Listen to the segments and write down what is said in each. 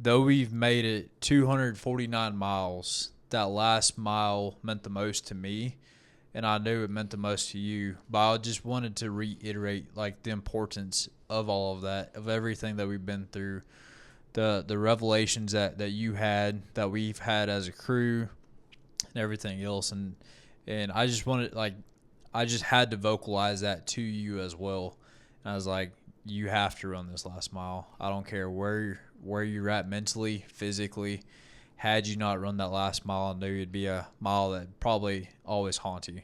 though we've made it 249 miles, that last mile meant the most to me, and I knew it meant the most to you. But I just wanted to reiterate like the importance of all of that, of everything that we've been through, the revelations that you had, that we've had as a crew, and everything else. And I just wanted, like, I just had to vocalize that to you as well. And I was like, you have to run this last mile. I don't care where you're at mentally, physically. Had you not run that last mile, I knew it'd be a mile that probably always haunt you.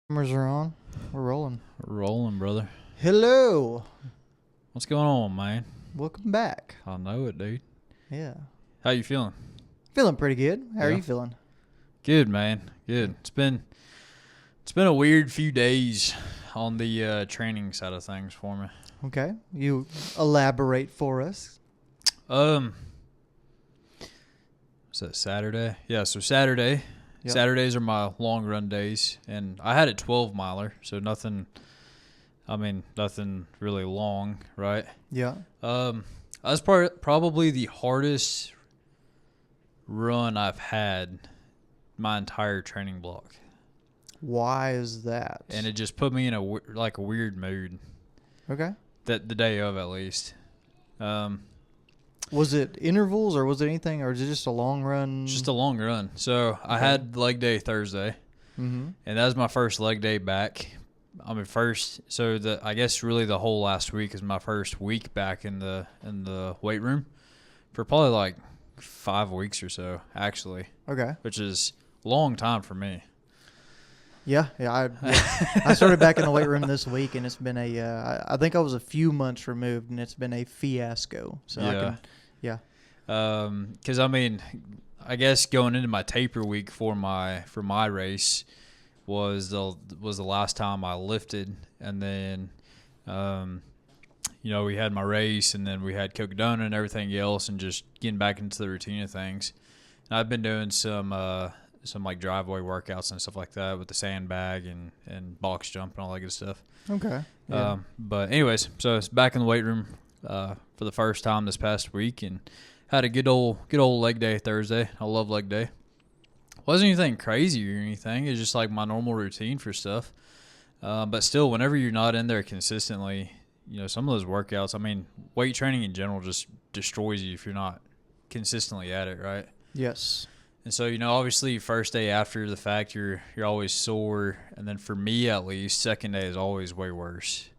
Cameras are on. We're rolling. Rolling, brother. Hello. What's going on, man? Welcome back. I know it, dude. Yeah. How you feeling? Feeling pretty good. How are Yeah. you feeling? Good, man. Good. It's been a weird few days on the training side of things for me. Okay. You elaborate for us. Was that Saturday? Yeah, so Saturday. Yep. Saturdays are my long run days, and I had a 12 miler, so nothing really long, right? Yeah. That was probably the hardest run I've had my entire training block. Why is that? And it just put me in a weird mood. Okay. That the day of, at least. Was it intervals or was it anything, or is it just a long run? Just a long run. So I had leg day Thursday, Mm-hmm. and that was my first leg day back. I guess really the whole last week is my first week back in the weight room for probably like 5 weeks or so, actually. Okay. Which is a long time for me. Yeah. I started back in the weight room this week, and it's been I think I was a few months removed, and it's been a fiasco. So yeah. Because I guess going into my taper week for my race was the last time I lifted, and then we had my race, and then we had Cocodona and everything else, and just getting back into the routine of things. And I've been doing some like driveway workouts and stuff like that with the sandbag and box jump and all that good stuff. Okay. Yeah. But anyways, so it's back in the weight room for the first time this past week, and had a good old leg day Thursday. I love leg day. Wasn't anything crazy or anything. It's just like my normal routine for stuff. But still, whenever you're not in there consistently, some of those workouts, weight training in general just destroys you if you're not consistently at it, right? Yes. And so, obviously first day after the fact, you're always sore. And then for me, at least, second day is always way worse.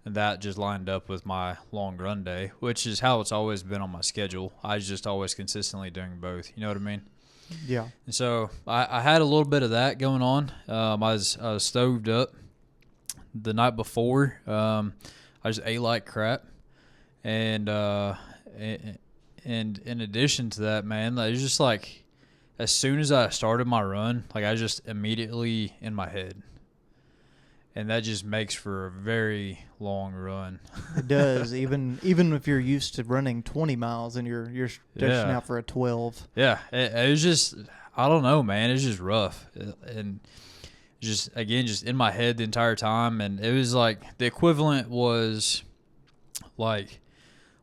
And that just lined up with my long run day, which is how it's always been on my schedule. I was just always consistently doing both. You know what I mean? Yeah. And so I had a little bit of that going on. I was stoved up the night before. I just ate like crap. And in addition to that, man, it was just like, as soon as I started my run, like I just immediately in my head. And that just makes for a very long run. It does, even if you're used to running 20 miles and you're stretching out for a 12. Yeah, it was just, I don't know, man. It's just rough. And just in my head the entire time. And it was like, the equivalent was like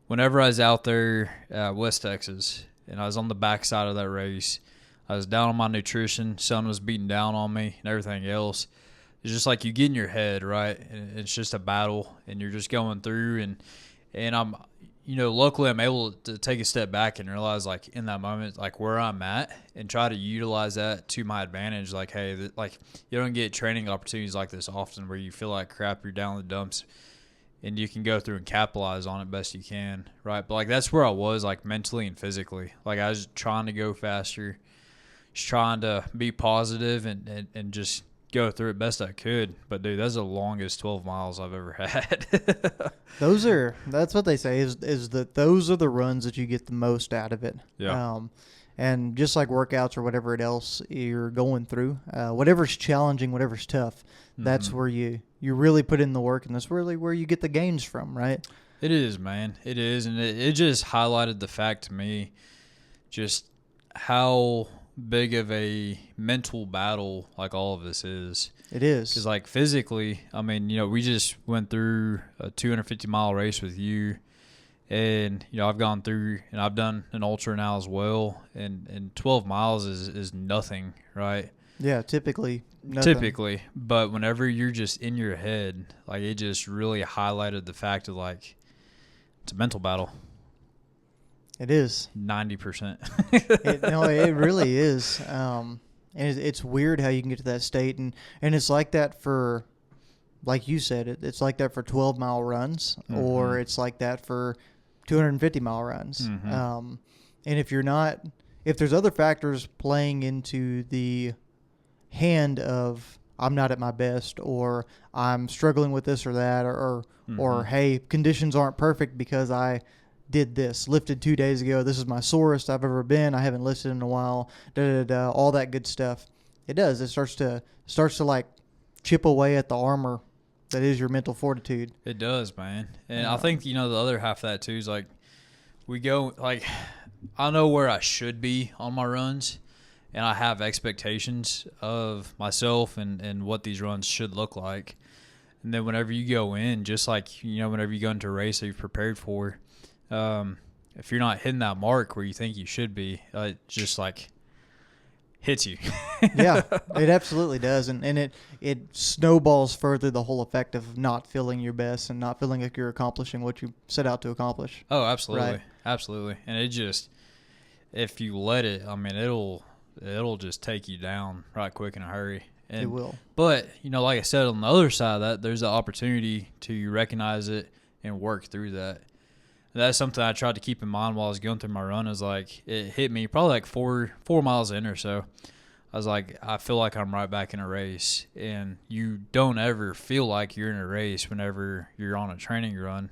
whenever I was out there at West Texas and I was on the backside of that race, I was down on my nutrition, sun was beating down on me and everything else. It's just like you get in your head, right? And it's just a battle, and you're just going through. And I'm, luckily I'm able to take a step back and realize, like, in that moment, like, where I'm at and try to utilize that to my advantage. Like, hey, you don't get training opportunities like this often where you feel like crap, you're down in the dumps, and you can go through and capitalize on it best you can, right? But, like, that's where I was, like, mentally and physically. Like, I was trying to go faster, just trying to be positive and just go through it best I could. But dude, that's the longest 12 miles I've ever had. That's what they say is that those are the runs that you get the most out of it. Yeah. And just like workouts or whatever else you're going through, whatever's challenging, whatever's tough, that's where you you really put in the work, and that's really where you get the gains from, right? It is, man. It is, and it just highlighted the fact to me just how big of a mental battle like all of this is. It is. Because like physically, I mean, we just went through a 250-mile race with you, and I've gone through and I've done an ultra now as well, and 12 miles is nothing, right? Yeah, typically nothing. Typically, but whenever you're just in your head, like it just really highlighted the fact of like it's a mental battle. It is 90%. It really is. And it's weird how you can get to that state, and it's like that for, like you said, it's like that for 12-mile runs, or it's like that for 250-mile runs. And if there's other factors playing into the hand of I'm not at my best, or I'm struggling with this or that, or hey, conditions aren't perfect because I did this, lifted 2 days ago, this is my sorest I've ever been, I haven't lifted in a while, all that good stuff. It does. It starts to like chip away at the armor that is your mental fortitude. It does, man. And I think, the other half of that too is like we go, like, I know where I should be on my runs, and I have expectations of myself and what these runs should look like. And then whenever you go in, just like, whenever you go into a race that you've prepared for, if you're not hitting that mark where you think you should be, it just like hits you. Yeah, it absolutely does. And it snowballs further the whole effect of not feeling your best and not feeling like you're accomplishing what you set out to accomplish. Oh, absolutely. Right? Absolutely. And it just, if you let it, I mean, it'll just take you down right quick in a hurry. And, it will. But, like I said, on the other side of that, there's the opportunity to recognize it and work through that. And that's something I tried to keep in mind while I was going through my run. Is like, it hit me probably like four miles in or so. I was like, I feel like I'm right back in a race. And you don't ever feel like you're in a race whenever you're on a training run.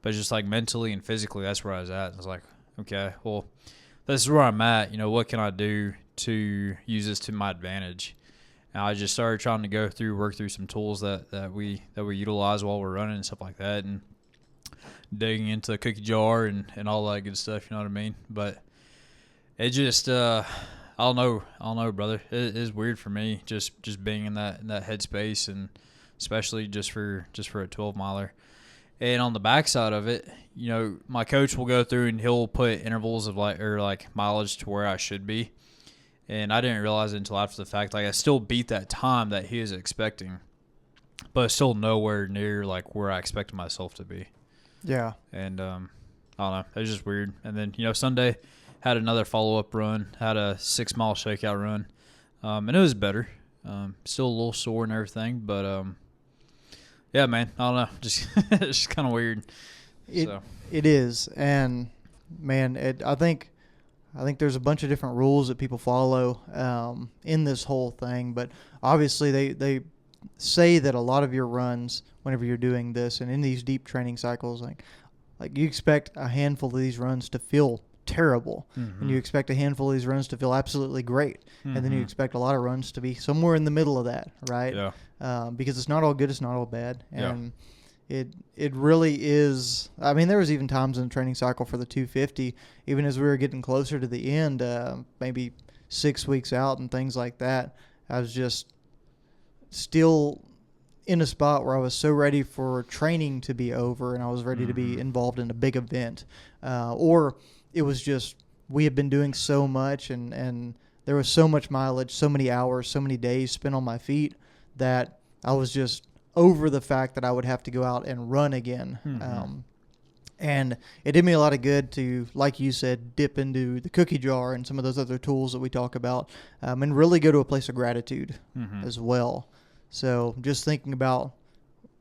But just like mentally and physically, that's where I was at. I was like, okay, well, this is where I'm at. What can I do to use this to my advantage? And I just started trying to work through some tools that we utilize while we're running and stuff like that, and digging into the cookie jar and all that good stuff. You know what I mean? But it just, I don't know, brother. It is weird for me just being in that headspace, and especially just for a 12-miler. And on the backside of it, my coach will go through and he'll put intervals of like mileage to where I should be. And I didn't realize it until after the fact. Like, I still beat that time that he was expecting, but still nowhere near like where I expected myself to be. Yeah. And I don't know. It was just weird. And then Sunday had another follow-up run, had a 6-mile shakeout run, and it was better. Still a little sore and everything, but yeah, man. I don't know. Just it's just kind of weird. It is, and man, I think there's a bunch of different rules that people follow in this whole thing, but obviously they say that a lot of your runs, whenever you're doing this and in these deep training cycles, like you expect a handful of these runs to feel terrible, and you expect a handful of these runs to feel absolutely great, and then you expect a lot of runs to be somewhere in the middle of that, right? Yeah. Because it's not all good, it's not all bad, and It really is. I mean, there was even times in the training cycle for the 250, even as we were getting closer to the end, maybe 6 weeks out and things like that, I was just still in a spot where I was so ready for training to be over and I was ready to be involved in a big event. Or it was just we had been doing so much and there was so much mileage, so many hours, so many days spent on my feet that I was just over the fact that I would have to go out and run again. And it did me a lot of good to, like you said, dip into the cookie jar and some of those other tools that we talk about, and really go to a place of gratitude as well. So just thinking about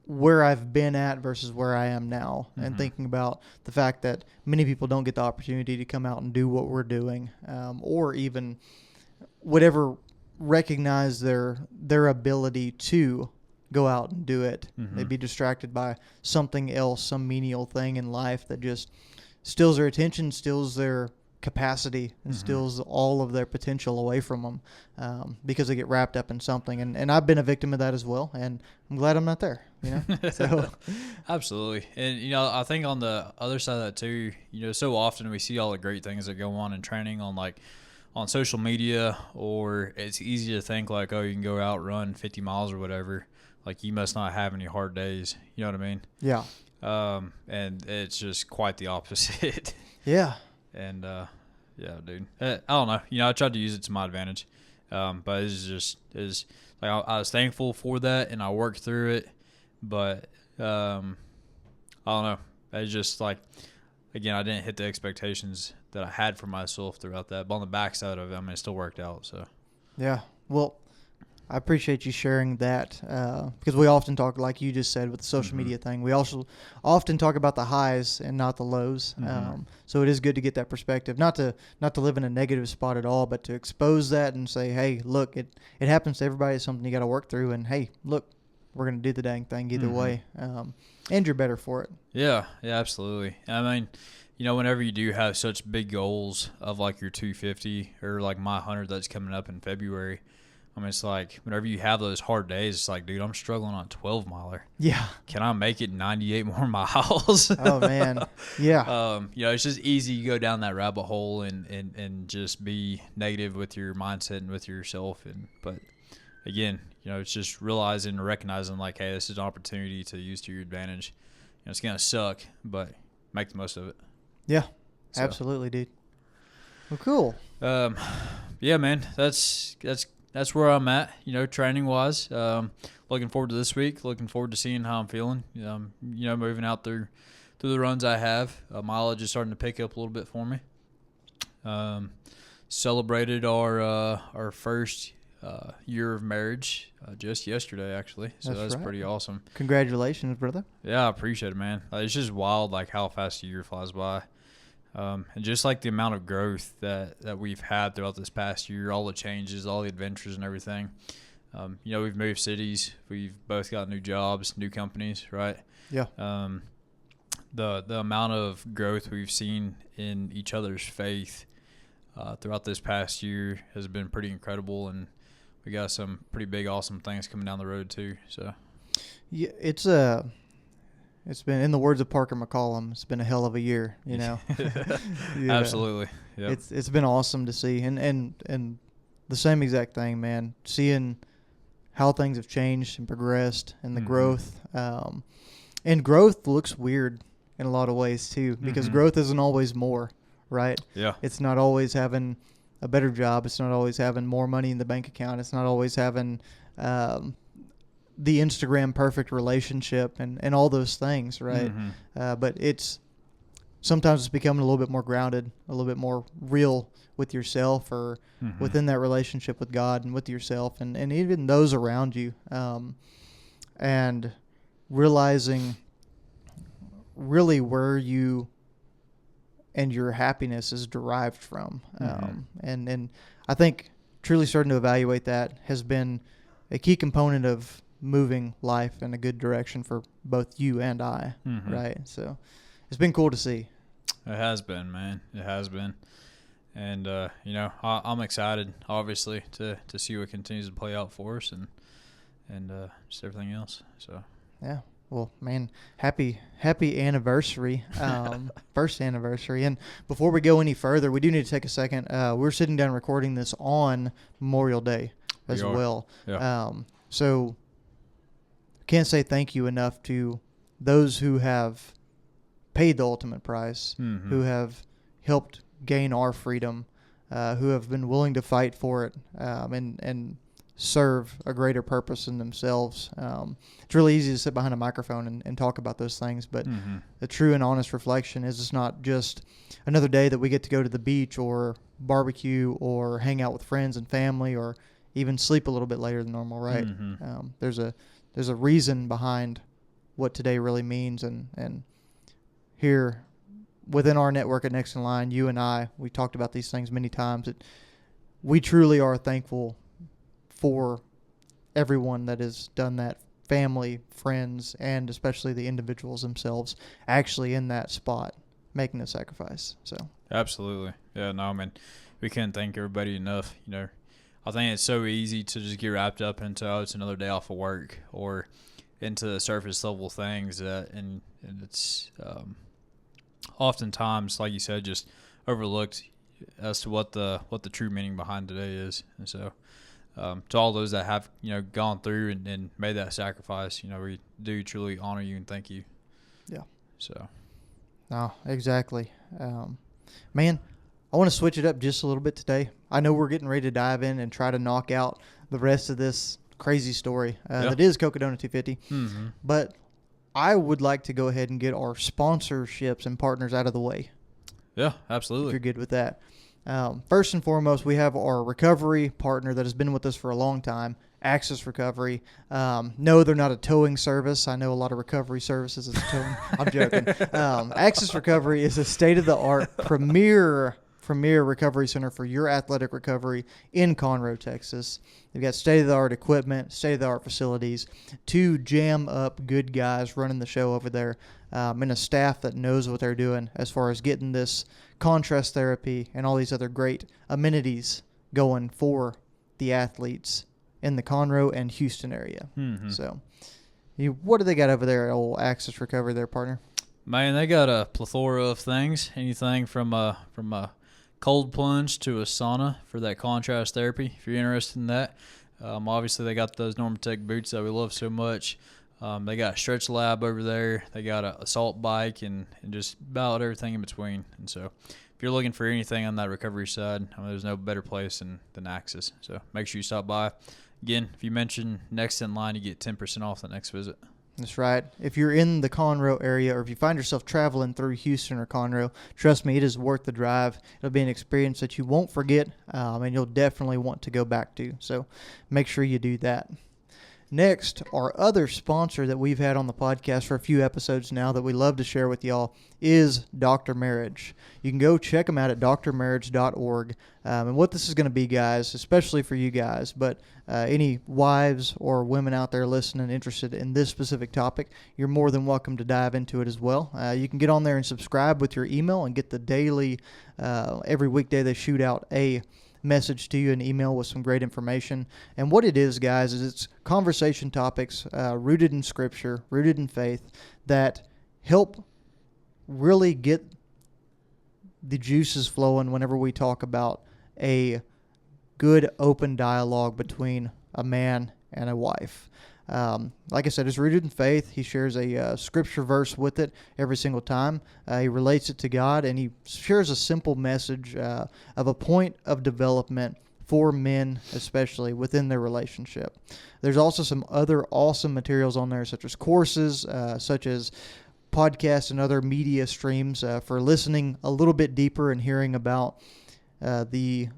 where I've been at versus where I am now, and thinking about the fact that many people don't get the opportunity to come out and do what we're doing, or even whatever, recognize their ability to go out and do it. They'd be distracted by something else, some menial thing in life that just steals their attention, steals their capacity and steals all of their potential away from them because they get wrapped up in something. And I've been a victim of that as well, and I'm glad I'm not there, you know? So Absolutely. And, you know, I think on the other side of that too, you know, so often we see all the great things that go on in training on social media, or it's easy to think like, oh, you can go out, run 50 miles or whatever. Like, you must not have any hard days. You know what I mean? Yeah. And it's just quite the opposite. Yeah. And, yeah, dude, I don't know. You know, I tried to use it to my advantage. But it's like, I was thankful for that, and I worked through it. But, I don't know. It's just like, again, I didn't hit the expectations that I had for myself throughout that. But on the backside of it, I mean, it still worked out. So, yeah. Well, I appreciate you sharing that because we often talk, like you just said, with the social media thing. We also often talk about the highs and not the lows. So it is good to get that perspective, not to live in a negative spot at all, but to expose that and say, hey, look, it happens to everybody. It's something you got to work through. And hey, look, we're going to do the dang thing either way, and you're better for it. Yeah, absolutely. I mean, you know, whenever you do have such big goals of like your 250 or like my 100 that's coming up in February. I mean, it's like whenever you have those hard days, it's like, dude, I'm struggling on a 12-miler. Yeah. Can I make it 98 more miles? Oh, man. Yeah. You know, it's just easy to go down that rabbit hole and just be negative with your mindset and with yourself. But, again, you know, it's just realizing and recognizing, like, hey, this is an opportunity to use to your advantage. You know, it's going to suck, but make the most of it. Yeah. So. Absolutely, dude. Well, cool. Yeah, man, that's where I'm at, you know, training wise. Looking forward to this week. Looking forward to seeing how I'm feeling. You know, moving out through the runs I have. Mileage is starting to pick up a little bit for me. Celebrated our first year of marriage just yesterday, actually. So that's right. Pretty awesome. Congratulations, brother. Yeah, I appreciate it, man. It's just wild, like how fast a year flies by. And just like the amount of growth that we've had throughout this past year, all the changes, all the adventures and everything. You know, we've moved cities. We've both got new jobs, new companies, right? Yeah. The amount of growth we've seen in each other's faith throughout this past year has been pretty incredible, and we got some pretty big, awesome things coming down the road too. So, yeah, it's been, in the words of Parker McCollum, it's been a hell of a year, you know. Yeah. Absolutely. Yep. It's been awesome to see, and the same exact thing, man. Seeing how things have changed and progressed, and the growth, and growth looks weird in a lot of ways too, because growth isn't always more, right? Yeah. It's not always having a better job. It's not always having more money in the bank account. It's not always having the Instagram perfect relationship and all those things, right? But sometimes it's becoming a little bit more grounded, a little bit more real with yourself, or within that relationship with God and with yourself, and even those around you, and realizing really where you and your happiness is derived from. And I think truly starting to evaluate that has been a key component of moving life in a good direction for both you and I, right? So it's been cool to see. It has been, man. It has been. And, you know, I'm excited, obviously, to see what continues to play out for us and just everything else. So, yeah. Well, man, happy anniversary, first anniversary. And before we go any further, we do need to take a second. We're sitting down recording this on Memorial Day as well. Yeah. So can't say thank you enough to those who have paid the ultimate price, who have helped gain our freedom, who have been willing to fight for it, and serve a greater purpose in themselves. It's really easy to sit behind a microphone and talk about those things, but the true and honest reflection is it's not just another day that we get to go to the beach or barbecue or hang out with friends and family or even sleep a little bit later than normal, right? There's a reason behind what today really means, and here within our network at Next in Line, you and I, we talked about these things many times. We truly are thankful for everyone that has done that, family, friends, and especially the individuals themselves actually in that spot making a sacrifice. So Absolutely. Yeah, no, I mean, we can't thank everybody enough. I think it's so easy to just get wrapped up into, oh, it's another day off of work, or into the surface level things and it's oftentimes, like you said, just overlooked as to what the true meaning behind today is. And so to all those that have gone through and made that sacrifice, we do truly honor you and thank you. Yeah. So no, exactly. Man, I want to switch it up just a little bit today. I know we're getting ready to dive in and try to knock out the rest of this crazy story that is Cocodona 250. Mm-hmm. But I would like to go ahead and get our sponsorships and partners out of the way. Yeah, absolutely. If you're good with that. First and foremost, we have our recovery partner that has been with us for a long time, Access Recovery. No, they're not a towing service. I know a lot of recovery services is towing. I'm joking. Access Recovery is a state-of-the-art premier recovery center for your athletic recovery in Conroe, Texas. They've got state-of-the-art equipment, state-of-the-art facilities, 2 jam-up good guys running the show over there, and a staff that knows what they're doing as far as getting this contrast therapy and all these other great amenities going for the athletes in the Conroe and Houston area. Mm-hmm. So, what do they got over there at old Access Recovery there, partner? Man, they got a plethora of things. Anything from a cold plunge to a sauna for that contrast therapy, if you're interested in that. Obviously, they got those Normatec boots that we love so much. They got a stretch lab over there. They got a assault bike and just about everything in between. And so if you're looking for anything on that recovery side, there's no better place than Axis. So make sure you stop by. Again, if you mention next in line, you get 10% off the next visit. That's right. If you're in the Conroe area or if you find yourself traveling through Houston or Conroe, trust me, it is worth the drive. It'll be an experience that you won't forget, and you'll definitely want to go back to. So make sure you do that. Next, our other sponsor that we've had on the podcast for a few episodes now that we love to share with y'all is Dr. Marriage. You can go check them out at drmarriage.org. And what this is going to be, guys, especially for you guys, but any wives or women out there listening interested in this specific topic, you're more than welcome to dive into it as well. You can get on there and subscribe with your email and get the daily, every weekday they shoot out a message to you, an email with some great information. And what it is, guys, is it's conversation topics rooted in Scripture, rooted in faith, that help really get the juices flowing whenever we talk about a good open dialogue between a man and a wife. Like I said, it's rooted in faith. He shares a scripture verse with it every single time. He relates it to God, and he shares a simple message of a point of development for men, especially within their relationship. There's also some other awesome materials on there, such as courses, such as podcasts and other media streams for listening a little bit deeper and hearing about the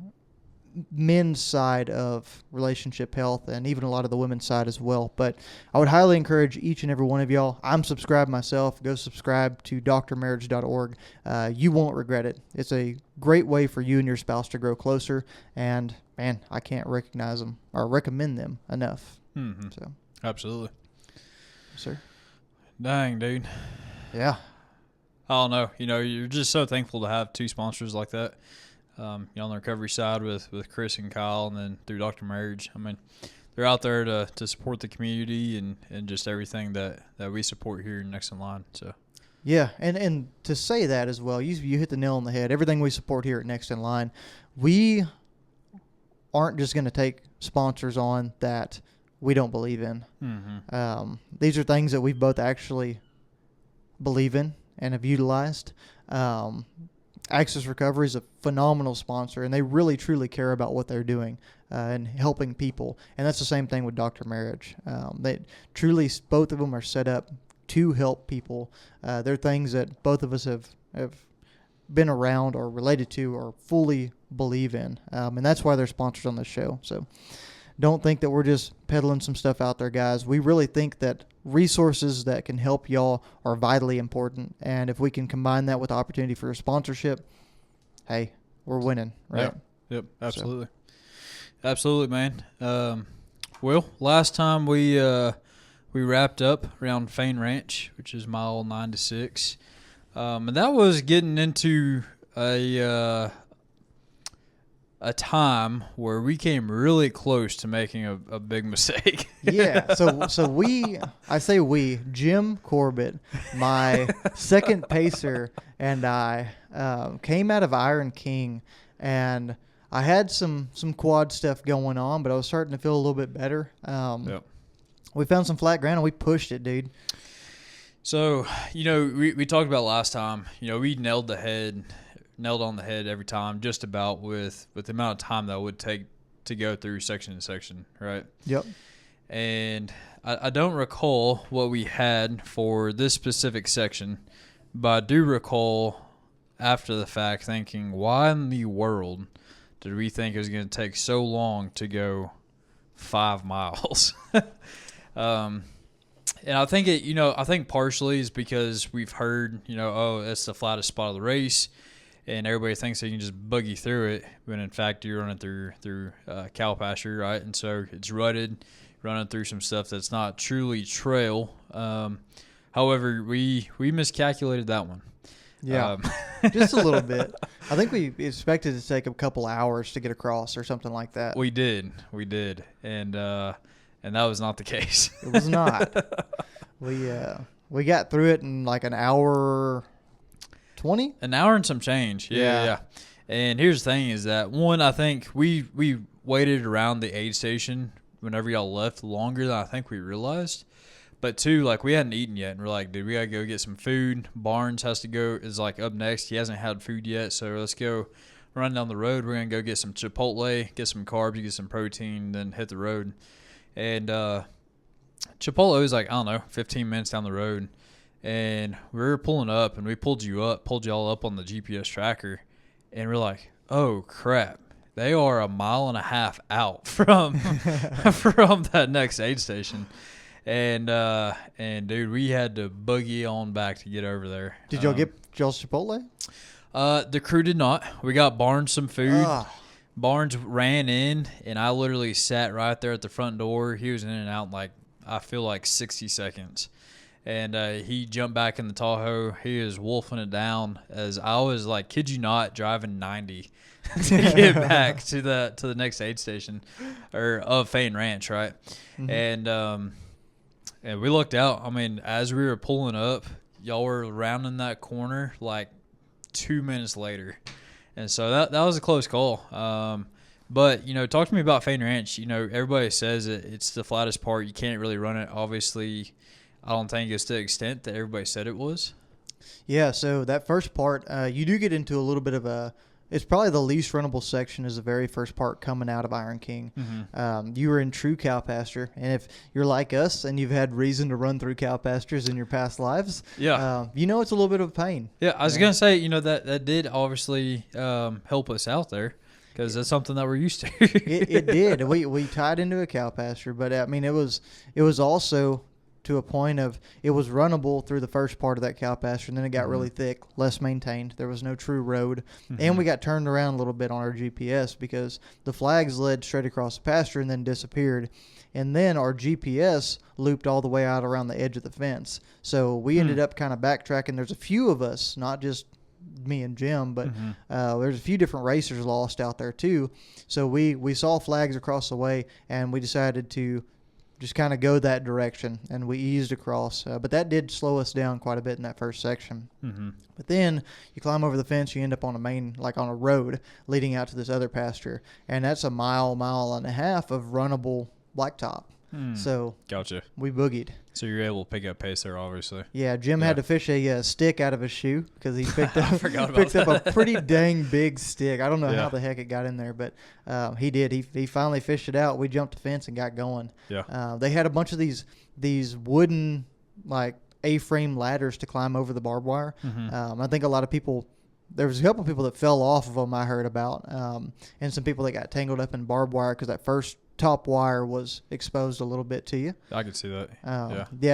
men's side of relationship health and even a lot of the women's side as well. But I would highly encourage each and every one of y'all. I'm subscribed myself. Go subscribe to drmarriage.org. You won't regret it. It's a great way for you and your spouse to grow closer. And man, I can't recognize them or recommend them enough. Mm-hmm. So absolutely. Yes, sir. Dang, dude. Yeah. I don't know. You're just so thankful to have 2 sponsors like that. On the recovery side with Chris and Kyle, and then through Dr. Marriage. I mean, they're out there to support the community and just everything that we support here next in line. So yeah, and to say that as well, you hit the nail on the head. Everything we support here at Next in Line, we aren't just going to take sponsors on that we don't believe in. Mm-hmm. These are things that we've both actually believe in and have utilized. Access Recovery is a phenomenal sponsor, and they really, truly care about what they're doing and helping people. And that's the same thing with Dr. Marriage. They truly, both of them are set up to help people. They're things that both of us have been around or related to or fully believe in. And that's why they're sponsors on this show. So don't think that we're just peddling some stuff out there, guys. We really think that resources that can help y'all are vitally important. And if we can combine that with the opportunity for a sponsorship, hey, we're winning, right? Yep, absolutely. So. Absolutely, man. Well, last time we wrapped up around Fain Ranch, which is mile 9 to 6. And that was getting into a time where we came really close to making a big mistake. Yeah. So Jim Corbett, my second pacer, and I came out of Iron King, and I had some quad stuff going on, but I was starting to feel a little bit better. Yep. We found some flat ground and we pushed it, dude. So, we talked about last time, we nailed on the head every time, just about with the amount of time that would take to go through section to section, right? Yep. And I don't recall what we had for this specific section, but I do recall after the fact thinking, why in the world did we think it was going to take so long to go 5 miles? And I think I think partially is because we've heard, oh, that's the flattest spot of the race, and everybody thinks they can just boogie through it, when in fact you're running through cow pasture, right? And so it's rutted, running through some stuff that's not truly trail. However, we miscalculated that one. Yeah, just a little bit. I think we expected to take a couple hours to get across or something like that. We did, and that was not the case. It was not. We got through it in like an hour 20. An hour and some change. Yeah. And here's the thing: is that one, I think we waited around the aid station whenever y'all left longer than I think we realized. But two, like, we hadn't eaten yet, and we're like, dude, we gotta go get some food. Barnes is like up next. He hasn't had food yet, so let's go run down the road. We're gonna go get some Chipotle, get some carbs, get some protein, then hit the road. And Chipotle is like, I don't know, 15 minutes down the road, and we were pulling up, and we pulled y'all up on the GPS tracker, and we're like, oh crap, they are a mile and a half out from from that next aid station. And dude, we had to boogie on back to get over there. Did y'all get y'all's Chipotle? The crew did not. We got Barnes some food. Barnes ran in, and I literally sat right there at the front door. He was in and out in like, I feel like 60 seconds. And he jumped back in the Tahoe. He was wolfing it down as I was like, kid you not, driving 90 to get back to the next aid station of Fain Ranch, right? Mm-hmm. And we looked out. I mean, as we were pulling up, y'all were rounding that corner like 2 minutes later. And so that was a close call. But, talk to me about Fain Ranch. Everybody says it's the flattest part. You can't really run it. Obviously, I don't think it's to the extent that everybody said it was. Yeah, so that first part, you do get into a little bit of it's probably the least runnable section is the very first part coming out of Iron King. Mm-hmm. You were in true cow pasture, and if you're like us and you've had reason to run through cow pastures in your past lives, it's a little bit of a pain. Yeah, I was going to say, that did obviously help us out there, because that's something that we're used to. it did. We tied into a cow pasture, but I mean, it was also to a point of it was runnable through the first part of that cow pasture, and then it got really thick, less maintained. There was no true road, and we got turned around a little bit on our GPS because the flags led straight across the pasture and then disappeared, and then our GPS looped all the way out around the edge of the fence. So we ended up kind of backtracking. There's a few of us, not just me and Jim, but there's a few different racers lost out there too. So we saw flags across the way, and we decided to just kind of go that direction, and we eased across. But that did slow us down quite a bit in that first section. Mm-hmm. But then you climb over the fence, you end up on on a road leading out to this other pasture, and that's a mile and a half of runnable blacktop. So gotcha. We boogied. So you're able to pick up pace there, obviously. Yeah, Jim had to fish a stick out of his shoe because he picked up a pretty dang big stick. I don't know how the heck it got in there, but he did. He finally fished it out. We jumped the fence and got going. Yeah. They had a bunch of these wooden like A-frame ladders to climb over the barbed wire. Mm-hmm. I think a lot of people. There was a couple of people that fell off of them I heard about, and some people that got tangled up in barbed wire because that first top wire was exposed a little bit to you. I could see that.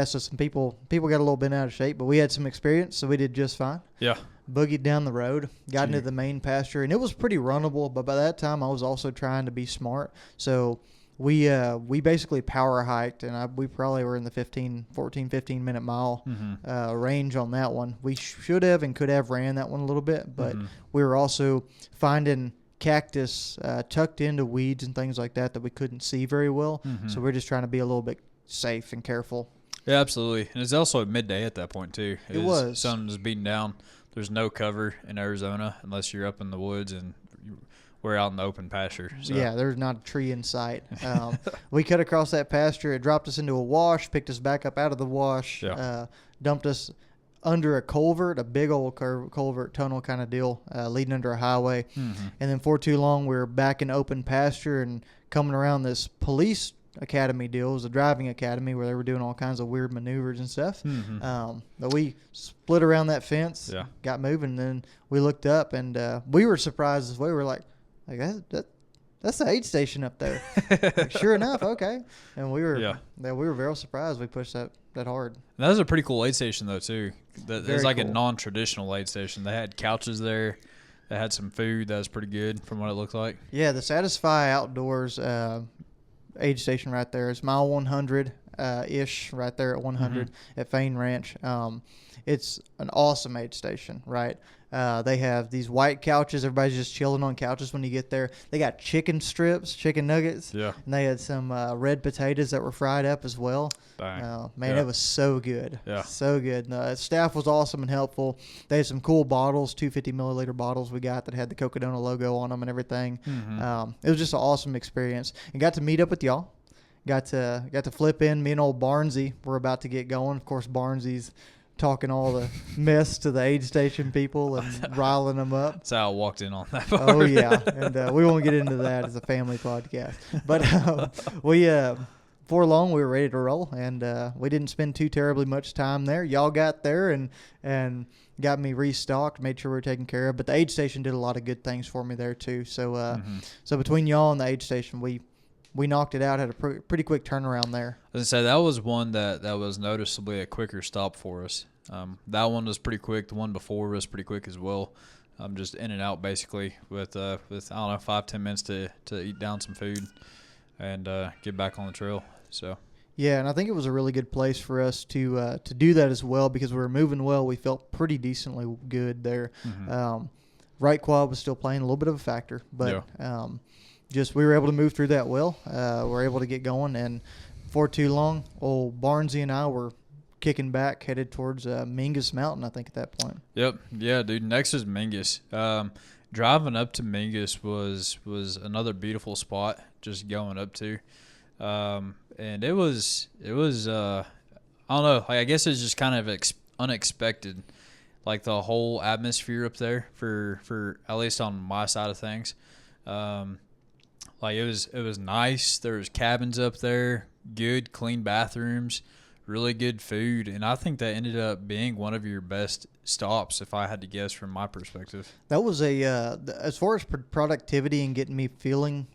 So some people got a little bit out of shape, but we had some experience, so we did just fine. Yeah. Boogied down the road, got into the main pasture, and it was pretty runnable, but by that time I was also trying to be smart. So we basically power hiked, and we probably were in the 15 minute mile range on that one. We should have and could have ran that one a little bit, but we were also finding cactus tucked into weeds and things like that we couldn't see very well. So we're just trying to be a little bit safe and careful. Yeah, absolutely. And it's also midday at that point too. It was. Sun was beating down. There's no cover in Arizona unless you're up in the woods, and we're out in the open pasture. So. Yeah, there's not a tree in sight. We cut across that pasture. It dropped us into a wash, picked us back up out of the wash, dumped us under a culvert, a big old culvert tunnel kind of deal, leading under a highway. And then for too long, we were back in open pasture and coming around this police academy deal. It was a driving academy where they were doing all kinds of weird maneuvers and stuff. But we split around that fence, got moving, and then we looked up, and we were surprised as well. We were like that's the aid station up there. Like, sure enough, okay. And we were very surprised we pushed that hard. That was a pretty cool aid station though too. It was like cool. a non-traditional aid station. They had couches there. They had some food that was pretty good from what it looked like. Yeah, the Satisfy Outdoors aid station right there is mile 100 ish right there at 100 at Fain Ranch. It's an awesome aid station, right? They have these white couches. Everybody's just chilling on couches when you get there. They got chicken strips, chicken nuggets. Yeah. And they had some red potatoes that were fried up as well. Dang. Man, it was so good. Yeah. So good. The staff was awesome and helpful. They had some cool bottles, 250 milliliter bottles we got that had the Cocodona logo on them and everything. It was just an awesome experience. And got to meet up with y'all. Got to flip in. Me and old Barnesy were about to get going. Of course, Barnesy's talking all the mess to the aid station people and riling them up. That's how I walked in on that part. Oh, yeah. And we won't get into that as a family podcast. But before long, we were ready to roll, and we didn't spend too terribly much time there. Y'all got there and got me restocked, made sure we were taken care of. But the aid station did a lot of good things for me there, too. So so between y'all and the aid station, we knocked it out, had a pretty quick turnaround there. I was going to say, that was one that was noticeably a quicker stop for us. That one was pretty quick. The one before was pretty quick as well. Just in and out basically with I don't know, 5-10 minutes to eat down some food and get back on the trail. So yeah, and I think it was a really good place for us to do that as well because we were moving well. We felt pretty decently good there. Right quad was still playing a little bit of a factor, but just we were able to move through that well. We're able to get going, and for too long, old Barnesy and I were kicking back, headed towards Mingus Mountain, I think, at that point. Yep. Yeah, dude. Next is Mingus. Driving up to Mingus was another beautiful spot just going up to. And it was I don't know, like, I guess it's just kind of unexpected, like the whole atmosphere up there for at least on my side of things. Like it was nice. There was cabins up there, good clean bathrooms, really good food, and I think that ended up being one of your best stops, if I had to guess from my perspective. That was as far as productivity and getting me feeling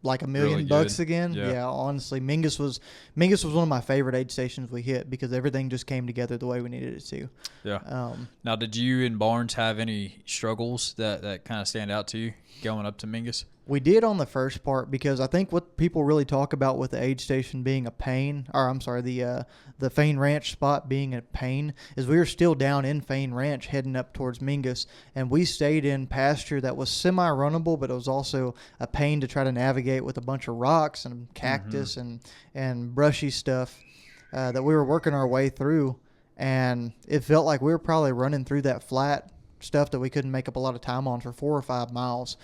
like $1 million really bucks good. Again. Yeah, honestly, Mingus was one of my favorite aid stations we hit because everything just came together the way we needed it to. Yeah. Now, did you and Barnes have any struggles that kind of stand out to you going up to Mingus? We did on the first part because I think what people really talk about with the aid station being a pain, or I'm sorry, the Fain Ranch spot being a pain, is we were still down in Fain Ranch heading up towards Mingus, and we stayed in pasture that was semi-runnable, but it was also a pain to try to navigate with a bunch of rocks and cactus and brushy stuff that we were working our way through, and it felt like we were probably running through that flat stuff that we couldn't make up a lot of time on for 4 or 5 miles.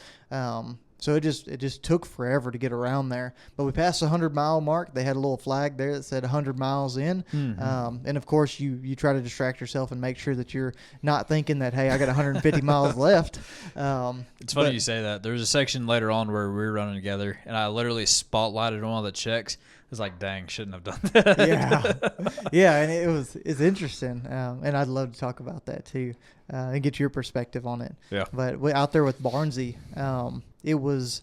So it just took forever to get around there. But we passed the 100-mile mark. They had a little flag there that said 100 miles in. And, of course, you try to distract yourself and make sure that you're not thinking that, hey, I got 150 miles left. It's funny you say that. There was a section later on where we were running together, and I literally spotlighted one of the checks. I was like, dang, shouldn't have done that. Yeah, and it's interesting. And I'd love to talk about that, too, and get your perspective on it. Yeah. But out there with Barnesy, it was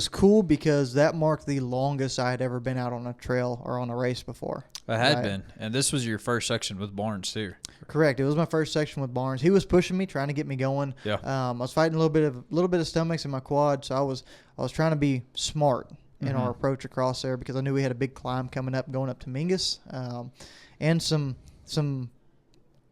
cool because that marked the longest I had ever been out on a trail or on a race before. I had been, and this was your first section with Barnes too. Correct. It was my first section with Barnes. He was pushing me, trying to get me going. Yeah. I was fighting a little bit of stomachs in my quad, so I was trying to be smart in our approach across there because I knew we had a big climb coming up, going up to Mingus, and some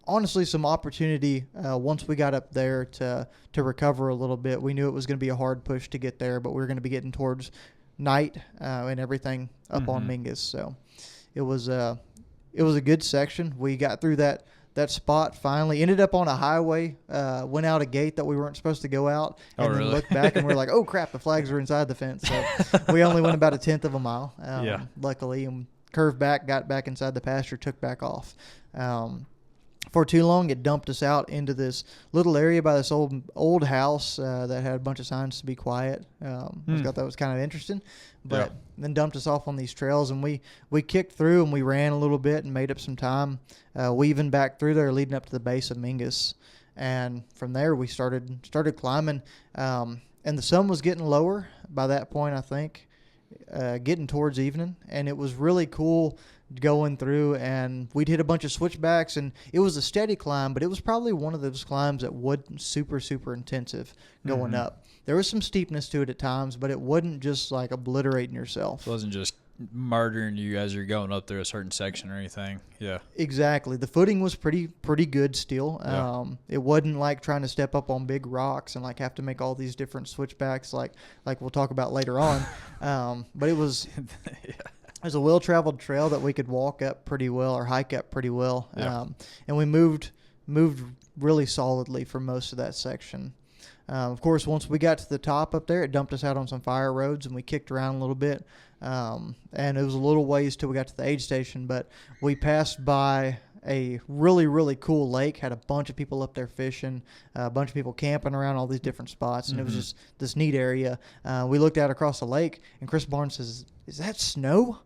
honestly some opportunity once we got up there to recover a little bit. We knew it was going to be a hard push to get there, but we were going to be getting towards night and everything up on Mingus. So it was a good section. We got through that spot finally, ended up on a highway, went out a gate that we weren't supposed to go out, and then looked back and we're like, oh crap, the flags are inside the fence. So we only went about 1/10 of a mile, luckily, and curved back, got back inside the pasture, took back off. For too long, it dumped us out into this little area by this old house that had a bunch of signs to be quiet. I thought that was kind of interesting, but then dumped us off on these trails, and we kicked through and we ran a little bit and made up some time, weaving back through there, leading up to the base of Mingus, and from there we started climbing, and the sun was getting lower by that point, I think, getting towards evening, and it was really cool going through, and we'd hit a bunch of switchbacks, and it was a steady climb, but it was probably one of those climbs that wasn't super intensive going up. There was some steepness to it at times, but it wasn't just like obliterating yourself. It wasn't just murdering you as you're going up through a certain section or anything. Yeah, exactly. The footing was pretty good still. It wasn't like trying to step up on big rocks and like have to make all these different switchbacks like we'll talk about later on. But it was It was a well-traveled trail that we could walk up pretty well or hike up pretty well. And we moved really solidly for most of that section. Of course, once we got to the top up there, it dumped us out on some fire roads, and we kicked around a little bit. And it was a little ways till we got to the aid station, but we passed by a really cool lake, had a bunch of people up there fishing, a bunch of people camping around all these different spots, and it was just this neat area. We looked out across the lake, and Chris Barnes says, "Is that snow?"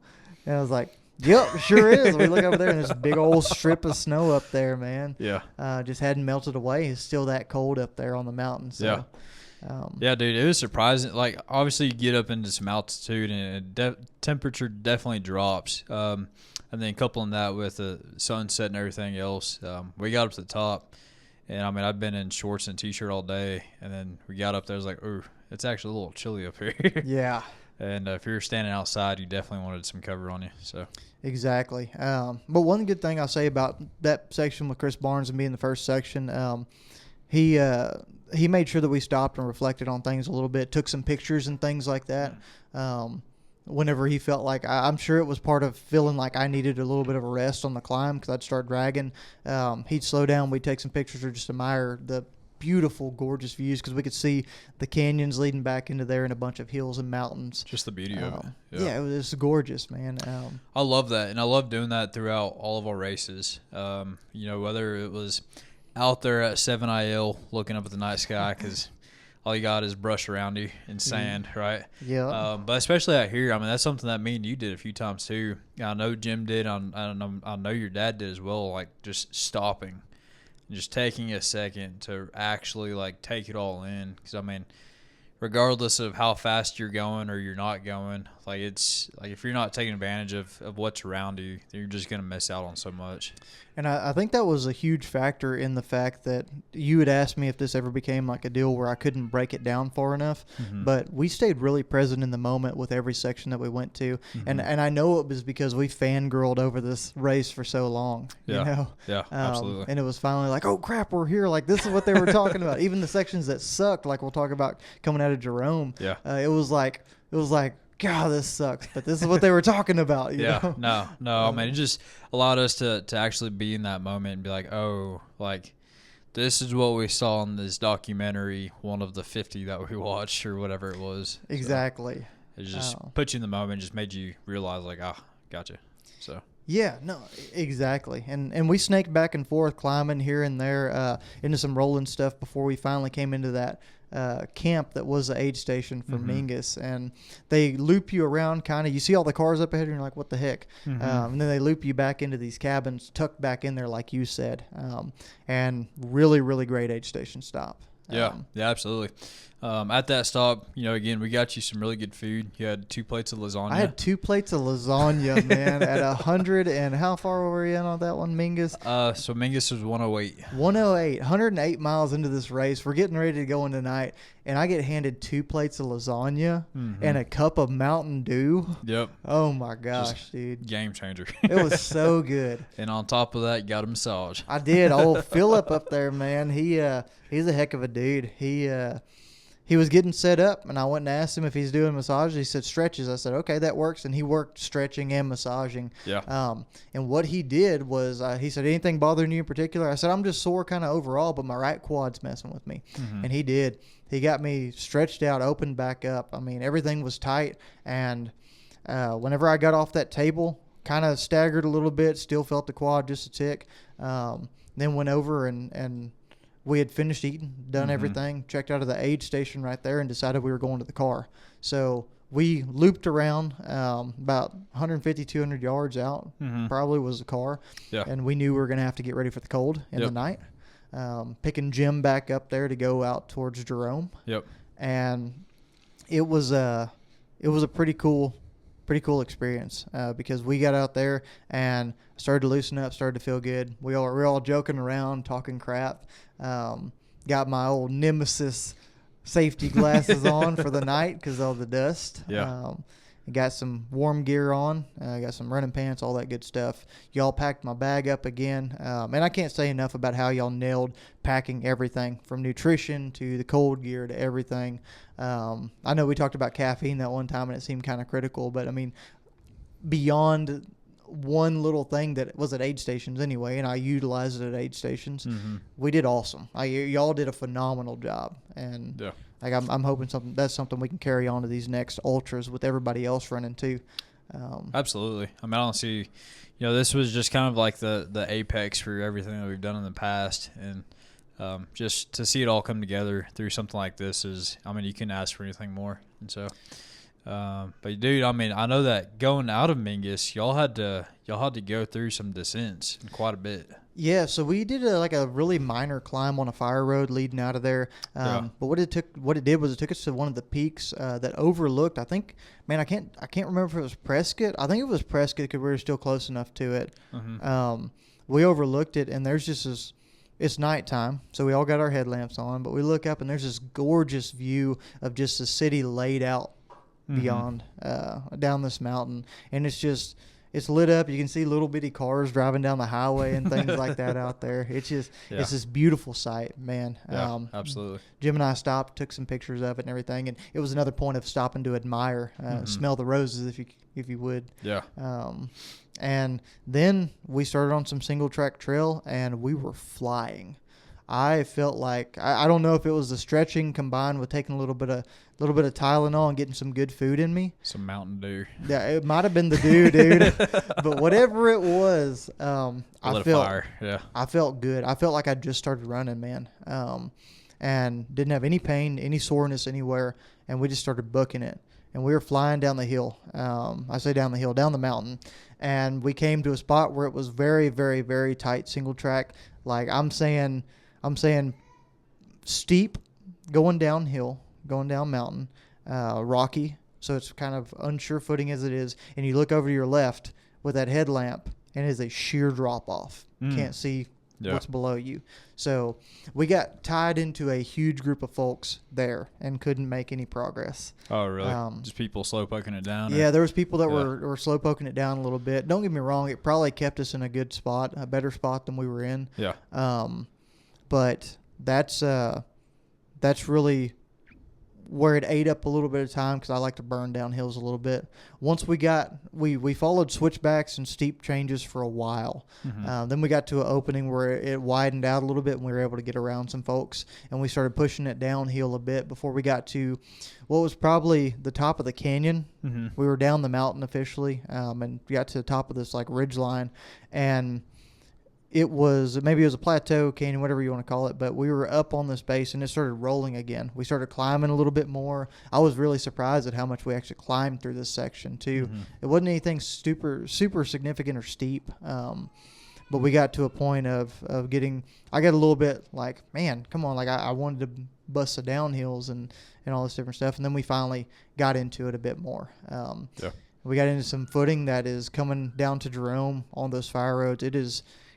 And I was like, "Yep, sure is." We look over there, and there's a big old strip of snow up there, man. Yeah. Just hadn't melted away. It's still that cold up there on the mountain. So, yeah, dude, it was surprising. Like, obviously, you get up into some altitude, and temperature definitely drops. And then coupling that with the sunset and everything else, we got up to the top. And, I mean, I've been in shorts and T-shirt all day. And then we got up there, it was like, ooh, it's actually a little chilly up here. Yeah. And if you're standing outside, you definitely wanted some cover on you. So exactly. But one good thing I'll say about that section with Chris Barnes and being the first section, he made sure that we stopped and reflected on things a little bit, took some pictures and things like that. Whenever he felt like, I'm sure it was part of feeling like I needed a little bit of a rest on the climb because I'd start dragging. He'd slow down. We'd take some pictures or just admire the beautiful, gorgeous views because we could see the canyons leading back into there and a bunch of hills and mountains. Just the beauty of it. Yeah, it was gorgeous, man. I love that, and I love doing that throughout all of our races. Whether it was out there at 7IL looking up at the night sky because all you got is brush around you and sand, right? Yeah. But especially out here, I mean, that's something that me and you did a few times too. I know Jim did. I know your dad did as well, like just stopping. Just taking a second to actually like take it all in, because I mean, regardless of how fast you're going or you're not going, like it's like if you're not taking advantage of what's around you, you're just gonna miss out on so much. And I think that was a huge factor in the fact that you had asked me if this ever became like a deal where I couldn't break it down far enough. But we stayed really present in the moment with every section that we went to. And I know it was because we fangirled over this race for so long. Yeah. You know? Yeah, absolutely. And it was finally like, oh, crap, we're here. Like, this is what they were talking about. Even the sections that sucked, like we'll talk about coming out of Jerome. Yeah. It was like, God, this sucks, but this is what they were talking about. You know? No. I mean, it just allowed us to actually be in that moment and be like, oh, like this is what we saw in this documentary, one of the 50 that we watched or whatever it was. Exactly. So it just put you in the moment, just made you realize like, gotcha. So. Yeah, no, exactly. And we snaked back and forth, climbing here and there into some rolling stuff before we finally came into that camp that was the aid station for Mingus. And they loop you around kind of. You see all the cars up ahead and you're like, what the heck? And then they loop you back into these cabins, tucked back in there like you said. And really great aid station stop. Yeah, absolutely. At that stop, again, we got you some really good food. You had 2 plates of lasagna. I had 2 plates of lasagna, man, at 100. And how far were we in on that one, Mingus? So Mingus was 108. 108 miles into this race. We're getting ready to go in tonight. and I get handed 2 plates of lasagna and a cup of Mountain Dew. Yep. Oh my gosh, dude. Game changer. It was so good. And on top of that, you got a massage. I did. Old Philip up there, man. He's a heck of a dude. He was getting set up, and I went and asked him if he's doing massages. He said stretches. I said, okay, that works. And he worked stretching and massaging. Yeah. And what he did was he said, anything bothering you in particular? I said, I'm just sore kind of overall, but my right quad's messing with me. And he did. He got me stretched out, opened back up. I mean, everything was tight. And whenever I got off that table, kind of staggered a little bit, still felt the quad just a tick. Then went over and we had finished eating, done everything, checked out of the aid station right there, and decided we were going to the car. So we looped around about 150, 200 yards out, probably was the car. Yeah. And we knew we were going to have to get ready for the cold in the night. Picking Jim back up there to go out towards Jerome. Yep. And it was a pretty cool experience because we got out there and started to loosen up, started to feel good. We were all joking around, talking crap. Got my old Nemesis safety glasses on for the night because of all the dust. Yeah. Got some warm gear on. Got some running pants, all that good stuff. Y'all packed my bag up again. And I can't say enough about how y'all nailed packing everything from nutrition to the cold gear to everything. I know we talked about caffeine that one time and it seemed kind of critical, but I mean, beyond one little thing that was at aid stations anyway, and I utilized it at aid stations, we did awesome. Y'all did a phenomenal job. And like I'm hoping that's something we can carry on to these next ultras with everybody else running too. Absolutely. I mean, I don't see, this was just kind of like the apex for everything that we've done in the past, and just to see it all come together through something like this is, I mean, you couldn't ask for anything more. And so, but dude, I mean, I know that going out of Mingus, y'all had to go through some descents quite a bit. Yeah, so we did a really minor climb on a fire road leading out of there. But what it did was it took us to one of the peaks that overlooked. I think, man, I can't remember if it was Prescott. I think it was Prescott because we were still close enough to it. We overlooked it, and there's just this. It's nighttime, so we all got our headlamps on. But we look up, and there's this gorgeous view of just the city laid out beyond down this mountain, and it's lit up. You can see little bitty cars driving down the highway and things like that out there. It's just it's this beautiful sight, man. Yeah, absolutely. Jim and I stopped, took some pictures of it and everything, and it was another point of stopping to admire, smell the roses if you would. Yeah. And then we started on some single track trail, and we were flying. I felt like I don't know if it was the stretching combined with taking a little bit of Tylenol and getting some good food in me. Some Mountain Dew. Yeah, it might have been the dew, dude. But whatever it was, I felt good. I felt like I just started running, man. And didn't have any pain, any soreness anywhere, and we just started booking it. And we were flying down the hill. I say down the hill, down the mountain. And we came to a spot where it was very, very, very tight single track. Like I'm saying steep, going downhill, going down mountain, rocky. So it's kind of unsure footing as it is. And you look over to your left with that headlamp, and it is a sheer drop off. Can't see what's below you. So we got tied into a huge group of folks there and couldn't make any progress. Oh, really? Just people slow poking it down? Yeah, there was people that were slow poking it down a little bit. Don't get me wrong, it probably kept us in a good spot, a better spot than we were in. Yeah. But that's really where it ate up a little bit of time because I like to burn down hills a little bit. Once we followed switchbacks and steep changes for a while. Then we got to an opening where it widened out a little bit and we were able to get around some folks, and we started pushing it downhill a bit before we got to what was probably the top of the canyon. We were down the mountain officially, and we got to the top of this like ridge line, and maybe it was a plateau, canyon, whatever you want to call it, but we were up on this base and it started rolling again. We started climbing a little bit more. I was really surprised at how much we actually climbed through this section too. It wasn't anything super significant or steep, but we got to a point of getting, I got a little bit like, man, come on, like I wanted to bust the downhills and all this different stuff, and then we finally got into it a bit more. We got into some footing that is coming down to Jerome on those fire roads.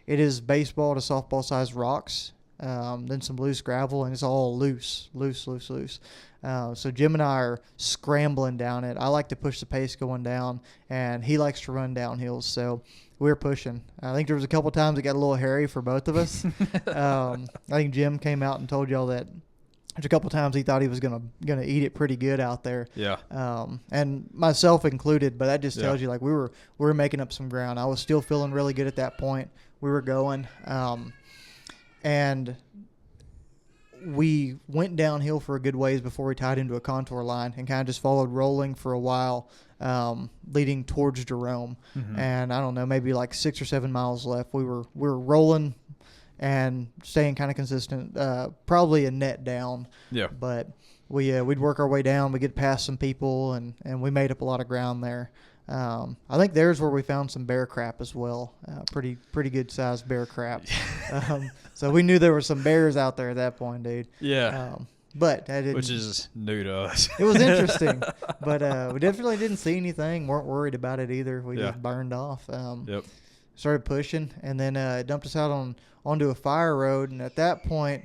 It is baseball to softball sized rocks, then some loose gravel, and it's all loose. So Jim and I are scrambling down it. I like to push the pace going down, and he likes to run down hills. So we're pushing. I think there was a couple times it got a little hairy for both of us. I think Jim came out and told y'all that there's a couple times he thought he was gonna eat it pretty good out there. Yeah. And myself included, but that just tells you like we were making up some ground. I was still feeling really good at that point. We were going, and we went downhill for a good ways before we tied into a contour line and kind of just followed rolling for a while, leading towards Jerome. Mm-hmm. And I don't know, maybe like 6 or 7 miles left. We were rolling and staying kind of consistent, probably a net down. Yeah. But we'd work our way down. We get past some people, and we made up a lot of ground there. I think there's where we found some bear crap as well. Pretty good sized bear crap. So we knew there were some bears out there at that point, dude. Yeah. But I didn't, which is new to us. It was interesting, but we definitely didn't see anything. Weren't worried about it either. We just burned off. Yep. Started pushing, and then it dumped us out onto a fire road. And at that point,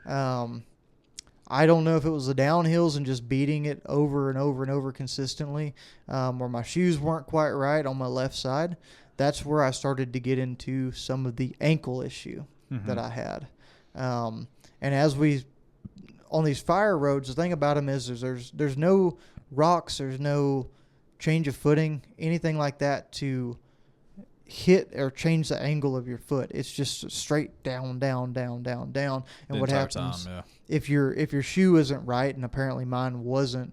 I don't know if it was the downhills and just beating it over and over and over consistently, or my shoes weren't quite right on my left side. That's where I started to get into some of the ankle issue that I had. And as we on these fire roads, the thing about them is there's no rocks, there's no change of footing, anything like that to hit or change the angle of your foot. It's just straight down. And what happens if your shoe isn't right, and apparently mine wasn't,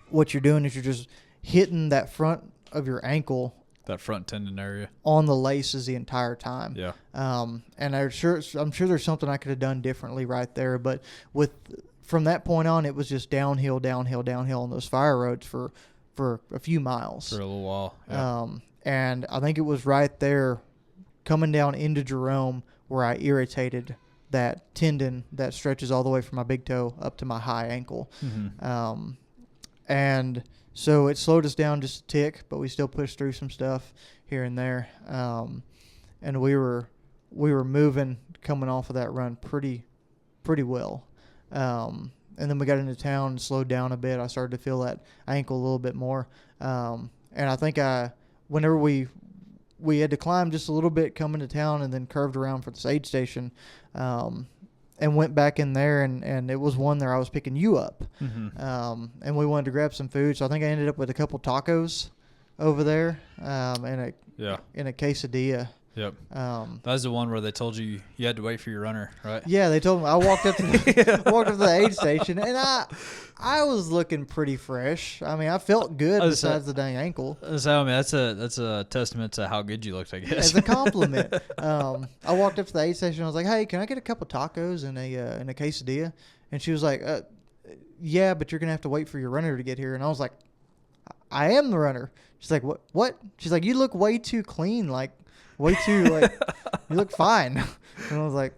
what you're doing is you're just hitting that front of your ankle, that front tendon area, on the laces the entire time. Yeah. And I'm sure there's something I could have done differently right there, but from that point on, it was just downhill on those fire roads for a few miles. For a little while. Yeah. And I think it was right there coming down into Jerome where I irritated that tendon that stretches all the way from my big toe up to my high ankle. Mm-hmm. And so it slowed us down just a tick, but we still pushed through some stuff here and there. And we were moving, coming off of that run pretty well. And then we got into town and slowed down a bit. I started to feel that ankle a little bit more. And I think whenever we had to climb just a little bit coming to town and then curved around for the aid station, and went back in there, and it was one there I was picking you up. Mm-hmm. And we wanted to grab some food, so I think I ended up with a couple tacos over there, and a quesadilla. Yep. That was the one where they told you had to wait for your runner, right? Yeah, they told me. I walked up to the aid station, and I was looking pretty fresh. I mean, I felt good besides the dang ankle. So, I mean, that's a testament to how good you looked, I guess. As a compliment. I walked up to the aid station. I was like, "Hey, can I get a couple tacos and a quesadilla?" And she was like, "Yeah, but you're gonna have to wait for your runner to get here." And I was like, "I am the runner." She's like, "What?" She's like, "You look way too clean, like." Way too, you look fine. And I was like,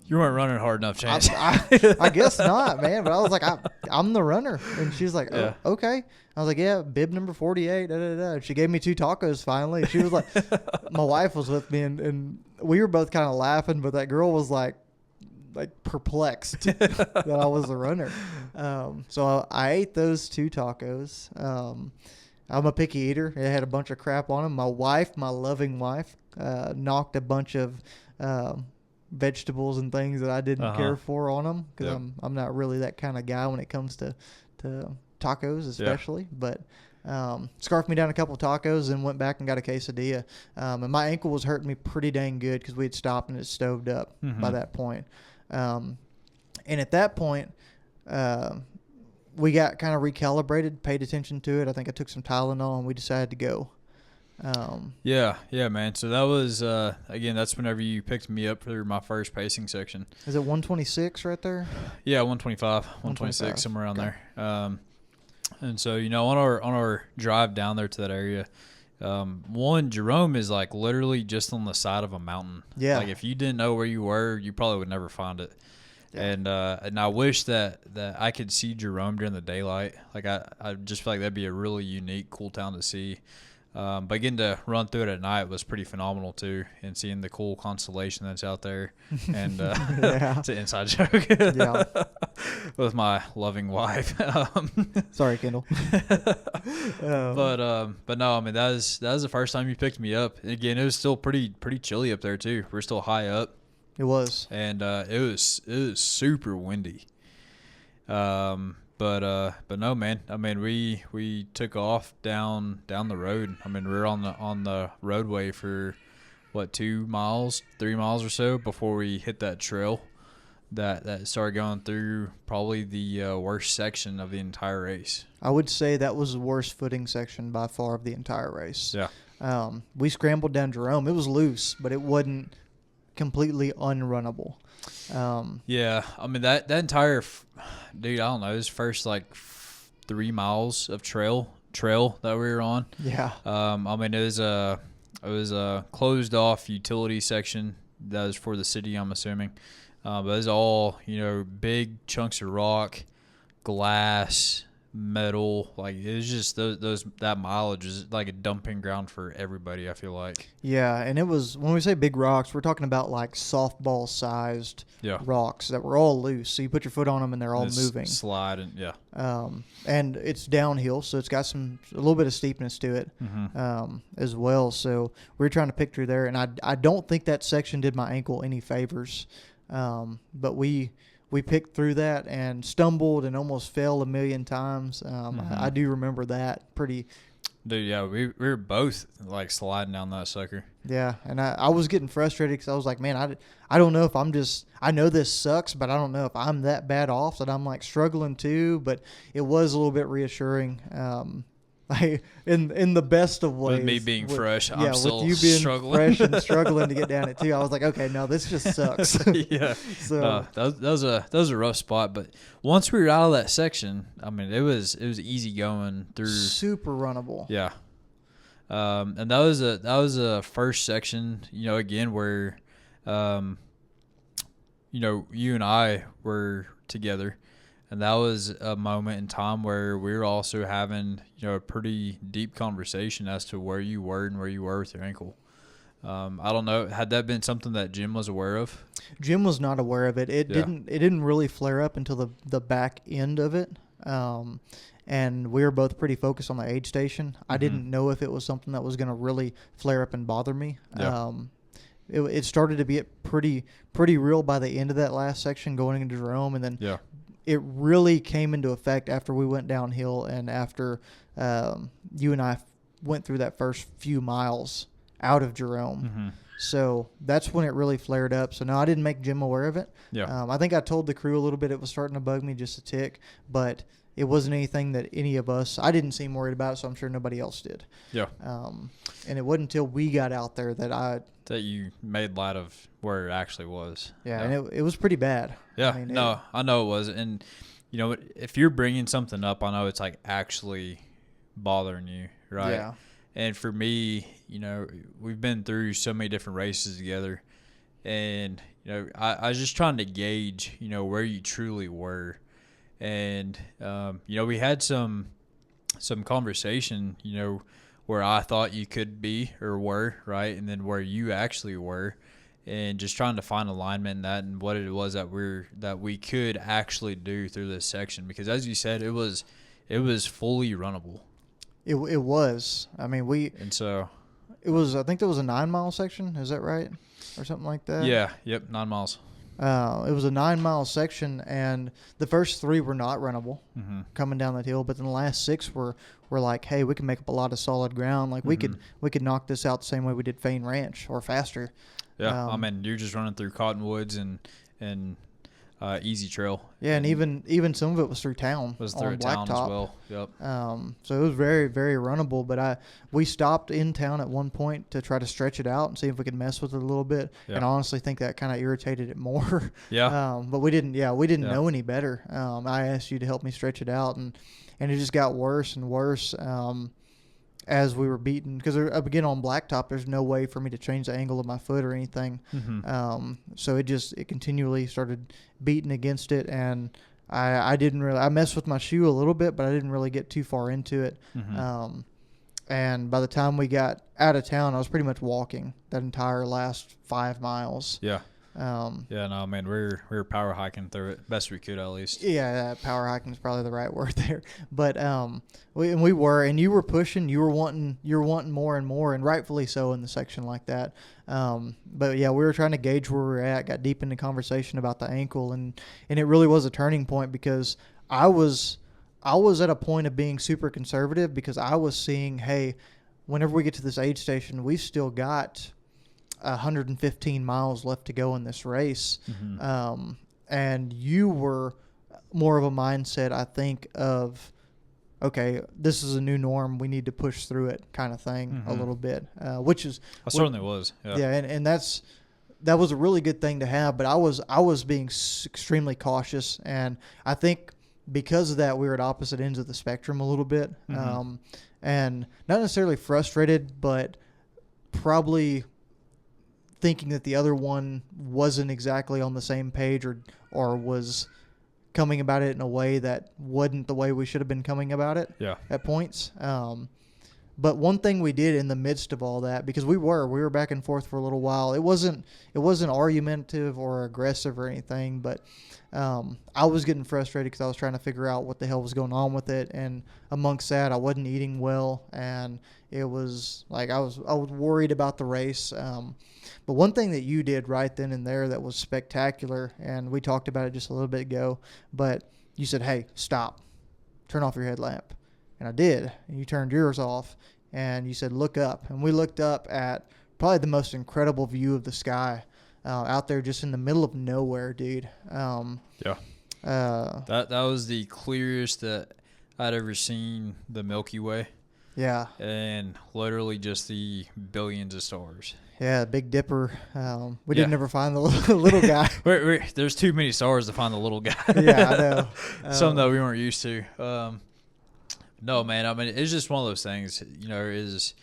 you weren't running hard enough, Chance. I guess not, man. But I was like, I'm the runner. And she's like, yeah. Oh, okay. I was like, yeah, bib number 48. And she gave me 2 tacos finally. She was like, my wife was with me, and we were both kind of laughing, but that girl was like perplexed that I was the runner. So I ate those 2 tacos. I'm a picky eater. It had a bunch of crap on them. My wife, my loving wife, knocked a bunch of vegetables and things that I didn't care for on them, because I'm not really that kind of guy when it comes to tacos, especially. But scarfed me down a couple of tacos and went back and got a quesadilla. And my ankle was hurting me pretty dang good because we had stopped and it stoved up by that point. And at that point, we got kind of recalibrated, paid attention to it. I think I took some Tylenol, and we decided to go. Yeah, man. So that was, again, that's whenever you picked me up for my first pacing section. Is it 126 right there? Yeah, 125, 126, somewhere around there. And so, on our drive down there to that area, Jerome is like literally just on the side of a mountain. Yeah. Like if you didn't know where you were, you probably would never find it. Yeah. And I wish that I could see Jerome during the daylight. Like I just feel like that'd be a really unique, cool town to see. But getting to run through it at night was pretty phenomenal too, and seeing the cool constellation that's out there. And it's an inside joke. Yeah. With my loving wife. Sorry, Kendall. But no, I mean that was the first time you picked me up. And again, it was still pretty chilly up there too. We're still high up. It was. And it was super windy. But no, man. I mean, we took off down the road. I mean, we were on the roadway for what, 2 miles, 3 miles or so before we hit that trail that started going through probably the worst section of the entire race. I would say that was the worst footing section by far of the entire race. Yeah. We scrambled down Jerome. It was loose, but it wasn't completely unrunnable. Yeah, I mean that entire dude, I don't know, his first like 3 miles of trail that we were on. Yeah. I mean it was a closed off utility section that was for the city, I'm assuming. But it was all, big chunks of rock, glass, metal. Like it was just that mileage is like a dumping ground for everybody, I feel like. Yeah, and it was, when we say big rocks, we're talking about like softball sized rocks that were all loose. So you put your foot on them and they're all moving. Slide and and it's downhill, so it's got a little bit of steepness to it as well. So we were trying to pick through there, and I don't think that section did my ankle any favors. But we picked through that and stumbled and almost fell a million times. I do remember that pretty. Dude, yeah, we were both like sliding down that sucker. Yeah, and I was getting frustrated because I was like, man, I don't know if I know this sucks, but I don't know if I'm that bad off that I'm like struggling too. But it was a little bit reassuring. In the best of ways. With me being fresh, I'm still with you being struggling. fresh and struggling to get down it too. I was like, okay, no, this just sucks. Yeah. So that was a rough spot, but once we were out of that section, I mean, it was easy going through. Super runnable. Yeah. And that was a first section, again where, you and I were together. And that was a moment in time where we were also having, a pretty deep conversation as to where you were and where you were with your ankle. I don't know. Had that been something that Jim was aware of? Jim was not aware of it. It didn't really flare up until the back end of it. And we were both pretty focused on the aid station. I didn't know if it was something that was going to really flare up and bother me. Yeah. It started to be pretty real by the end of that last section going into Jerome, and then it really came into effect after we went downhill and after you and I went through that first few miles out of Jerome. So that's when it really flared up. So no, I didn't make Jim aware of it. Yeah. I think I told the crew a little bit it was starting to bug me just a tick, but it wasn't anything that any of us, I didn't seem worried about, so I'm sure nobody else did. Yeah. And it wasn't until we got out there that you made light of where it actually was. Yeah, and it was pretty bad. Yeah, I know it was. And, if you're bringing something up, I know it's like actually bothering you, right? Yeah. And for me, we've been through so many different races together. And, I was just trying to gauge, where you truly were. And, we had some conversation, where I thought you could be or were, right? And then where you actually were, and just trying to find alignment in that and what it was that we could actually do through this section. Because as you said, it was fully runnable. It was. I mean, it was, I think there was a 9-mile section. Is that right? Or something like that? Yeah. Yep. 9 miles. It was a 9-mile section, and the first 3 were not runnable coming down that hill. But then the last 6 were like, hey, we can make up a lot of solid ground. Like we could knock this out the same way we did Fain Ranch or faster. Yeah, I mean, you're just running through Cottonwoods and Easy Trail. Yeah, and even some of it was through town. Was through town as well. Yep. So it was very, very runnable. But we stopped in town at one point to try to stretch it out and see if we could mess with it a little bit. Yeah. And I honestly think that kind of irritated it more. Yeah. But we didn't know any better. I asked you to help me stretch it out, and it just got worse and worse. As we were beaten, because again on blacktop, there's no way for me to change the angle of my foot or anything. So it continually started beating against it, and I didn't really. I messed with my shoe a little bit, but I didn't really get too far into it. And by the time we got out of town, I was pretty much walking that entire last 5 miles. Yeah. Yeah, no, man, we were power hiking through it best we could, at least. Yeah, power hiking is probably the right word there. But we were, and you were pushing, you were wanting more and more, and rightfully so in the section like that. But yeah, we were trying to gauge where we were at. Got deep into conversation about the ankle, and it really was a turning point because I was at a point of being super conservative because I was seeing, hey, whenever we get to this aid station, we've still got 115 miles left to go in this race. Mm-hmm. And you were more of a mindset, I think, of, okay, this is a new norm. We need to push through it kind of thing a little bit, which is... I certainly was. Yeah, yeah, and that was a really good thing to have, but I was being extremely cautious, and I think because of that, we were at opposite ends of the spectrum a little bit, and not necessarily frustrated, but probably thinking that the other one wasn't exactly on the same page or was coming about it in a way that wasn't the way we should have been coming about it at points. But one thing we did in the midst of all that, because we were back and forth for a little while. It wasn't argumentative or aggressive or anything, but I was getting frustrated because I was trying to figure out what the hell was going on with it, and amongst that, I wasn't eating well, and it was like I was worried about the race. But one thing that you did right then and there that was spectacular, and we talked about it just a little bit ago, but you said, "Hey, stop, turn off your headlamp," and I did. And you turned yours off, and you said, "Look up," and we looked up at probably the most incredible view of the sky. Out there just in the middle of nowhere, dude. That was the clearest that I'd ever seen the Milky Way. Yeah. And literally just the billions of stars. Yeah, Big Dipper. We didn't ever find the little guy. There's too many stars to find the little guy. Yeah, I know. Some that we weren't used to. No, man, I mean, it's just one of those things, is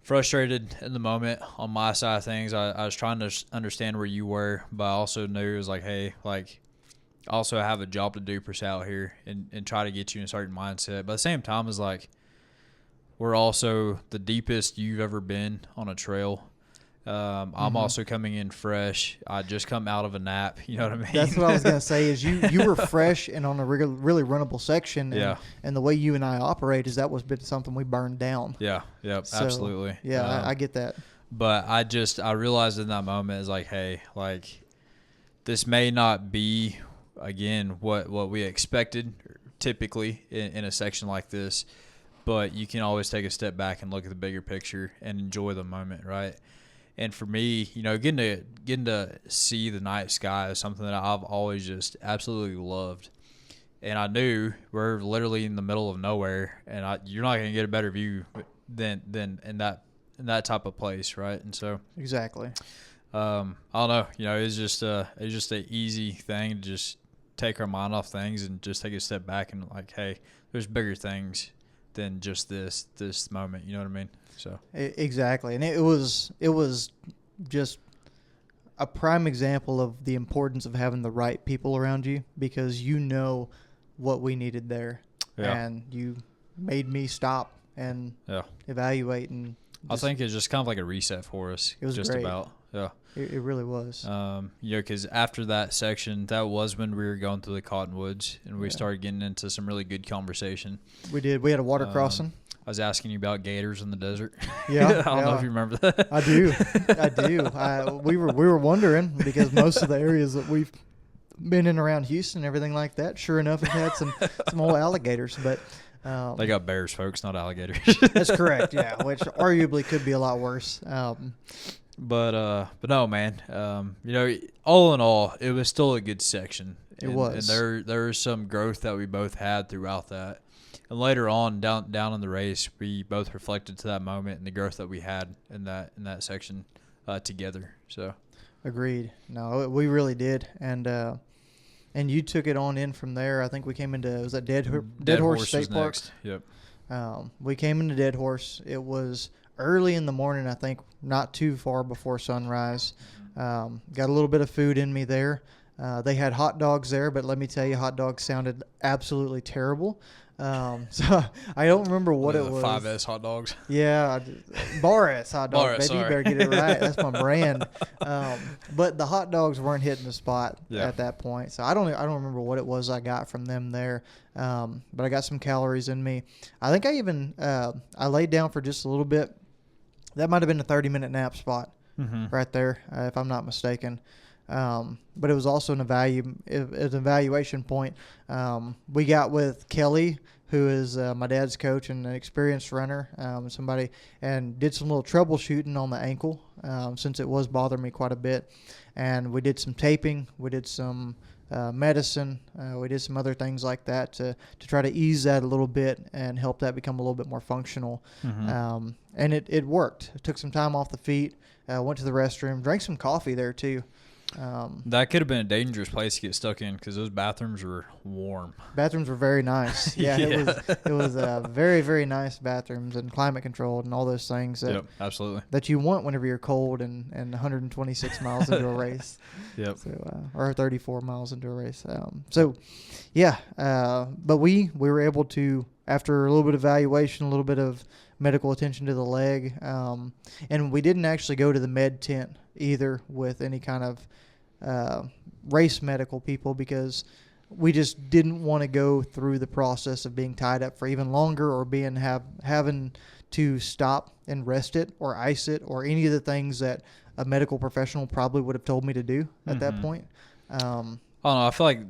frustrated in the moment on my side of things. I was trying to understand where you were, but I also knew it was like, hey, like, I also have a job to do per se out here and try to get you in a certain mindset. But at the same time, it's like, we're also the deepest you've ever been on a trail. I'm also coming in fresh. I just come out of a nap. You know what I mean? That's what I was going to say is you were fresh and on a really runnable section. And the way you and I operate is that was something we burned down. Yeah. Yep. So, absolutely. Yeah. I get that. But I realized in that moment is like, hey, like this may not be, again, what we expected typically in a section like this, but you can always take a step back and look at the bigger picture and enjoy the moment, right? And for me, getting to see the night sky is something that I've always just absolutely loved. And I knew we're literally in the middle of nowhere, and you're not going to get a better view than in that type of place, right? And so exactly. I don't know. It's just an easy thing to just take our mind off things and just take a step back and like, hey, there's bigger things than just this moment. You know what I mean? So exactly, and it was just a prime example of the importance of having the right people around you, because you know what we needed there, and you made me stop and evaluate. And I think it's just kind of like a reset for us. It was just great. About It really was. Because after that section, that was when we were going through the cottonwoods, and we started getting into some really good conversation. We did. We had a water crossing. I was asking you about gators in the desert. Yeah, I don't know if you remember that. I do. We were wondering, because most of the areas that we've been in around Houston and everything like that, sure enough, have had some old alligators, but. They got bears, folks, not alligators. That's correct. Yeah, which arguably could be a lot worse. But no, man. All in all, it was still a good section. It was. And there was some growth that we both had throughout that. And later on, down in the race, we both reflected to that moment and the growth that we had in that section together. So, agreed. No, we really did, and you took it on in from there. I think we came into Dead Horse State Park. Next. Yep. We came into Dead Horse. It was early in the morning, I think, not too far before sunrise. Got a little bit of food in me there. They had hot dogs there, but let me tell you, hot dogs sounded absolutely terrible. So I don't remember what it was. 5S hot dogs. Yeah, Bar S hot dog, Bar S, baby. You sorry. better get it right. That's my brand. But the hot dogs weren't hitting the spot at that point. So I don't remember what it was I got from them there. But I got some calories in me. I think I even I laid down for just a little bit. That might have been a 30-minute nap spot right there, if I'm not mistaken. But it was also an evaluation point. We got with Kelly, who is my dad's coach and an experienced runner, and did some little troubleshooting on the ankle since it was bothering me quite a bit. And we did some taping. We did some medicine. We did some other things like that to try to ease that a little bit and help that become a little bit more functional. And it worked. It took some time off the feet. Went to the restroom, drank some coffee there too. That could have been a dangerous place to get stuck in because those bathrooms were warm. Bathrooms were very nice. Yeah, it was very, very nice bathrooms and climate controlled and all those things absolutely. that you want whenever you're cold and 126 miles into a race. Yep. So, or 34 miles into a race. But we were able to, after a little bit of evaluation, a little bit of medical attention to the leg, and we didn't actually go to the med tent either with any kind of race medical people because we just didn't want to go through the process of being tied up for even longer or having to stop and rest it or ice it or any of the things that a medical professional probably would have told me to do at that point. I don't know. I feel like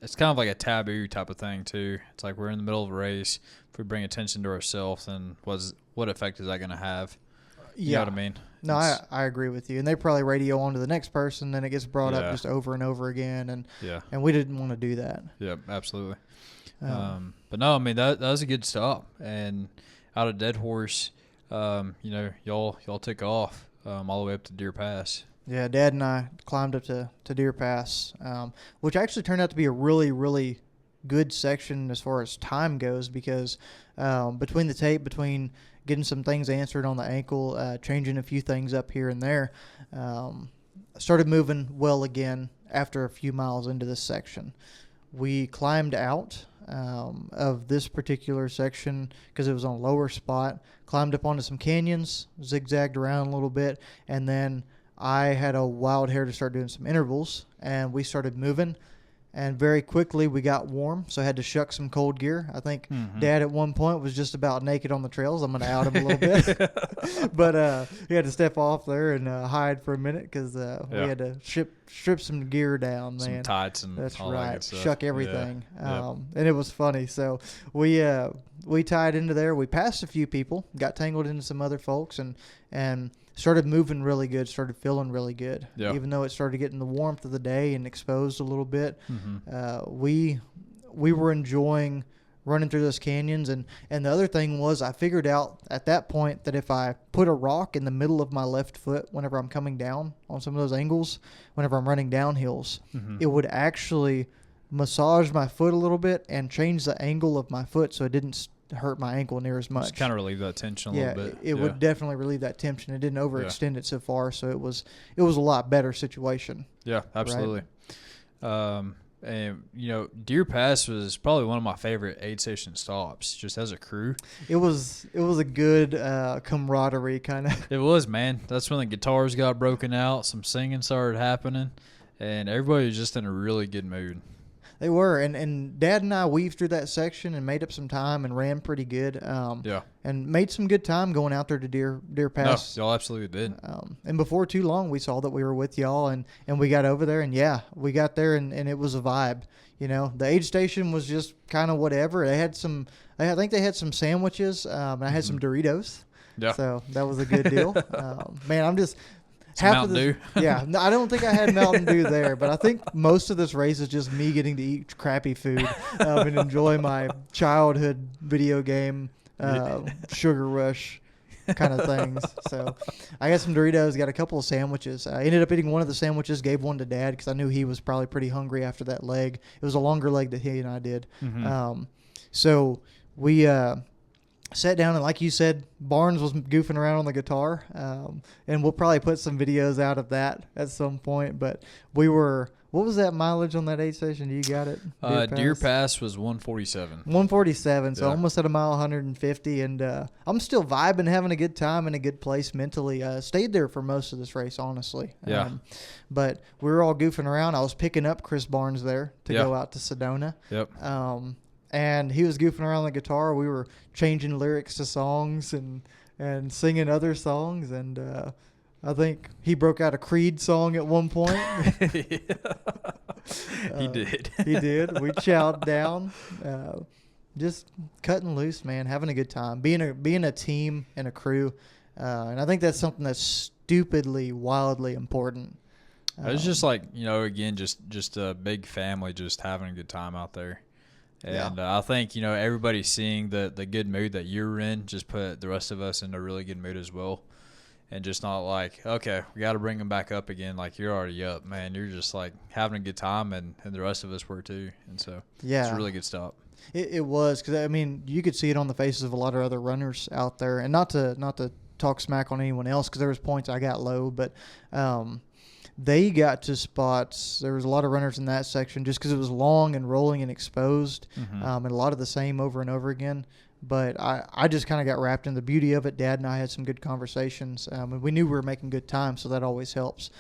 it's kind of like a taboo type of thing too. It's like we're in the middle of a race. If we bring attention to ourselves, then what effect is that going to have? You know what I mean? No, I agree with you. And they probably radio on to the next person, then it gets brought up just over and over again. And we didn't want to do that. Yeah, absolutely. But no, I mean, that was a good stop. And out of Dead Horse, y'all took off all the way up to Deer Pass. Yeah, Dad and I climbed up to Deer Pass, which actually turned out to be a really, really good section as far as time goes because between the tape, between getting some things answered on the ankle, changing a few things up here and there, started moving well again after a few miles into this section. We climbed out of this particular section because it was on a lower spot, climbed up onto some canyons, zigzagged around a little bit, and then I had a wild hair to start doing some intervals, and we started moving. And very quickly we got warm, so I had to shuck some cold gear. I think Dad at one point was just about naked on the trails. I'm going to out him a little bit. But he had to step off there and hide for a minute because we had to strip some gear down, man. Some tights and that's all right. that good stuff. Shuck everything. And it was funny. So we tied into there. We passed a few people, got tangled into some other folks, and started moving really good, started feeling really good. Yeah. Even though it started getting the warmth of the day and exposed a little bit, we were enjoying running through those canyons. And the other thing was I figured out at that point that if I put a rock in the middle of my left foot whenever I'm coming down on some of those angles, whenever I'm running down hills, it would actually massage my foot a little bit and change the angle of my foot so it didn't hurt my ankle near as much. Just kind of relieve that tension a little bit. It would definitely relieve that tension. It didn't overextend it so far, so it was a lot better situation. Yeah, absolutely. Right? And Deer Pass was probably one of my favorite aid station stops, just as a crew. It was a good camaraderie kind of. It was, man. That's when the guitars got broken out, some singing started happening, and everybody was just in a really good mood. They were, and Dad and I weaved through that section and made up some time and ran pretty good. And made some good time going out there to Deer Pass. No, y'all absolutely did. And before too long, we saw that we were with y'all, and we got over there, and we got there, and it was a vibe. The aid station was just kind of whatever. I think they had some sandwiches, and I had some Doritos. Yeah. So that was a good deal. Man, I'm just. Mountain Dew. Yeah, no, I don't think I had Mountain Dew there, but I think most of this race is just me getting to eat crappy food and enjoy my childhood video game sugar rush kind of things. So I got some Doritos, got a couple of sandwiches. I ended up eating one of the sandwiches, gave one to Dad because I knew he was probably pretty hungry after that leg. It was a longer leg that he and I did. So we sat down, and like you said, Barnes was goofing around on the guitar, and we'll probably put some videos out of that at some point. But we were, what was that mileage on that aid station? You got it? Deer Pass was 147. 147, so Yeah. almost at a mile 150, and I'm still vibing, having a good time, in a good place mentally. Stayed there for most of this race, honestly. Yeah. But we were all goofing around. I was picking up Chris Barnes there to go out to Sedona. Yep. And he was goofing around the guitar. We were changing lyrics to songs and singing other songs. And I think he broke out a Creed song at one point. He did. He did. We chowed down. Just cutting loose, man. Having a good time. Being a team and a crew. And I think that's something that's stupidly, wildly important. It's just like, again, just a big family just having a good time out there. And I think, everybody seeing the good mood that you're in just put the rest of us in a really good mood as well. And just not like, okay, we got to bring them back up again. Like, you're already up, man. You're just, like, having a good time, and the rest of us were too. And so it's a really good stop. It was, because, I mean, you could see it on the faces of a lot of other runners out there. And not to talk smack on anyone else, because there was points I got low, but they got to spots. There was a lot of runners in that section just because it was long and rolling and exposed, and a lot of the same over and over again. But I just kind of got wrapped in the beauty of it. Dad and I had some good conversations, and we knew we were making good time, so that always helps.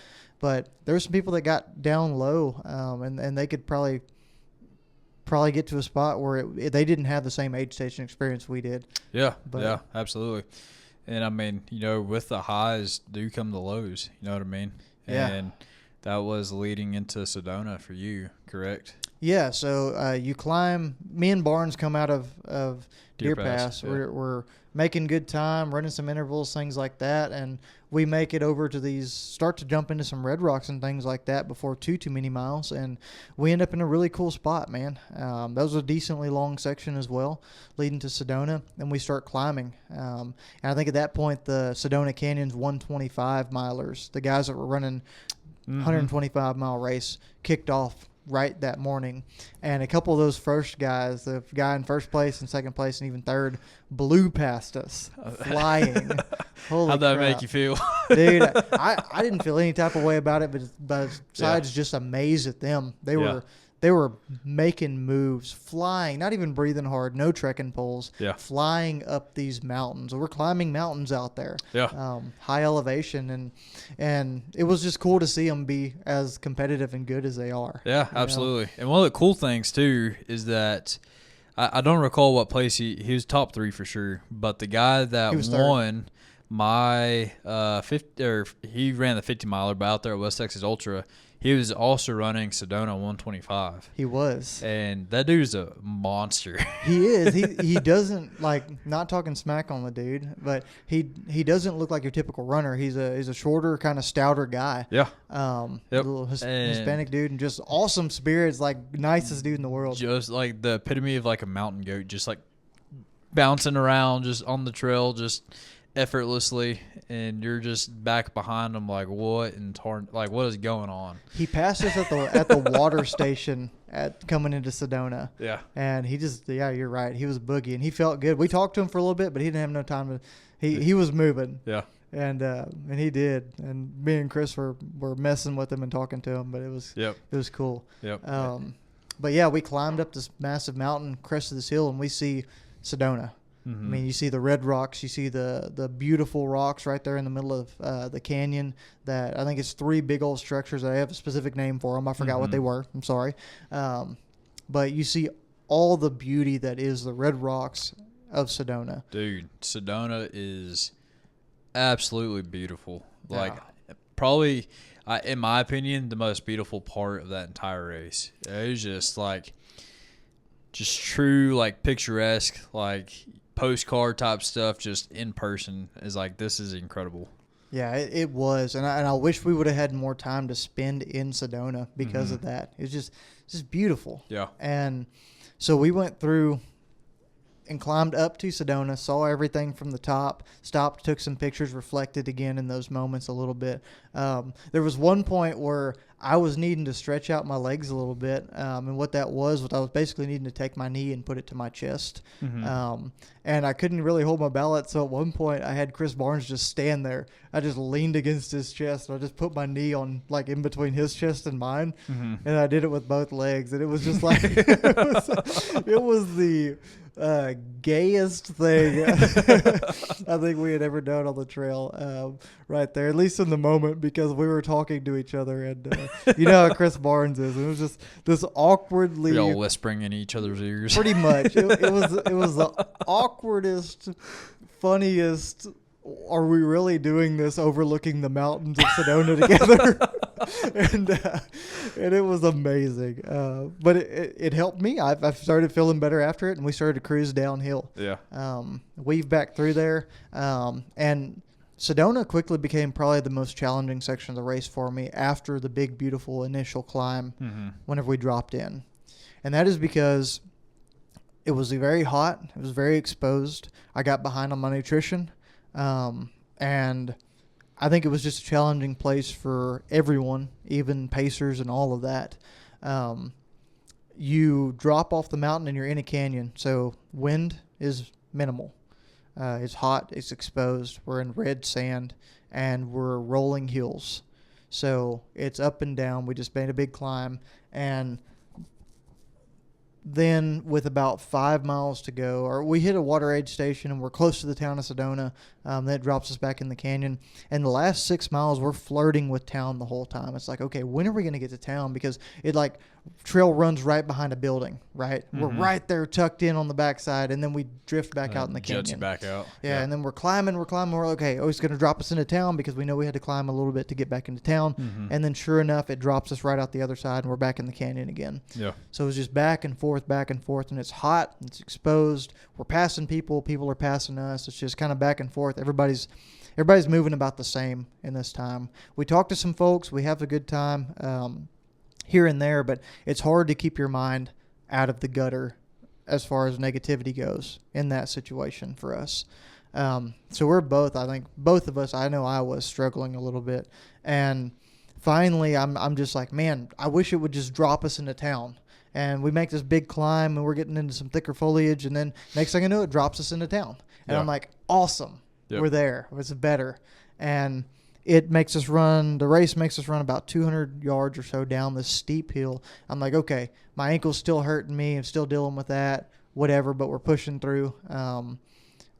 But there were some people that got down low, and they could probably get to a spot where they didn't have the same aid station experience we did. Yeah, absolutely. And, I mean, with the highs do come the lows, you know what I mean? Yeah. And that was leading into Sedona for you, correct? Yeah, so you climb. Me and Barnes come out of Deer Pass. Yeah. We're making good time, running some intervals, things like that, and we make it over to start to jump into some red rocks and things like that before too many miles, and we end up in a really cool spot, man. That was a decently long section as well, leading to Sedona, and we start climbing. And I think at that point, the Sedona Canyon's 125 milers, the guys that were running 125-mile race, kicked off right that morning, and a couple of those first guys, the guy in first place and second place and even third, blew past us flying. Holy How'd that crap. make you feel? Dude, I didn't feel any type of way about it, but besides just amazed at them. They were making moves, flying, not even breathing hard, no trekking poles, flying up these mountains. We're climbing mountains out there, high elevation, and it was just cool to see them be as competitive and good as they are. Yeah, absolutely. And one of the cool things, too, is that I don't recall what place he was top 3 for sure, but the guy that won my 50, or he ran the 50 miler, but out there at West Texas Ultra, he was also running Sedona 125. He was. And that dude's a monster. He is. He doesn't, like, not talking smack on the dude, but he doesn't look like your typical runner. He's a shorter, kind of stouter guy. Yeah. Little Hispanic dude, and just awesome spirits, like nicest dude in the world. Just like the epitome of like a mountain goat, just like bouncing around just on the trail, just effortlessly, and you're just back behind him like, what is going on? He passed us at the water station coming into Sedona. Yeah. And he just, you're right. He was boogie, and he felt good. We talked to him for a little bit, but he didn't have no time he was moving. Yeah. And he did. And me and Chris were messing with him and talking to him, but it was cool. Yep. But yeah, we climbed up this massive mountain, crest of this hill, and we see Sedona. I mean, you see the red rocks, you see the beautiful rocks right there in the middle of the canyon. That I think it's 3 big old structures. I have a specific name for them. I forgot what they were. I'm sorry. But you see all the beauty that is the red rocks of Sedona. Dude, Sedona is absolutely beautiful. Like, probably, in my opinion, the most beautiful part of that entire race. It was just true, like, picturesque, like, postcard type stuff, just in person. Is like, this is incredible. Yeah, it was, and I wish we would have had more time to spend in Sedona because of that. It's just beautiful. Yeah. And so we went through and climbed up to Sedona, saw everything from the top, stopped, took some pictures, reflected again in those moments a little bit. There was one point where I was needing to stretch out my legs a little bit, and what that was I was basically needing to take my knee and put it to my chest, and I couldn't really hold my balance. So at one point, I had Chris Barnes just stand there. I just leaned against his chest, and I just put my knee on like in between his chest and mine, and I did it with both legs, and it was just like it was the gayest thing I think we had ever done on the trail, right there, at least in the moment, because we were talking to each other, and you know how Chris Barnes is. It was just this awkwardly, all whispering in each other's ears. pretty much. It was the awkwardest, funniest. Are we really doing this overlooking the mountains of Sedona together? and it was amazing. But it helped me. I've started feeling better after it, and we started to cruise downhill. Yeah. Weave back through there. And Sedona quickly became probably the most challenging section of the race for me after the big, beautiful initial climb whenever we dropped in. And that is because it was very hot. It was very exposed. I got behind on my nutrition. And I think it was just a challenging place for everyone, even pacers and all of that. You drop off the mountain and you're in a canyon, so wind is minimal. It's hot, it's exposed, we're in red sand, and we're rolling hills. So it's up and down. We just made a big climb, and then with about 5 miles to go, or we hit a water aid station and we're close to the town of Sedona. That drops us back in the canyon. And the last 6 miles, we're flirting with town the whole time. It's like, okay, when are we going to get to town? Because it like trail runs right behind a building, right? We're right there tucked in on the backside, and then we drift back out in the canyon. Jets back out. Yeah, and then we're climbing. We're okay, oh, it's going to drop us into town because we know we had to climb a little bit to get back into town. And then sure enough, it drops us right out the other side, and we're back in the canyon again. Yeah. So it was just back and forth, and it's hot, it's exposed. We're passing people are passing us. It's just kind of back and forth. Everybody's moving about the same in this time. We talk to some folks. We have a good time here and there, but it's hard to keep your mind out of the gutter as far as negativity goes in that situation for us. So we're both, I think, both of us, I know I was struggling a little bit. And finally, I'm just like, man, I wish it would just drop us into town. And we make this big climb, and we're getting into some thicker foliage, and then next thing I know, it drops us into town. And I'm like, awesome, we're there. It's better. And it makes us run, the race makes us run about 200 yards or so down this steep hill. I'm like, okay, my ankle's still hurting me. I'm still dealing with that, whatever, but we're pushing through.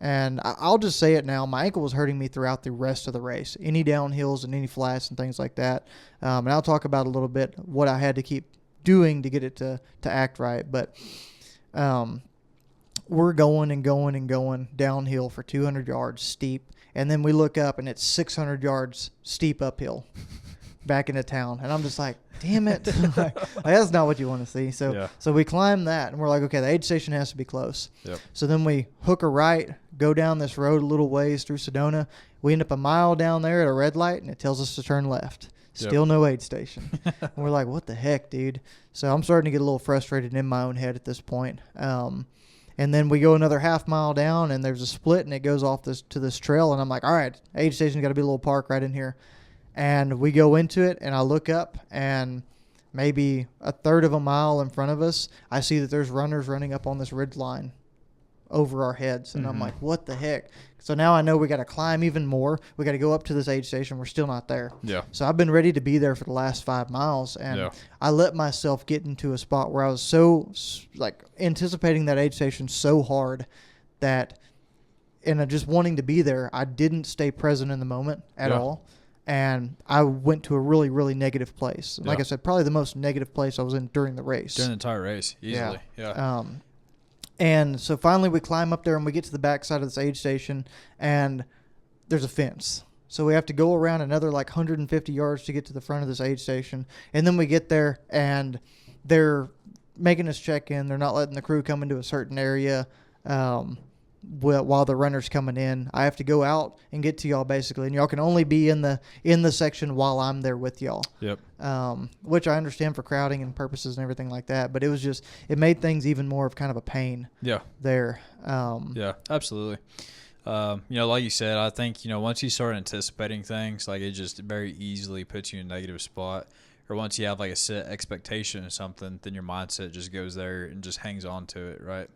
And I'll just say it now, my ankle was hurting me throughout the rest of the race, any downhills and any flats and things like that. And I'll talk about a little bit what I had to keep doing to get it to act right. But we're going and going and going downhill for 200 yards steep, and then we look up and it's 600 yards steep uphill back into town, and I'm just like, damn it. Like, that's not what you want to see. So we climb that, and we're like, okay, the aid station has to be close. So then we hook a right, go down this road a little ways through Sedona. We end up a mile down there at a red light, and it tells us to turn left. Still no aid station. And we're like, what the heck, dude? So I'm starting to get a little frustrated in my own head at this point. And then we go another half mile down, and there's a split, and it goes off to this trail. And I'm like, all right, aid station's got to be a little park right in here. And we go into it, and I look up, and maybe a third of a mile in front of us, I see that there's runners running up on this ridge line over our heads. And I'm like, what the heck? So now I know we got to climb even more. We got to go up to this aid station. We're still not there. So I've been ready to be there for the last 5 miles. And I let myself get into a spot where I was so like anticipating that aid station so hard that, and just wanting to be there, I didn't stay present in the moment at all. And I went to a really, really negative place. Like I said, probably the most negative place I was in during the race. During the entire race, easily. And so finally we climb up there, and we get to the backside of this aid station, and there's a fence. So we have to go around another like 150 yards to get to the front of this aid station. And then we get there, and they're making us check in. They're not letting the crew come into a certain area while the runner's coming in. I have to go out and get to y'all basically, and y'all can only be in the section while I'm there with y'all. Which I understand for crowding and purposes and everything like that, but it made things even more of kind of a pain. There. Absolutely. Like you said, I think once you start anticipating things, like it just very easily puts you in a negative spot, or once you have like a set expectation of something, then your mindset just goes there and just hangs on to it, right?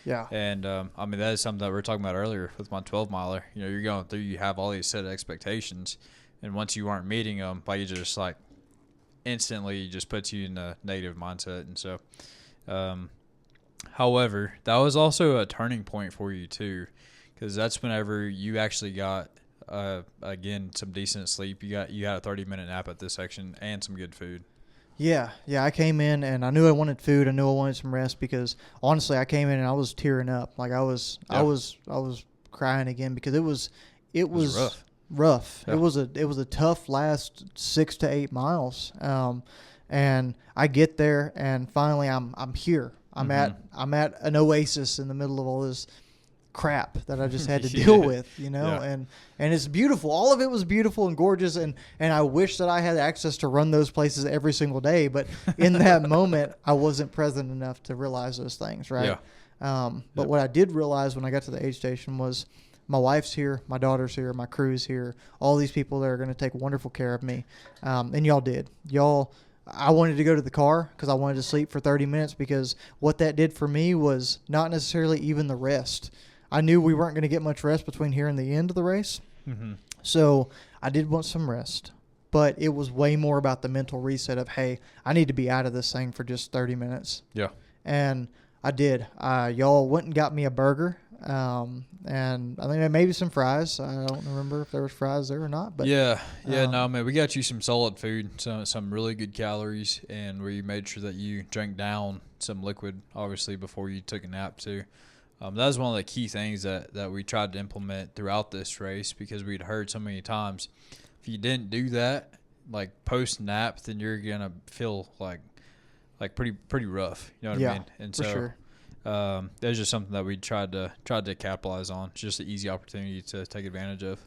Yeah. And I mean, that is something that we were talking about earlier with my 12 miler. You know, you're going through, you have all these set expectations, and once you aren't meeting them, like it just like instantly just puts you in a negative mindset. And so, however, that was also a turning point for you too, because that's whenever you actually got again some decent sleep. You had a 30-minute nap at this section and some good food. Yeah. I came in and I knew I wanted food. I knew I wanted some rest because honestly, I came in and I was tearing up. Like I was crying again because it was rough. Yeah. It was a tough last 6 to 8 miles. And I get there and finally I'm here. I'm at an oasis in the middle of all this crap that I just had to deal with, you know, and it's beautiful. All of it was beautiful and gorgeous, and I wish that I had access to run those places every single day, but in that moment I wasn't present enough to realize those things, right? But what I did realize when I got to the aid station was my wife's here, my daughter's here, my crew's here, all these people that are going to take wonderful care of me, and y'all did. I wanted to go to the car because I wanted to sleep for 30 minutes because what that did for me was not necessarily even the rest. I knew we weren't going to get much rest between here and the end of the race. Mm-hmm. So I did want some rest, but it was way more about the mental reset of, hey, I need to be out of this thing for just 30 minutes. Yeah. And I did. Y'all went and got me a burger. And I think maybe some fries. I don't remember if there was fries there or not, but no, man, we got you some solid food, some really good calories, and where you made sure that you drank down some liquid, obviously, before you took a nap too. That was one of the key things that we tried to implement throughout this race because we'd heard so many times, if you didn't do that, like post nap, then you're gonna feel like pretty rough. You know what I mean? And so, sure. That was just something that we tried to capitalize on. It's just an easy opportunity to take advantage of.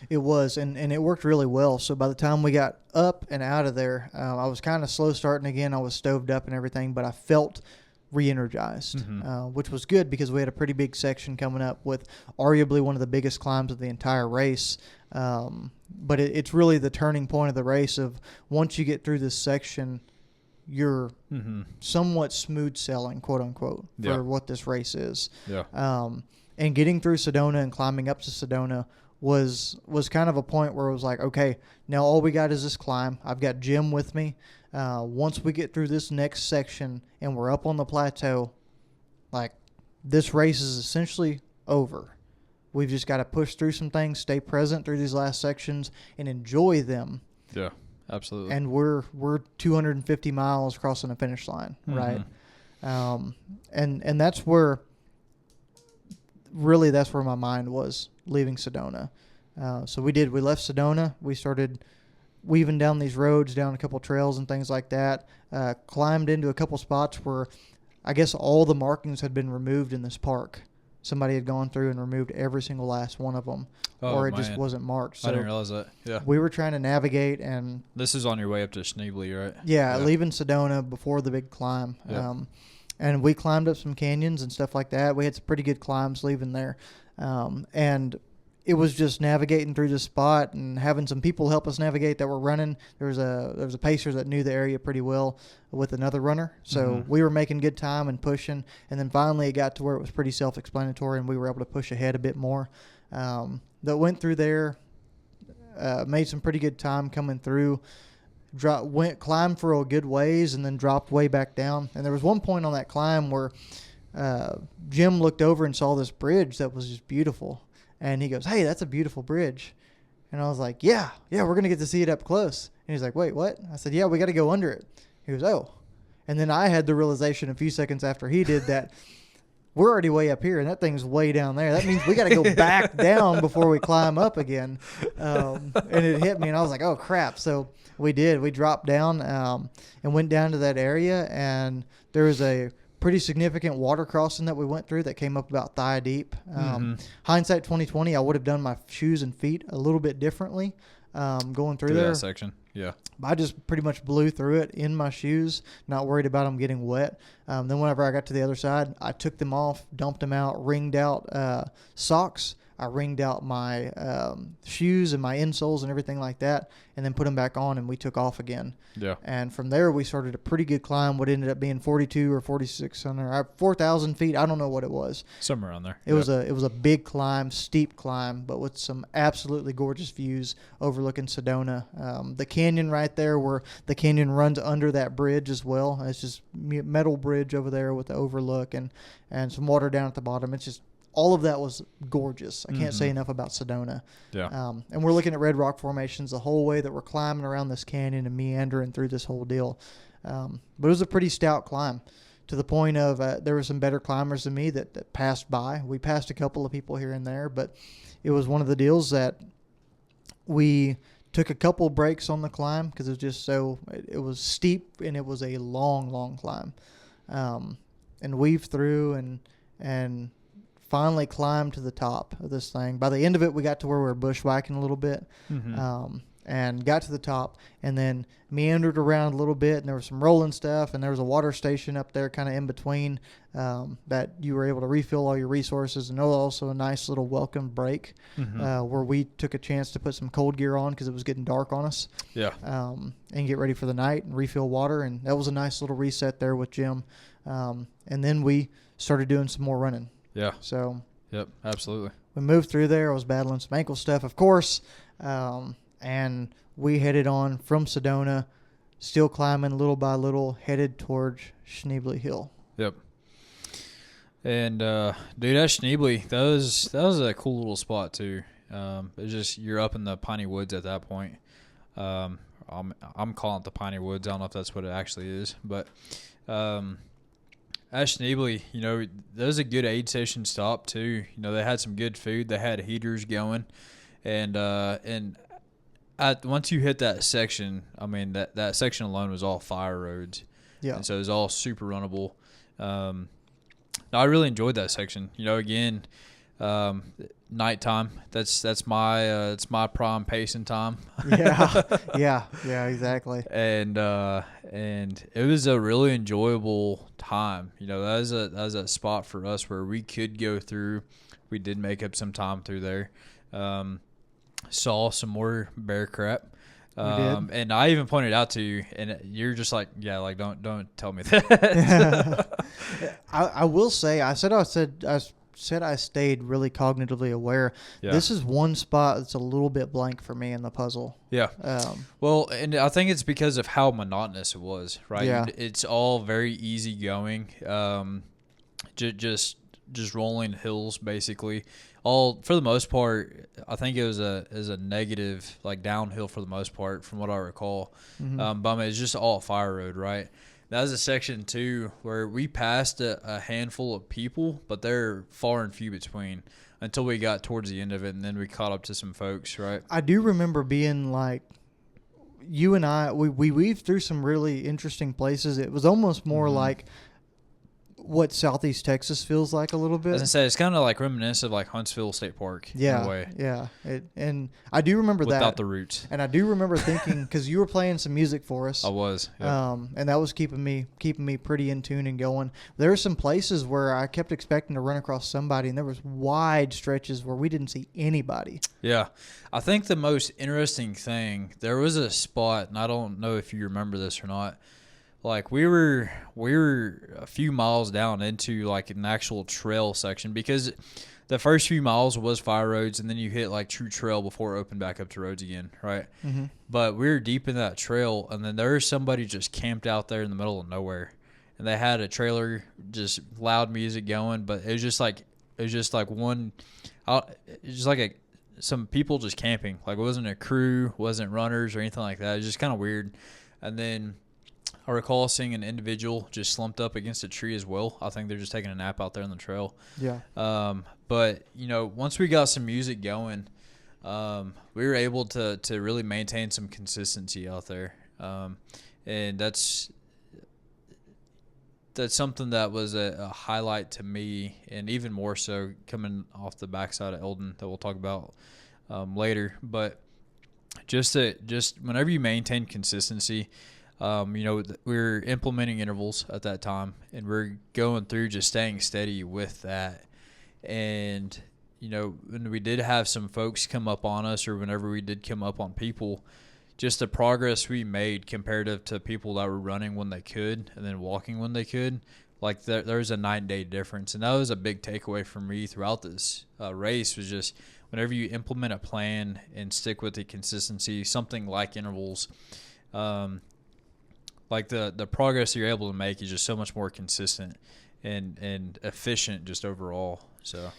It was, and it worked really well. So by the time we got up and out of there, I was kind of slow starting again. I was stoved up and everything, but I felt re-energized, which was good because we had a pretty big section coming up with arguably one of the biggest climbs of the entire race. But it's really the turning point of the race of once you get through this section, you're somewhat smooth sailing, quote unquote, for what this race is. Yeah. And getting through Sedona and climbing up to Sedona was kind of a point where it was like, okay, now all we got is this climb. I've got Jim with me. Once we get through this next section and we're up on the plateau, like this race is essentially over. We've just got to push through some things, stay present through these last sections, and enjoy them. Yeah, absolutely. And we're 250 miles crossing the finish line, right? And that's where my mind was leaving Sedona. So we left Sedona. We started weaving down these roads, down a couple trails and things like that. Climbed into a couple spots where I guess all the markings had been removed in this park. Somebody had gone through and removed every single last one of them, or it just wasn't marked. So I didn't realize that. Yeah, we were trying to navigate, and this is on your way up to Schneebly, right? Yeah, leaving Sedona before the big climb. Yeah. And we climbed up some canyons and stuff like that. We had some pretty good climbs leaving there, and it was just navigating through the spot and having some people help us navigate that were running. There was a pacer that knew the area pretty well with another runner. So we were making good time and pushing. And then finally it got to where it was pretty self-explanatory and we were able to push ahead a bit more. That went through there, made some pretty good time coming through. Climbed for a good ways and then dropped way back down. And there was one point on that climb where Jim looked over and saw this bridge that was just beautiful. And he goes, "Hey, that's a beautiful bridge." And I was like, yeah, we're going to get to see it up close. And he's like, "Wait, what?" I said, "Yeah, we got to go under it." He goes, "Oh." And then I had the realization a few seconds after he did that we're already way up here and that thing's way down there. That means we got to go back down before we climb up again. And it hit me and I was like, oh, crap. So we did. We dropped down and went down to that area, and there was a pretty significant water crossing that we went through that came up about thigh deep. Hindsight 2020, I would have done my shoes and feet a little bit differently going through there. That section, yeah. I just pretty much blew through it in my shoes, not worried about them getting wet. Then whenever I got to the other side, I took them off, dumped them out, wringed out socks. I ringed out my shoes and my insoles and everything like that, and then put them back on, and we took off again. Yeah. And from there, we started a pretty good climb. What ended up being 4,200 or 4,600, 4,000 feet. I don't know what it was. Somewhere around there. It was a big climb, steep climb, but with some absolutely gorgeous views overlooking Sedona. The canyon right there, where the canyon runs under that bridge as well. It's just metal bridge over there with the overlook and some water down at the bottom. It's just all of that was gorgeous. I can't say enough about Sedona. Yeah. And we're looking at red rock formations the whole way that we're climbing around this canyon and meandering through this whole deal. But it was a pretty stout climb, to the point of there were some better climbers than me that passed by. We passed a couple of people here and there, but it was one of the deals that we took a couple breaks on the climb because it was just it was steep and it was a long, long climb. And weaved through and finally climbed to the top of this thing. By the end of it, we got to where we were bushwhacking a little bit, and got to the top, and then meandered around a little bit, and there was some rolling stuff, and there was a water station up there kind of in between that you were able to refill all your resources, and also a nice little welcome break where we took a chance to put some cold gear on because it was getting dark on us. Yeah. And get ready for the night and refill water, and that was a nice little reset there with Jim. And then we started doing some more running. Yeah. So. Yep. Absolutely. We moved through there. I was battling some ankle stuff, of course. And we headed on from Sedona, still climbing little by little, headed towards Schneebly Hill. Yep. And dude, at Schneebly, that was a cool little spot too. It's just you're up in the piney woods at that point. I'm calling it the piney woods. I don't know if that's what it actually is, but at Schneebly, that was a good aid station stop too. They had some good food. They had heaters going, and once you hit that section, I mean that section alone was all fire roads. Yeah. And so it was all super runnable. I really enjoyed that section. Again, nighttime. That's my it's my prime pacing time. Yeah, exactly. And it was a really enjoyable time. That was a spot for us where we could go through. We did make up some time through there. Saw some more bear crap. And I even pointed out to you, and you're just like, yeah, like don't tell me that. I will say, I said I stayed really cognitively aware. Yeah. This is one spot that's a little bit blank for me in the puzzle. Yeah. Well, and I think it's because of how monotonous it was, right? Yeah. It's all very easy going. Just rolling hills, basically. All for the most part, I think it was a negative, like downhill for the most part, from what I recall. But I mean, it's just all fire road, right? That was a section too where we passed a handful of people, but they're far and few between until we got towards the end of it, and then we caught up to some folks, right? I do remember being like, you and I, we weaved through some really interesting places. It was almost more like what Southeast Texas feels like a little bit. As I said, it's kind of like reminiscent of like Huntsville State Park in a way. Yeah. And I do remember that. Without the roots. And I do remember thinking, because you were playing some music for us. I was. Yeah. And that was keeping me pretty in tune and going. There were some places where I kept expecting to run across somebody, and there was wide stretches where we didn't see anybody. Yeah. I think the most interesting thing, there was a spot, and I don't know if you remember this or not. Like we were a few miles down into like an actual trail section, because the first few miles was fire roads, and then you hit like true trail before it opened back up to roads again, right? Mm-hmm. But we were deep in that trail, and then there was somebody just camped out there in the middle of nowhere, and they had a trailer, just loud music going, but it was just like some people just camping. Like it wasn't a crew, wasn't runners or anything like that. It was just kind of weird. And then I recall seeing an individual just slumped up against a tree as well. I think they're just taking a nap out there on the trail. Yeah. But, once we got some music going, we were able to really maintain some consistency out there. And that's something that was a highlight to me, and even more so coming off the backside of Eldon that we'll talk about later. But just whenever you maintain consistency, we're implementing intervals at that time, and we're going through just staying steady with that. And when we did have some folks come up on us, or whenever we did come up on people, just the progress we made comparative to people that were running when they could and then walking when they could. Like there's a 9-day difference, and that was a big takeaway for me throughout this race. Was just whenever you implement a plan and stick with the consistency, something like intervals, like the progress you're able to make is just so much more consistent and efficient just overall. So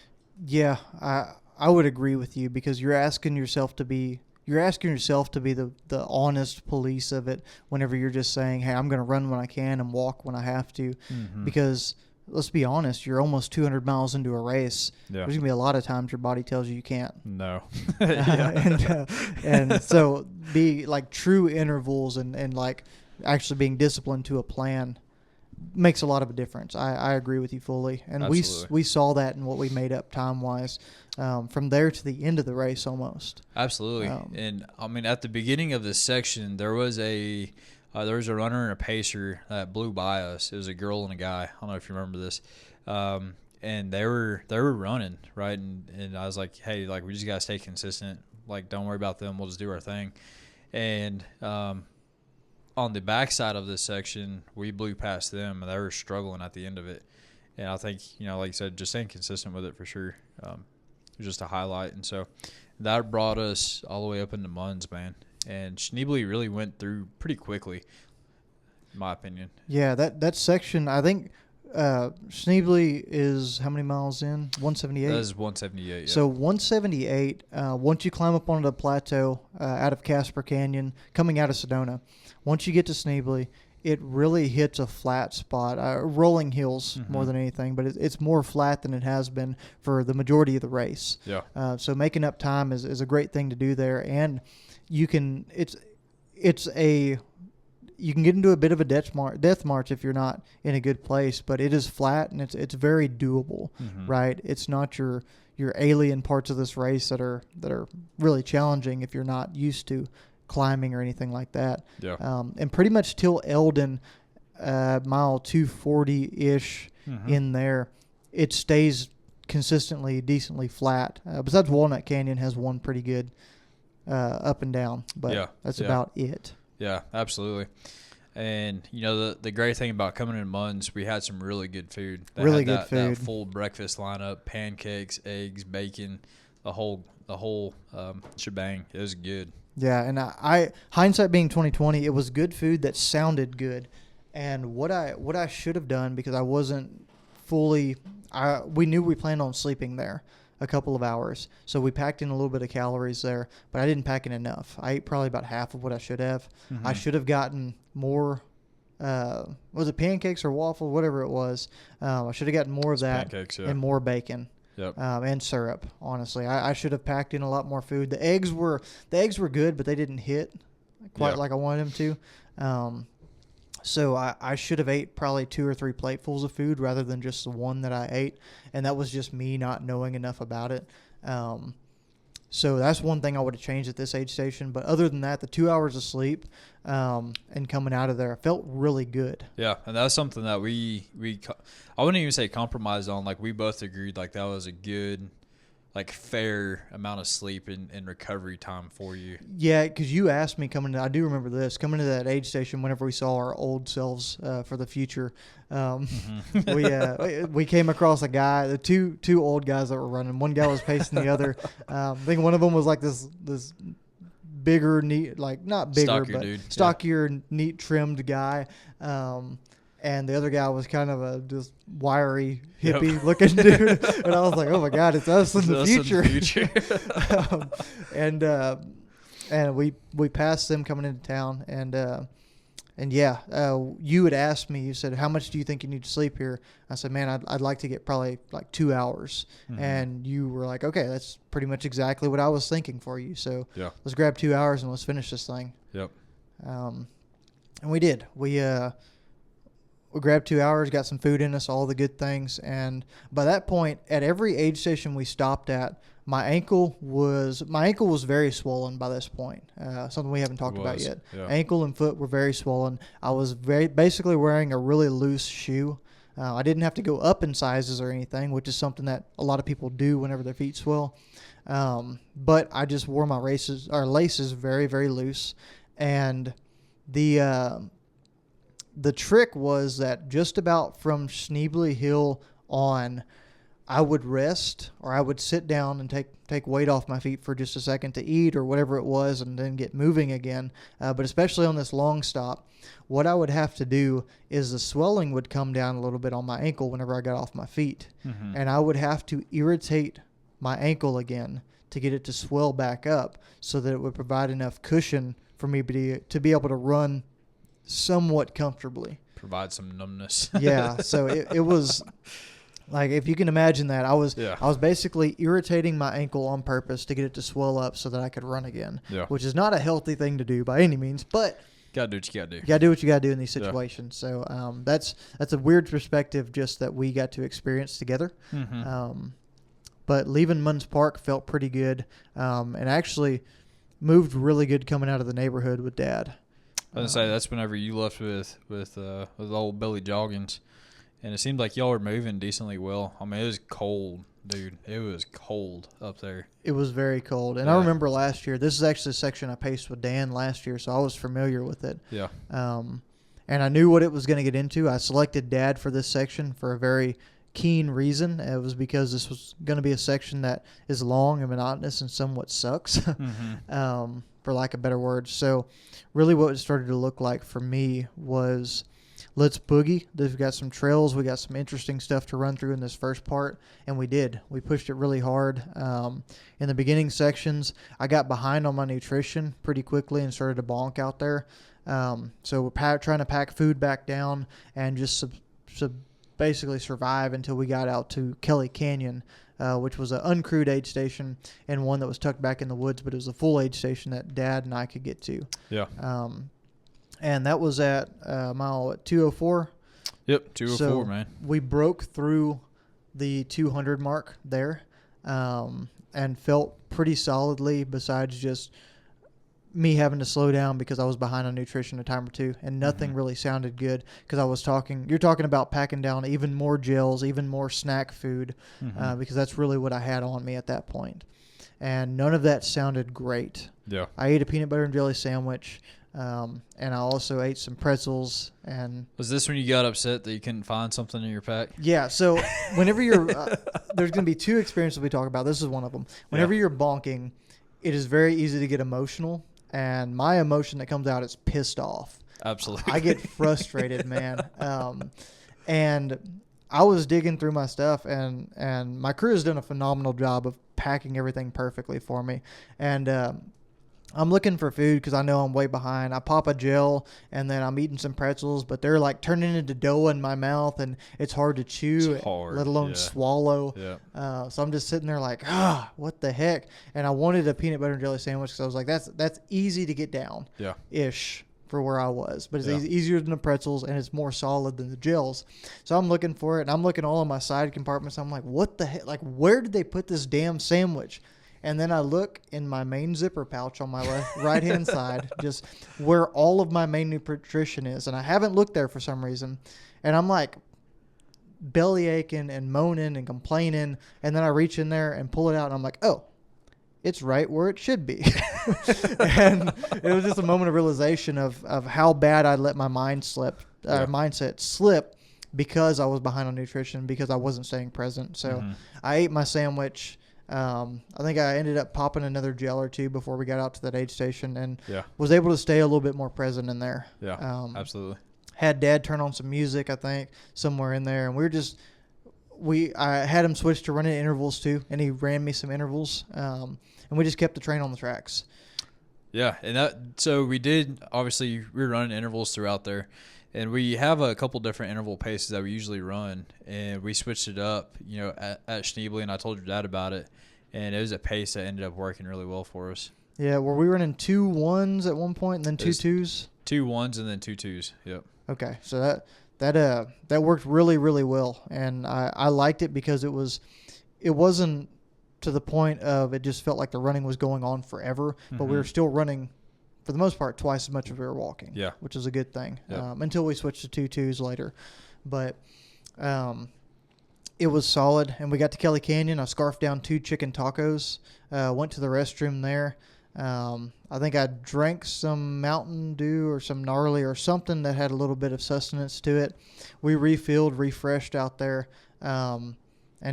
yeah, I would agree with you, because you're asking yourself to be the honest police of it whenever you're just saying, hey, I'm going to run when I can and walk when I have to. Mm-hmm. Because let's be honest, you're almost 200 miles into a race. Yeah. There's going to be a lot of times your body tells you can't. No. And so be like true intervals and like actually being disciplined to a plan makes a lot of a difference. I agree with you fully. And we saw that in what we made up time-wise from there to the end of the race almost. Absolutely. And, I mean, at the beginning of this section, there was a runner and a pacer that blew by us. It was a girl and a guy. I don't know if you remember this. And they were running, right? And I was like, hey, like, we just got to stay consistent. Like, don't worry about them. We'll just do our thing. And on the backside of this section, we blew past them, and they were struggling at the end of it. And I think, like you said, just staying consistent with it for sure was just a highlight. And so that brought us all the way up into Munns, man. And Schneebly really went through pretty quickly, in my opinion. Yeah, that section, I think Schneebly is how many miles in? 178? That is 178, yeah. So 178, once you climb up onto the plateau out of Casper Canyon, coming out of Sedona, once you get to Schneebly, it really hits a flat spot, rolling hills more than anything, but it's more flat than it has been for the majority of the race. Yeah. So making up time is a great thing to do there, and you can you can get into a bit of a death march if you're not in a good place, but it is flat and it's very doable, right? It's not your alien parts of this race that are really challenging if you're not used to climbing or anything like that. Yeah. And pretty much till Eldon, mile 240-ish in there, it stays consistently, decently flat. Besides Walnut Canyon has one pretty good up and down, but that's about it. Yeah, absolutely. And, the great thing about coming in Munns, we had some really good food. That full breakfast lineup, pancakes, eggs, bacon, the whole shebang. It was good. Yeah, and I hindsight being 2020, it was good food that sounded good. And what I should have done, because I wasn't fully we knew we planned on sleeping there a couple of hours. So we packed in a little bit of calories there, but I didn't pack in enough. I ate probably about half of what I should have. I should have gotten more, was it pancakes or waffle, whatever it was. I should have gotten more of that and more bacon. Yep. And syrup, honestly. I should have packed in a lot more food. The eggs were good, but they didn't hit quite like I wanted them to. So I should have ate probably 2 or 3 platefuls of food rather than just the one that I ate, and that was just me not knowing enough about it. So that's one thing I would have changed at this aid station. But other than that, the 2 hours of sleep and coming out of there, I felt really good. Yeah, and that's something that I wouldn't even say compromised on. Like, we both agreed, like, that was a good, like, fair amount of sleep and recovery time for you. Yeah, because you asked me I do remember this, coming to that aid station whenever we saw our old selves for the future. We came across a guy, the two old guys that were running. One guy was pacing the other. I think one of them was like this bigger, neat, like not bigger, stockier but dude. Stockier, neat, trimmed guy. And the other guy was kind of a just wiry, hippie-looking dude. And I was like, oh, my God, it's us in the future. And we passed them coming into town. And you had asked me, you said, how much do you think you need to sleep here? I said, man, I'd like to get probably like 2 hours. And you were like, okay, that's pretty much exactly what I was thinking for you. So let's grab 2 hours and let's finish this thing. Yep. And we did. We grabbed 2 hours, got some food in us, all the good things. And by that point, at every aid station we stopped at, my ankle was very swollen by this point. Something we haven't talked about yet. Yeah. Ankle and foot were very swollen. I was basically wearing a really loose shoe. I didn't have to go up in sizes or anything, which is something that a lot of people do whenever their feet swell. But I just wore my laces very, very loose. And the trick was that just about from Schneebly Hill on, I would rest or I would sit down and take weight off my feet for just a second to eat or whatever it was and then get moving again. But especially on this long stop, what I would have to do is the swelling would come down a little bit on my ankle whenever I got off my feet. Mm-hmm. And I would have to irritate my ankle again to get it to swell back up so that it would provide enough cushion for me to be able to run somewhat comfortably. Provide some numbness. Yeah, so it was... Like, if you can imagine that, I was basically irritating my ankle on purpose to get it to swell up so that I could run again, which is not a healthy thing to do by any means, but gotta do what you gotta do. You gotta do what you gotta do in these situations. Yeah. So that's a weird perspective just that we got to experience together. Mm-hmm. But leaving Munns Park felt pretty good, and actually moved really good coming out of the neighborhood with Dad. I was gonna say that's whenever you left with old Billy Joggins. And it seemed like y'all were moving decently well. I mean, it was cold, dude. It was cold up there. It was very cold. And I remember last year, this is actually a section I paced with Dan last year, so I was familiar with it. Yeah. And I knew what it was going to get into. I selected Dad for this section for a very keen reason. It was because this was going to be a section that is long and monotonous and somewhat sucks, mm-hmm. For lack of better words. So really what it started to look like for me was... Let's boogie. We've got some trails. We got some interesting stuff to run through in this first part, and we did. We pushed it really hard. In the beginning sections, I got behind on my nutrition pretty quickly and started to bonk out there. So we're trying to pack food back down and just basically survive until we got out to Kelly Canyon, which was an uncrewed aid station and one that was tucked back in the woods, but it was a full aid station that Dad and I could get to. Yeah. And that was at mile 204. Yep, 204, man. We broke through the 200 mark there and felt pretty solidly besides just me having to slow down because I was behind on nutrition a time or two. And nothing really sounded good because you're talking about packing down even more gels, even more snack food, because that's really what I had on me at that point. And none of that sounded great. Yeah. I ate a peanut butter and jelly sandwich. And I also ate some pretzels. And was this when you got upset that you couldn't find something in your pack? Yeah. So whenever you're, there's going to be two experiences we talk about. This is one of them. Whenever you're bonking, it is very easy to get emotional. And my emotion that comes out is pissed off. Absolutely. I get frustrated, man. And I was digging through my stuff, and my crew has done a phenomenal job of packing everything perfectly for me. And I'm looking for food because I know I'm way behind. I pop a gel, and then I'm eating some pretzels, but they're like turning into dough in my mouth, and it's hard to chew, let alone swallow. Yeah. So I'm just sitting there like, what the heck? And I wanted a peanut butter and jelly sandwich because I was like, that's easy to get down, ish, for where I was. But it's easier than the pretzels, and it's more solid than the gels. So I'm looking for it, and I'm looking all in my side compartments. I'm like, what the heck? Like, where did they put this damn sandwich? And then I look in my main zipper pouch on my right-hand side, just where all of my main nutrition is. And I haven't looked there for some reason. And I'm like belly aching and moaning and complaining. And then I reach in there and pull it out. And I'm like, oh, it's right where it should be. And it was just a moment of realization of how bad I let my mindset slip because I was behind on nutrition, because I wasn't staying present. So I ate my sandwich. I think I ended up popping another gel or two before we got out to that aid station, and was able to stay a little bit more present in there. Yeah, absolutely. Had Dad turn on some music, I think, somewhere in there, and I had him switch to running intervals too, and he ran me some intervals, and we just kept the train on the tracks. Yeah, and so we did. Obviously, we were running intervals throughout there. And we have a couple different interval paces that we usually run, and we switched it up, at Schneebly, and I told your dad about it, and it was a pace that ended up working really well for us. Yeah, were we running 2 1s at one point and then 2 2s? 2 1s and then 2 2s, yep. Okay, so that worked really, really well, and I liked it because it wasn't to the point of it just felt like the running was going on forever, but we were still running for the most part, twice as much as we were walking, which is a good thing, until we switched to 2 2s later. But It was solid, and we got to Kelly Canyon. I scarfed down 2 chicken tacos, went to the restroom there. I think I drank some Mountain Dew or some Gnarly or something that had a little bit of sustenance to it. We refilled, refreshed out there, and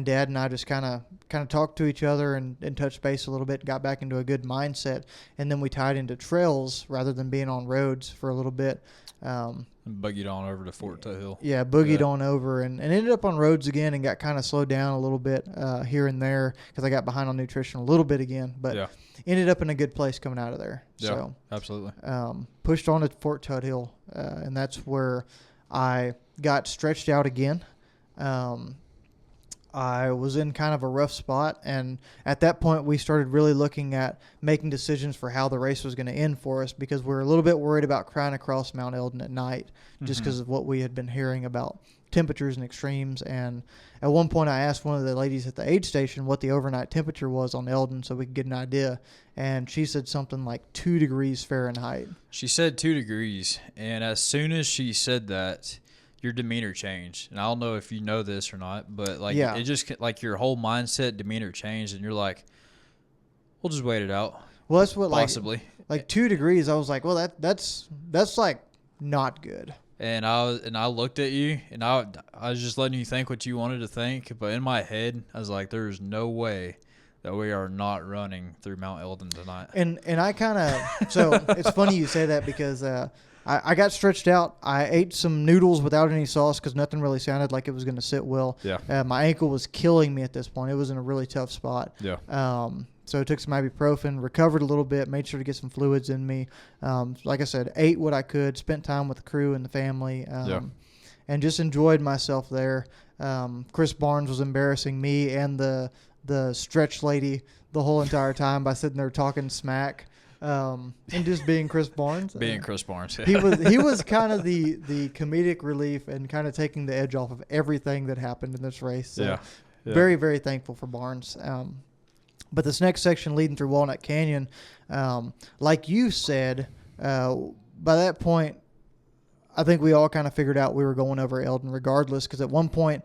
Dad and I just kind of talked to each other and touched base a little bit, got back into a good mindset, and then we tied into trails rather than being on roads for a little bit. Buggied on over to Fort Hill. Yeah, boogied on over and ended up on roads again and got kind of slowed down a little bit here and there because I got behind on nutrition a little bit again. But ended up in a good place coming out of there. Yeah, so, absolutely. Pushed on to Fort Hill, and that's where I got stretched out again. I was in kind of a rough spot, and at that point we started really looking at making decisions for how the race was going to end for us because we were a little bit worried about crying across Mount Eldon at night just because of what we had been hearing about temperatures and extremes. And at one point I asked one of the ladies at the aid station what the overnight temperature was on Eldon so we could get an idea, and she said something like 2 degrees Fahrenheit. She said 2 degrees, and as soon as she said that, your demeanor changed. And I don't know if you know this or not, but it just like your whole mindset, demeanor changed, and you're like, we'll just wait it out. Well, that's what possibly like 2 degrees. I was like, well, that's like not good. And I looked at you, and I was just letting you think what you wanted to think, but in my head I was like, there's no way that we are not running through Mount Eldon tonight. And I kind of so it's funny you say that because I got stretched out. I ate some noodles without any sauce because nothing really sounded like it was going to sit well. Yeah. My ankle was killing me at this point. It was in a really tough spot. Yeah. So I took some ibuprofen, recovered a little bit, made sure to get some fluids in me. Like I said, ate what I could, spent time with the crew and the family, and just enjoyed myself there. Chris Barnes was embarrassing me and the stretch lady the whole entire time by sitting there talking smack. And just being Chris Barnes. Being Chris Barnes. he was kind of the comedic relief and kind of taking the edge off of everything that happened in this race. So very, very thankful for Barnes. But this next section leading through Walnut Canyon, like you said, by that point, I think we all kind of figured out we were going over Eldon regardless, because at one point,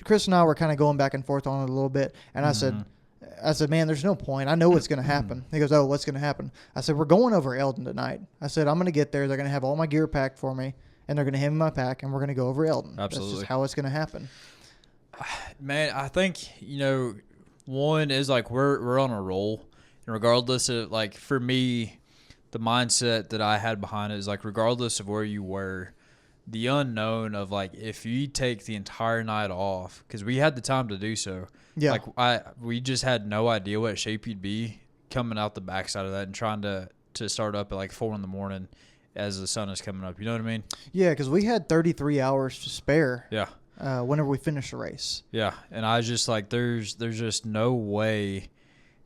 Chris and I were kind of going back and forth on it a little bit, and I said, man, there's no point. I know what's going to happen. He goes, oh, what's going to happen? I said, we're going over Eldon tonight. I said, I'm going to get there. They're going to have all my gear packed for me, and they're going to hand me my pack, and we're going to go over Eldon. Absolutely. That's just how it's going to happen. Man, I think, one is like we're on a roll. And regardless of, like, for me, the mindset that I had behind it is, like, regardless of where you were, the unknown of, like, if you take the entire night off, because we had the time to do so. Yeah. Like, we just had no idea what shape you'd be coming out the backside of that and trying to start up at, like, 4 in the morning as the sun is coming up. You know what I mean? Yeah, because we had 33 hours to spare. Yeah. Whenever we finished the race. Yeah, and I was just like, there's just no way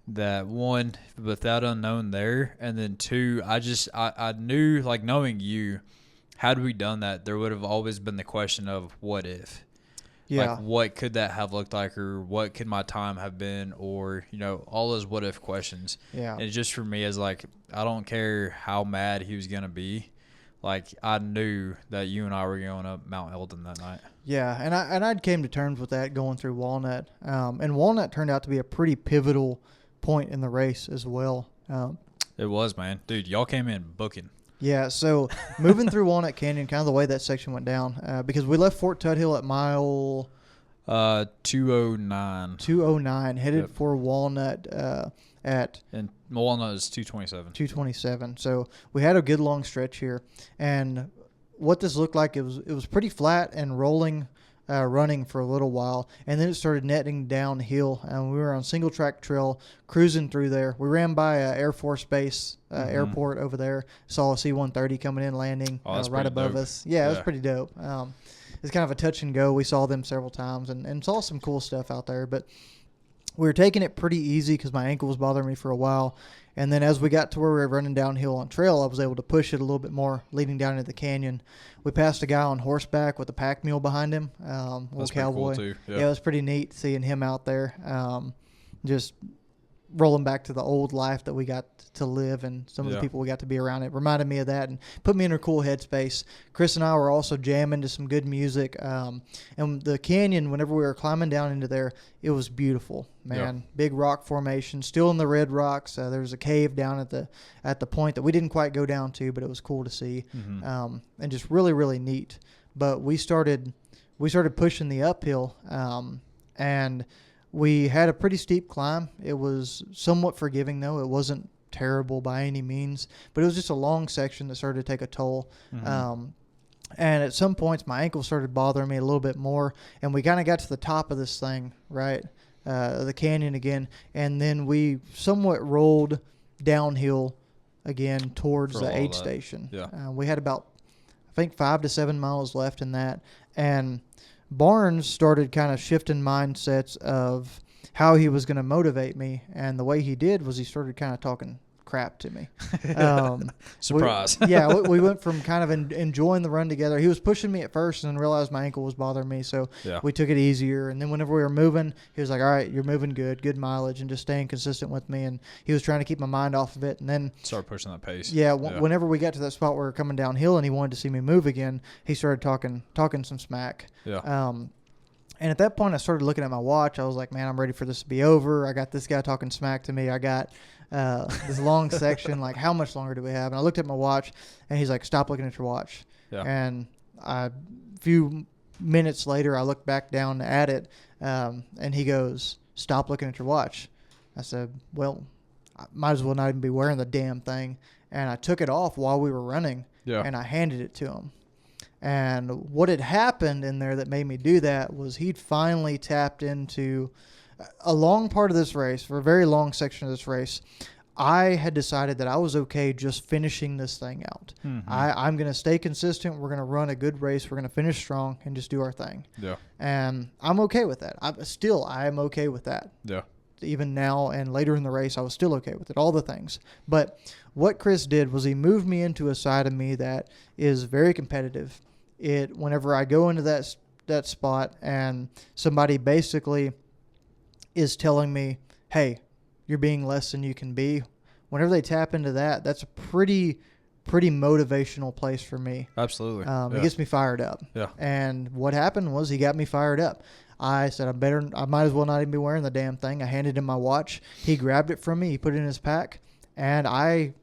that, one, with that unknown there, and then two, I knew, like, knowing you, had we done that, there would have always been the question of what if. Yeah. Like, what could that have looked like, or what could my time have been, or, all those what if questions. Yeah. And just for me, as like, I don't care how mad he was going to be. Like, I knew that you and I were going up Mount Eldon that night. Yeah, and I'd came to terms with that going through Walnut. And Walnut turned out to be a pretty pivotal point in the race as well. It was, man. Dude, y'all came in booking. Yeah, so moving through Walnut Canyon, kind of the way that section went down, because we left Fort Hill at mile 209. 209, headed for Walnut and Walnut is 227. 227. So we had a good long stretch here, and what this looked like, it was pretty flat and rolling, running for a little while, and then it started netting downhill, and we were on single track trail cruising through there. We ran by Air Force Base airport over there, saw a C-130 coming in, landing right above us. Yeah, it was pretty dope. It's kind of a touch and go. We saw them several times and saw some cool stuff out there, but we were taking it pretty easy because my ankle was bothering me for a while. And then as we got to where we were running downhill on trail, I was able to push it a little bit more, leading down into the canyon. We passed a guy on horseback with a pack mule behind him, little That's cowboy. Pretty cool too. Yeah, it was pretty neat seeing him out there. Just rolling back to the old life that we got to live and some of the people we got to be around. It reminded me of that and put me in a cool headspace. Chris and I were also jamming to some good music. And the canyon, whenever we were climbing down into there, it was beautiful, man. Big rock formation, still in the red rocks. There was a cave down at the point that we didn't quite go down to, but it was cool to see, and just really, really neat. But we started pushing the uphill, and we had a pretty steep climb. It was somewhat forgiving, though. It wasn't terrible by any means, but it was just a long section that started to take a toll. And at some points, my ankle started bothering me a little bit more, and we kind of got to the top of this thing, right, the canyon again, and then we somewhat rolled downhill again towards the aid station. We had about, I think, 5 to 7 miles left in that, and Barnes started kind of shifting mindsets of how he was going to motivate me, and the way he did was he started kind of talking crap to me. Surprise. We went from kind of enjoying the run together. He was pushing me at first and then realized my ankle was bothering me, so we took it easier. And then whenever we were moving, he was like, all right, you're moving good mileage, and just staying consistent with me. And he was trying to keep my mind off of it. And then start pushing that pace. Whenever we got to that spot where we were coming downhill and he wanted to see me move again, he started talking some smack. And at that point, I started looking at my watch. I was like, man, I'm ready for this to be over. I got this guy talking smack to me. I got this long section. Like, how much longer do we have? And I looked at my watch, and he's like, stop looking at your watch. And a few minutes later, I looked back down at it, and he goes, stop looking at your watch. I said, well, I might as well not even be wearing the damn thing. And I took it off while we were running, and I handed it to him. And what had happened in there that made me do that was he'd finally tapped into a long part of this race, for a very long section of this race. I had decided that I was okay just finishing this thing out. I'm going to stay consistent. We're going to run a good race. We're going to finish strong and just do our thing. And I'm okay with that. I'm okay with that. Even now and later in the race, I was still okay with it, all the things. But what Chris did was he moved me into a side of me that is very competitive. Whenever I go into that spot and somebody basically is telling me, hey, you're being less than you can be, whenever they tap into that, that's a pretty motivational place for me. Absolutely. It gets me fired up. And what happened was he got me fired up. I said, I might as well not even be wearing the damn thing. I handed him my watch. He grabbed it from me. He put it in his pack, and I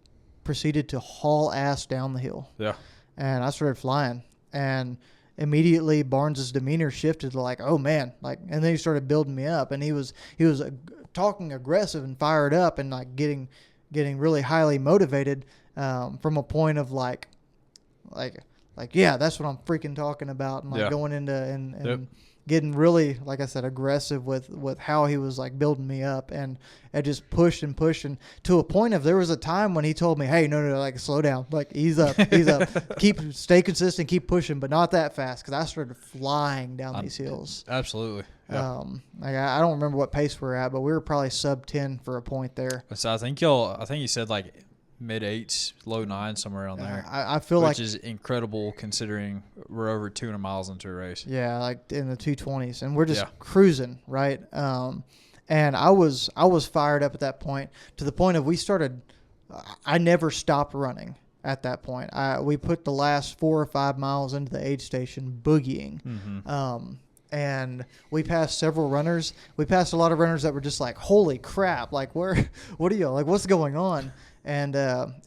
proceeded to haul ass down the hill. And I started flying. And immediately Barnes's demeanor shifted to like, oh man, like, and then he started building me up, and he was talking aggressive and fired up and like getting really highly motivated, from a point of like, yeah, that's what I'm freaking talking about, and like going into and getting really, like I said, aggressive with how he was like building me up, and I just pushed and to a point of there was a time when he told me, hey, no, like slow down, like ease up, stay consistent, keep pushing, but not that fast, because I started flying down these hills. Absolutely. Like I don't remember what pace we were at, but we were probably sub 10 for a point there. So I think you said like mid 8s, low 9s, somewhere around there. I feel which is incredible considering we're over 200 miles into a race. Yeah, like in the 220s, and we're just cruising, right? And I was fired up at that point, to the point of I never stopped running at that point. We put the last 4 or 5 miles into the aid station boogieing. And we passed several runners. We passed a lot of runners that were just like, holy crap, like what are you, like what's going on? And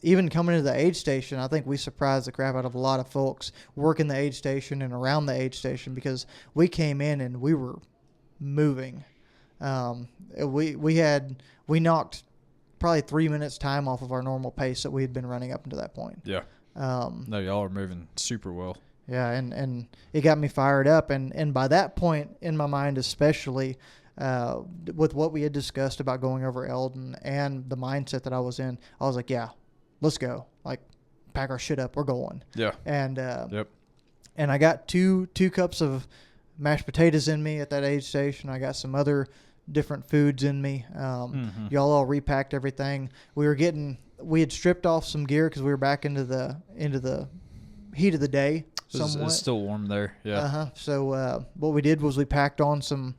even coming to the aid station, I think we surprised the crap out of a lot of folks working the aid station and around the aid station, because we came in and we were moving. We knocked probably 3 minutes time off of our normal pace that we had been running up until that point. No, y'all are moving super well. Yeah, and it got me fired up, and by that point in my mind, especially with what we had discussed about going over Eldon and the mindset that I was in, I was like, yeah, let's go. Like, pack our shit up, we're going. And and I got two cups of mashed potatoes in me at that aid station. I got some other different foods in me. Y'all all repacked everything. We had stripped off some gear because we were back into the heat of the day. It's still warm there. So what we did was we packed on some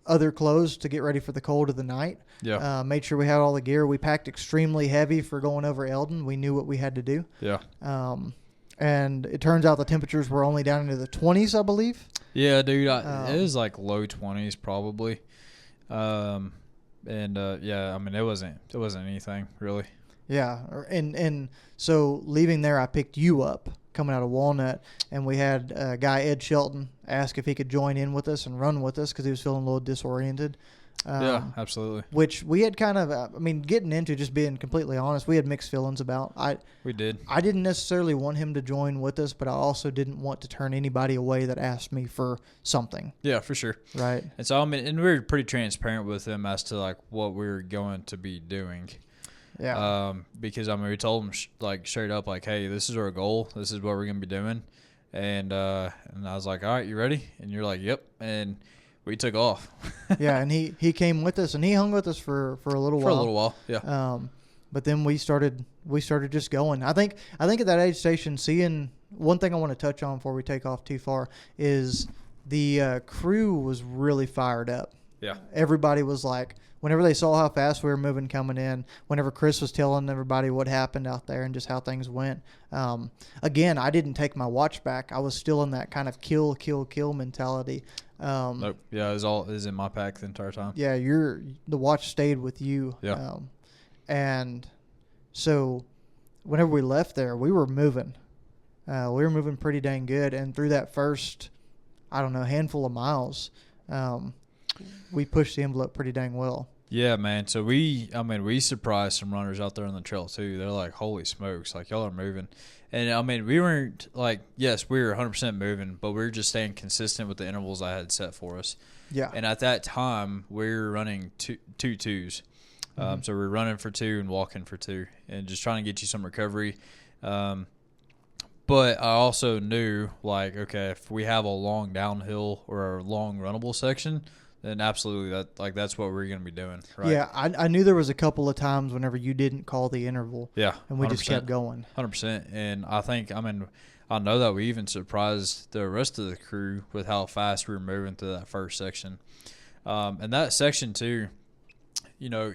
other clothes to get ready for the cold of the night. Yeah. Made sure we had all the gear. We packed extremely heavy for going over Eldon. We knew what we had to do. Yeah. And it turns out the temperatures were only down into the 20s, I believe. Yeah, dude. It was like low 20s probably. Yeah, I mean, it wasn't anything really. Yeah, and so leaving there, I picked you up coming out of Walnut, and we had a guy, Ed Shelton, ask if he could join in with us and run with us because he was feeling a little disoriented. Yeah, absolutely. Which we had kind of, getting into, just being completely honest, we had mixed feelings about. We did. I didn't necessarily want him to join with us, but I also didn't want to turn anybody away that asked me for something. Yeah, for sure. Right. And so, I mean, and we were pretty transparent with him as to, like, what we were going to be doing. Yeah. Because, I mean, we told him, straight up, like, hey, this is our goal. This is what we're going to be doing. And I was like, all right, you ready? And you're like, yep. And we took off. Yeah, and he came with us, and he hung with us for a little while. For a little while, yeah. But then we started just going. I think at that aid station, seeing one thing I want to touch on before we take off too far is the crew was really fired up. Yeah. Everybody was like, whenever they saw how fast we were moving coming in, whenever Chris was telling everybody what happened out there and just how things went. Again, I didn't take my watch back. I was still in that kind of kill mentality. Nope. Yeah, it was in my pack the entire time. Yeah, the watch stayed with you. Yeah. And so whenever we left there, we were moving. We were moving pretty dang good. And through that first, handful of miles, we pushed the envelope pretty dang well. Yeah, man. So we surprised some runners out there on the trail too. They're like, holy smokes, like y'all are moving. And I mean, we weren't like, yes, we were 100% moving, but we were just staying consistent with the intervals I had set for us. Yeah. And at that time, we were running two twos. So we were running for 2 and walking for 2 and just trying to get you some recovery. But I also knew, like, okay, if we have a long downhill or a long runnable section, then absolutely that's what we're going to be doing. Right? Yeah, I knew there was a couple of times whenever you didn't call the interval. Yeah, and we 100%. just kept going. 100%. And I know that we even surprised the rest of the crew with how fast we were moving through that first section. And that section too, I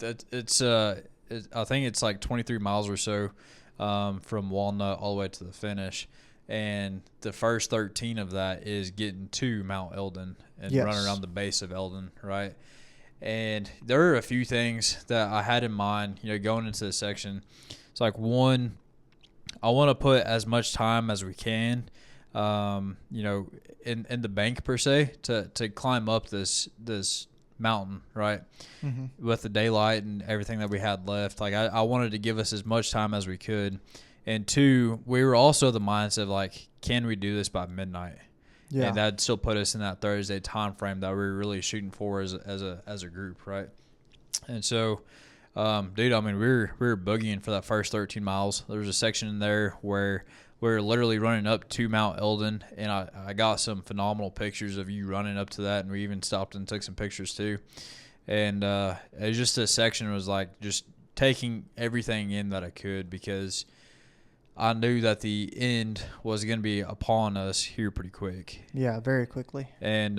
think it's like 23 miles or so from Walnut all the way to the finish. And the first 13 of that is getting to Mount Eldon and running around the base of Eldon, right? And there are a few things that I had in mind, going into this section. It's like, one, I want to put as much time as we can, in the bank per se to climb up this mountain, right? Mm-hmm. With the daylight and everything that we had left. Like I wanted to give us as much time as we could. And 2, we were also the mindset of like, can we do this by midnight? Yeah. And that'd still put us in that Thursday time frame that we were really shooting for as a group, right? And so, dude, I mean, we were boogieing for that first 13 miles. There was a section in there where we were literally running up to Mount Eldon, and I got some phenomenal pictures of you running up to that, and we even stopped and took some pictures too. And it was just a section was like just taking everything in that I could because I knew that the end was going to be upon us here pretty quick. Yeah, very quickly. And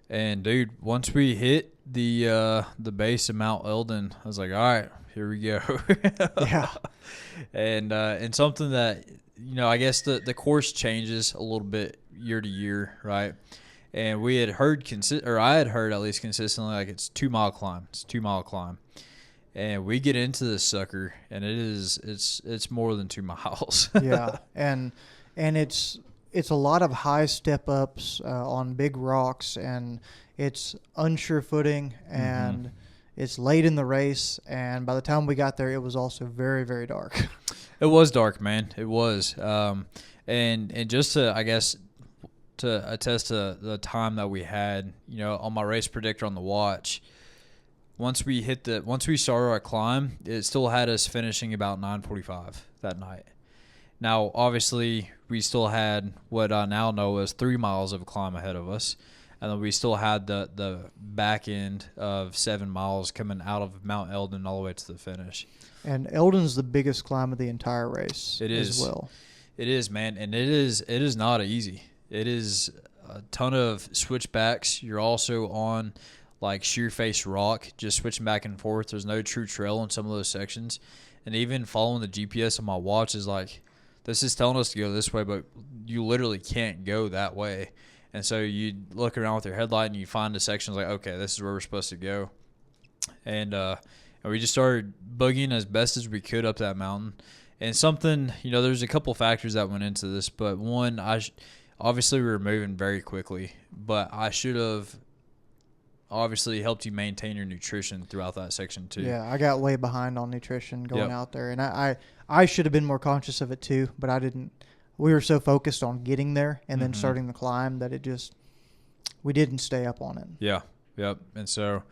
dude, once we hit the base of Mount Eldon, I was like, all right, here we go. Yeah. And something that, I guess the course changes a little bit year to year, right? And we had heard I had heard at least consistently, like it's 2 mile climb. It's 2 mile climb. And we get into this sucker, and it's more than 2 miles. Yeah, and it's a lot of high step ups on big rocks, and it's unsure footing, and it's late in the race. And by the time we got there, it was also very, very dark. It was dark, man. It was, and just to, I guess, to attest to the time that we had, on my race predictor on the watch. Once we started our climb, it still had us finishing about 9:45 that night. Now, obviously, we still had what I now know is 3 miles of climb ahead of us, and then we still had the back end of 7 miles coming out of Mount Eldon all the way to the finish. And Eldon's the biggest climb of the entire race. It is as well. It is, man, and it is not easy. It is a ton of switchbacks. You're also on like sheer face rock, just switching back and forth. There's no true trail in some of those sections. And even following the GPS on my watch is like, this is telling us to go this way, but you literally can't go that way. And so you look around with your headlight and you find a section like, okay, this is where we're supposed to go. And we just started boogieing as best as we could up that mountain. And something, there's a couple factors that went into this, but one, obviously we were moving very quickly, but I should have obviously helped you maintain your nutrition throughout that section too. Yeah, I got way behind on nutrition going out there, and I should have been more conscious of it too, but I didn't. We were so focused on getting there and then starting the climb that we didn't stay up on it. Yeah, yep. And so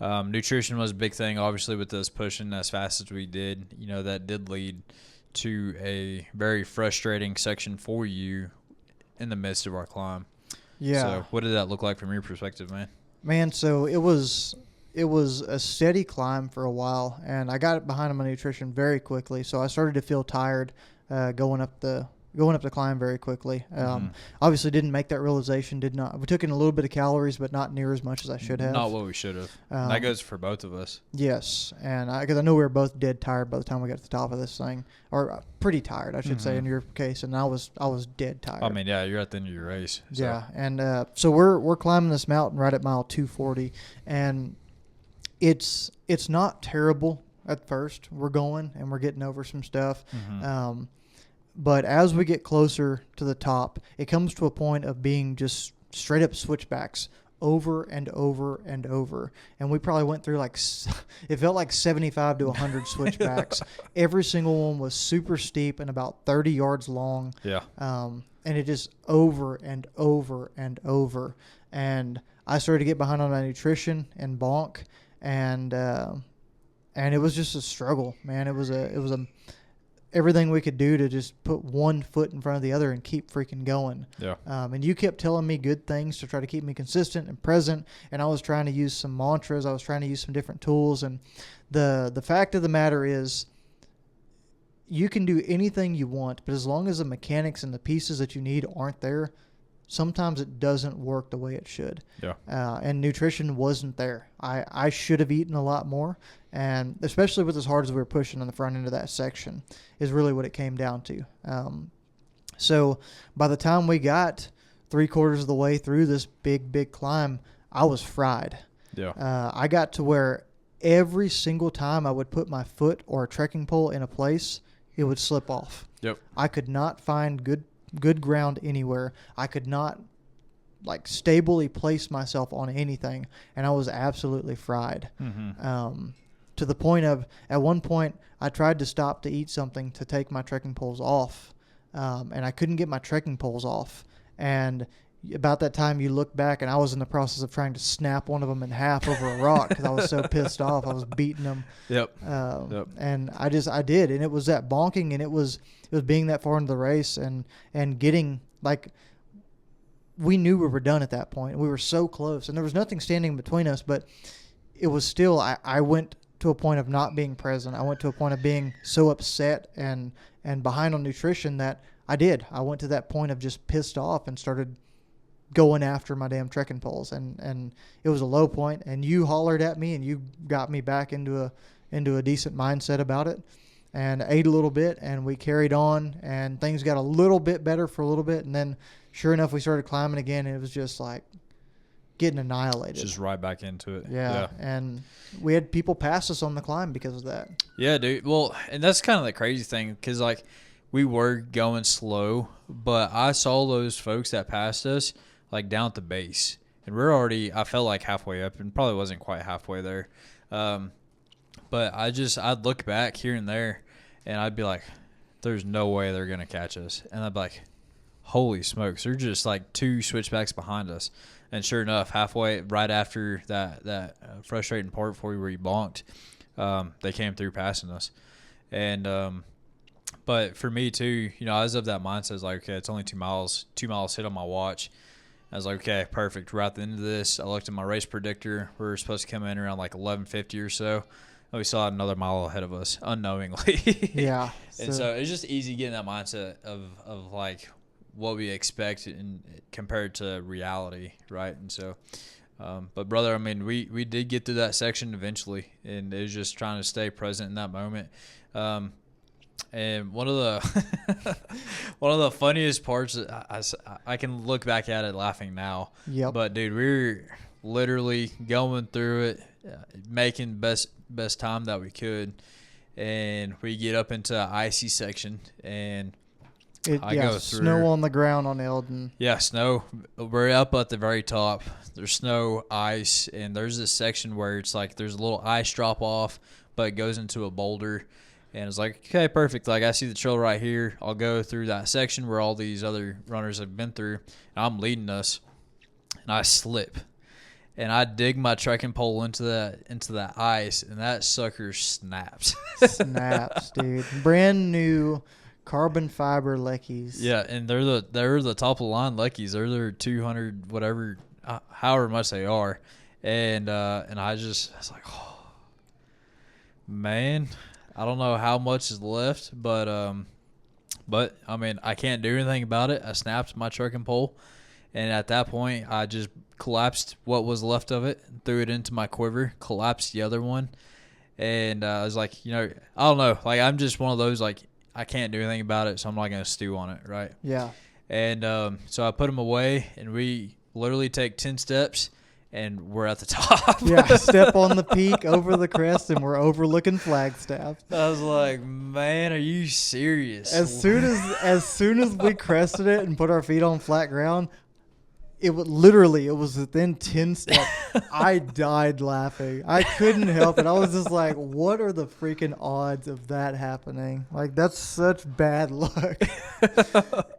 nutrition was a big thing, obviously, with us pushing as fast as we did. That did lead to a very frustrating section for you in the midst of our climb. Yeah. So what did that look like from your perspective, man? Man, so it was a steady climb for a while, and I got behind on my nutrition very quickly. So I started to feel tired going up the climb very quickly. Obviously didn't make that realization. We took in a little bit of calories, but not near as much as I should have. Not what we should have. That goes for both of us. Yes, and because I know we were both dead tired by the time we got to the top of this thing, or pretty tired, I should say, in your case, and I was dead tired. I mean, yeah, you're at the end of your race. So. Yeah, and so we're climbing this mountain right at mile 240, and it's not terrible at first. We're going and we're getting over some stuff. But as we get closer to the top, it comes to a point of being just straight up switchbacks over and over and over. And we probably went through it felt like 75 to 100 switchbacks. Every single one was super steep and about 30 yards long. Yeah. And it just over and over and over. And I started to get behind on my nutrition and bonk. And it was just a struggle, man. It was everything we could do to just put one foot in front of the other and keep freaking going. Yeah. And you kept telling me good things to try to keep me consistent and present. And I was trying to use some mantras. I was trying to use some different tools. And the fact of the matter is, you can do anything you want, but as long as the mechanics and the pieces that you need aren't there, sometimes it doesn't work the way it should. Yeah. And nutrition wasn't there. I should have eaten a lot more. And especially with as hard as we were pushing on the front end of that section is really what it came down to. So by the time we got 3/4 of the way through this big climb, I was fried. Yeah. I got to where every single time I would put my foot or a trekking pole in a place, it would slip off. Yep. I could not find good ground anywhere. I could not stably place myself on anything, and I was absolutely fried. To the point of, at one point, I tried to stop to eat something to take my trekking poles off, and I couldn't get my trekking poles off. And about that time, you look back, and I was in the process of trying to snap one of them in half over a rock because I was so pissed off. I was beating them. Yep. And I did, and it was that bonking, and it was being that far into the race and getting we knew we were done at that point. We were so close, and there was nothing standing between us, but it was still, I went to a point of not being present. I went to a point of being so upset and behind on nutrition that I went to that point of just pissed off and started going after my damn trekking poles. And it was a low point, and you hollered at me and you got me back into a decent mindset about it, and ate a little bit, and we carried on, and things got a little bit better for a little bit. And then sure enough, we started climbing again, and it was just like getting annihilated. Just right back into it. Yeah. And we had people pass us on the climb because of that. Yeah, dude. Well, and that's kind of the crazy thing, because we were going slow, but I saw those folks that passed us down at the base, and we're already, I felt like halfway up, and probably wasn't quite halfway there. But I'd look back here and there, and I'd be like, there's no way they're going to catch us. And I'd be like, holy smokes, they're just 2 switchbacks behind us. And sure enough, halfway, right after that frustrating part for you where you bonked, they came through passing us. And but for me too, I was of that mindset. I was like, okay, it's only 2 miles. 2 miles hit on my watch. I was like, okay, perfect. We're at the end of this. I looked at my race predictor. We were supposed to come in around 11:50 or so. And we saw another mile ahead of us unknowingly. Yeah. And so it's just easy getting that mindset of what we expect in compared to reality, right? And so, but brother, I mean, we did get through that section eventually, and it was just trying to stay present in that moment. And one of the one of the funniest parts, I can look back at it laughing now. Yep. But dude, we're literally going through it, making best time that we could, and we get up into an icy section, and I go through snow on the ground on Eldon. Yeah, snow. We're up at the very top. There's snow, ice, and there's this section where it's like there's a little ice drop off, but it goes into a boulder. And it's like, okay, perfect. Like, I see the trail right here. I'll go through that section where all these other runners have been through. And I'm leading us. And I slip. And I dig my trekking pole into that ice, and that sucker snaps. Snaps, dude. Brand new carbon fiber Leckies. Yeah, and they're the top of the line Leckies. They're their 200 whatever, however much they are. And I was like, oh, man. I don't know how much is left, but I mean, I can't do anything about it. I snapped my trekking pole, and at that point, I just collapsed what was left of it, threw it into my quiver, collapsed the other one, and I was like, I don't know. Like, I'm just one of those, like, I can't do anything about it, so I'm not going to stew on it, right? Yeah. And so I put them away, and we literally take 10 steps, and we're at the top. Yeah, step on the peak over the crest, and we're overlooking Flagstaff. I was like, man, are you serious? As soon as we crested it and put our feet on flat ground, it was within 10 steps. I died laughing. I couldn't help it. I was just like, what are the freaking odds of that happening? Like, that's such bad luck.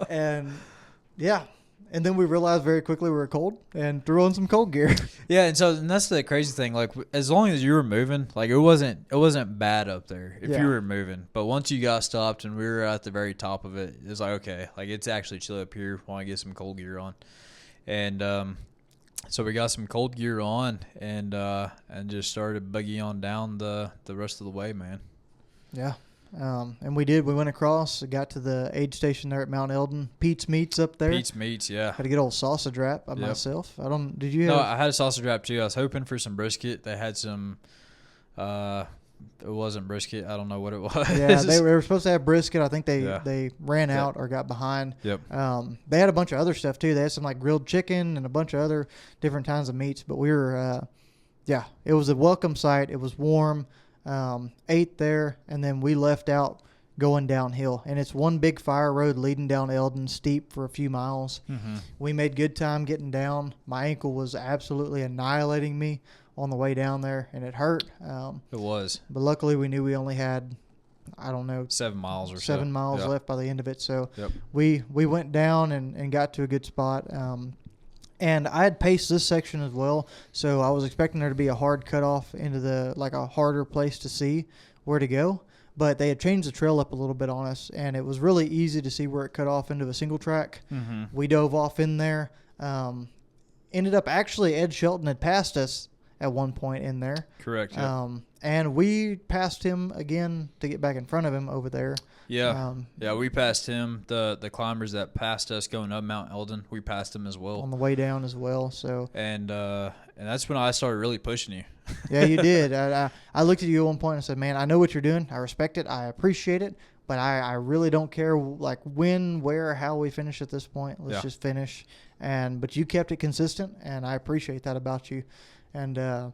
And yeah. And then we realized very quickly we were cold and threw on some cold gear. Yeah, and that's the crazy thing. Like, as long as you were moving, like, it wasn't bad up there if you were moving. But once you got stopped and we were at the very top of it, it's like, okay, like, it's actually chilly up here. Want to get some cold gear on, and so we got some cold gear on and just started buggy on down the rest of the way, man. Yeah. And we did. We went across, got to the aid station there at Mount Eldon. Pete's Meats up there. Pete's Meats, yeah. Had a good old sausage wrap by myself. Did you have? No, I had a sausage wrap too. I was hoping for some brisket. They had some, it wasn't brisket. I don't know what it was. Yeah, they were supposed to have brisket. I think they ran out or got behind. Yep. They had a bunch of other stuff too. They had some like grilled chicken and a bunch of other different kinds of meats. But we were, it was a welcome sight. It was warm. Ate there, and then we left out going downhill. And it's one big fire road leading down Eldon, steep for a few miles. Mm-hmm. We made good time getting down. My ankle was absolutely annihilating me on the way down there, and it hurt. It was. But luckily we knew we only had, 7 miles or 7 miles left by the end of it. So yep. we went down and got to a good spot. And I had paced this section as well, so I was expecting there to be a hard cutoff into a harder place to see where to go. But they had changed the trail up a little bit on us, and it was really easy to see where it cut off into a single track. Mm-hmm. We dove off in there. Ended up actually Ed Shelton had passed us at one point in there. Correct. Yep. And we passed him again to get back in front of him over there. Yeah. We passed him. The climbers that passed us going up Mount Eldon, we passed them as well. On the way down as well. So and that's when I started really pushing you. Yeah, you did. I looked at you at one point and said, man, I know what you're doing. I respect it. I appreciate it. But I really don't care like when, where, how we finish at this point. Let's just finish. But you kept it consistent, and I appreciate that about you. And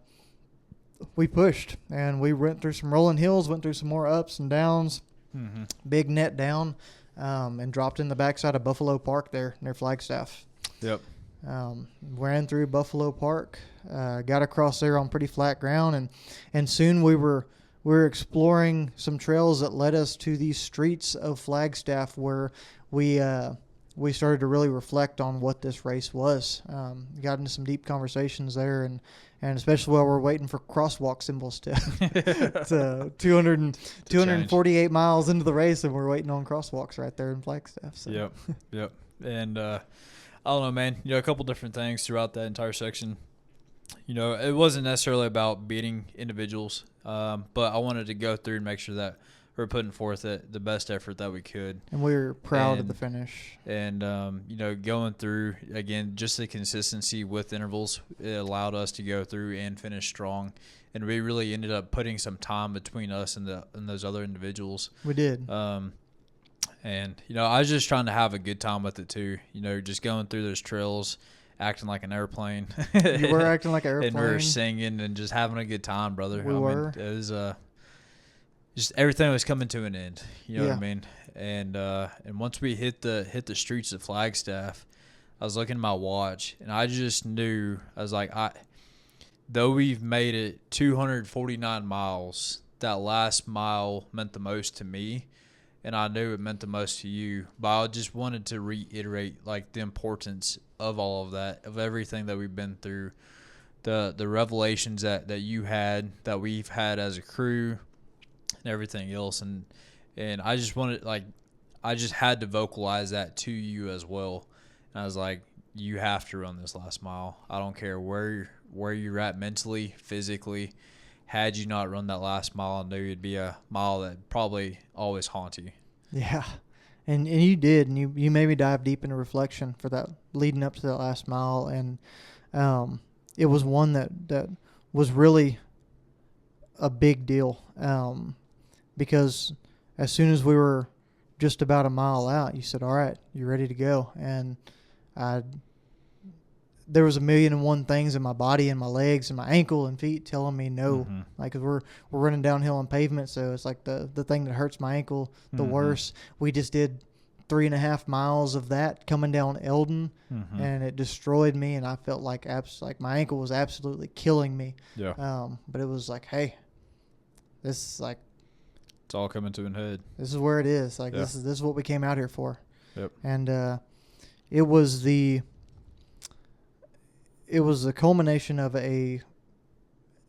we pushed, and we went through some rolling hills, went through some more ups and downs. Mm-hmm. Big net down, and dropped in the backside of Buffalo Park there near Flagstaff. Yep. Ran through Buffalo Park, got across there on pretty flat ground, and soon we were exploring some trails that led us to these streets of Flagstaff where we started to really reflect on what this race was. Got into some deep conversations there, and especially while we're waiting for crosswalk symbols to 248 miles into the race, and we're waiting on crosswalks right there in Flagstaff. So. Yep. And I don't know, man. A couple different things throughout that entire section. It wasn't necessarily about beating individuals, but I wanted to go through and make sure that we were putting forth the best effort that we could. And we were proud of the finish. And, going through, again, just the consistency with intervals, it allowed us to go through and finish strong. And we really ended up putting some time between us and those other individuals. We did. And, I was just trying to have a good time with it too. Just going through those trails, acting like an airplane. You were acting like an airplane. And we were singing and just having a good time, brother. We were. It was just everything was coming to an end. You know what I mean? And once we hit the streets of Flagstaff, I was looking at my watch and I just knew, I was like, though we've made it 249 miles, that last mile meant the most to me. And I knew it meant the most to you, but I just wanted to reiterate like the importance of all of that, of everything that we've been through, the revelations that you had, that we've had as a crew, and everything else. And I just wanted, like, I just had to vocalize that to you as well. And I was like, you have to run this last mile. I don't care where you're at mentally, physically. Had you not run that last mile, I knew it'd be a mile that probably always haunt you. Yeah, and you did, and you made me dive deep into reflection for that leading up to that last mile, and it was one that was really a big deal, because as soon as we were just about a mile out, you said, "All right, you ready to go?" And there was 1,000,001 things in my body and my legs and my ankle and feet telling me no. Mm-hmm. Like, 'cause we're running downhill on pavement, so it's like the thing that hurts my ankle the worst. We just did 3.5 miles of that coming down Eldon, and it destroyed me, and I felt like my ankle was absolutely killing me. Yeah. But it was like, hey, this is like, it's all coming to an head. This is where it is. Like, this is what we came out here for. Yep. And it was the culmination of a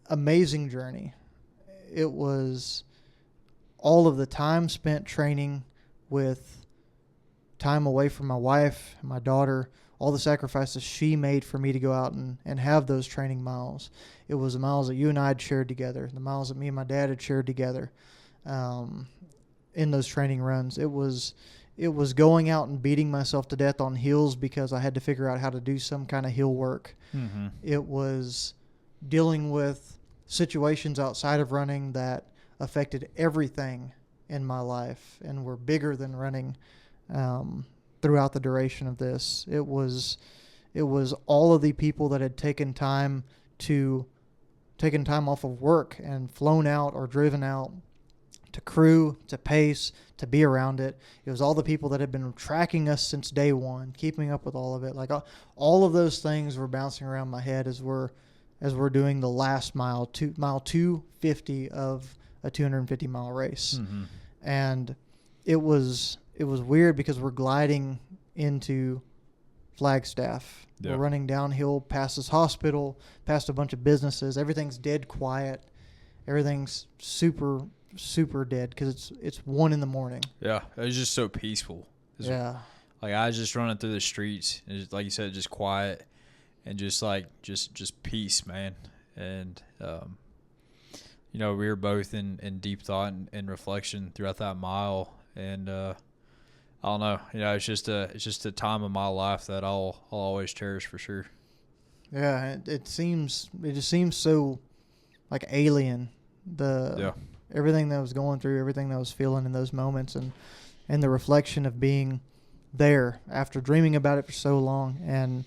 amazing journey. It was all of the time spent training, with time away from my wife and my daughter, all the sacrifices she made for me to go out and have those training miles. It was the miles that you and I had shared together, the miles that me and my dad had shared together in those training runs. It was going out and beating myself to death on hills because I had to figure out how to do some kind of hill work. Mm-hmm. It was dealing with situations outside of running that affected everything in my life and were bigger than running throughout the duration of this. It was all of the people that had taken time off of work and flown out or driven out to crew, to pace, to be around it. It was all the people that had been tracking us since day one, keeping up with all of it. Like, all of those things were bouncing around my head as we're doing the last mile 250 of a 250-mile race. Mm-hmm. And it was weird because we're gliding into Flagstaff. Yep. We're running downhill past this hospital, past a bunch of businesses. Everything's dead quiet. Everything's super dead because it's 1 a.m. Yeah, it was just so peaceful. Yeah, like I was just running through the streets, and just, like you said, just quiet and just peace, man. And we were both in deep thought and reflection throughout that mile, and I don't know, it's just a time of my life that I'll always cherish for sure. Yeah, it just seems so like alien. Everything that I was going through, everything that I was feeling in those moments, and the reflection of being there after dreaming about it for so long. And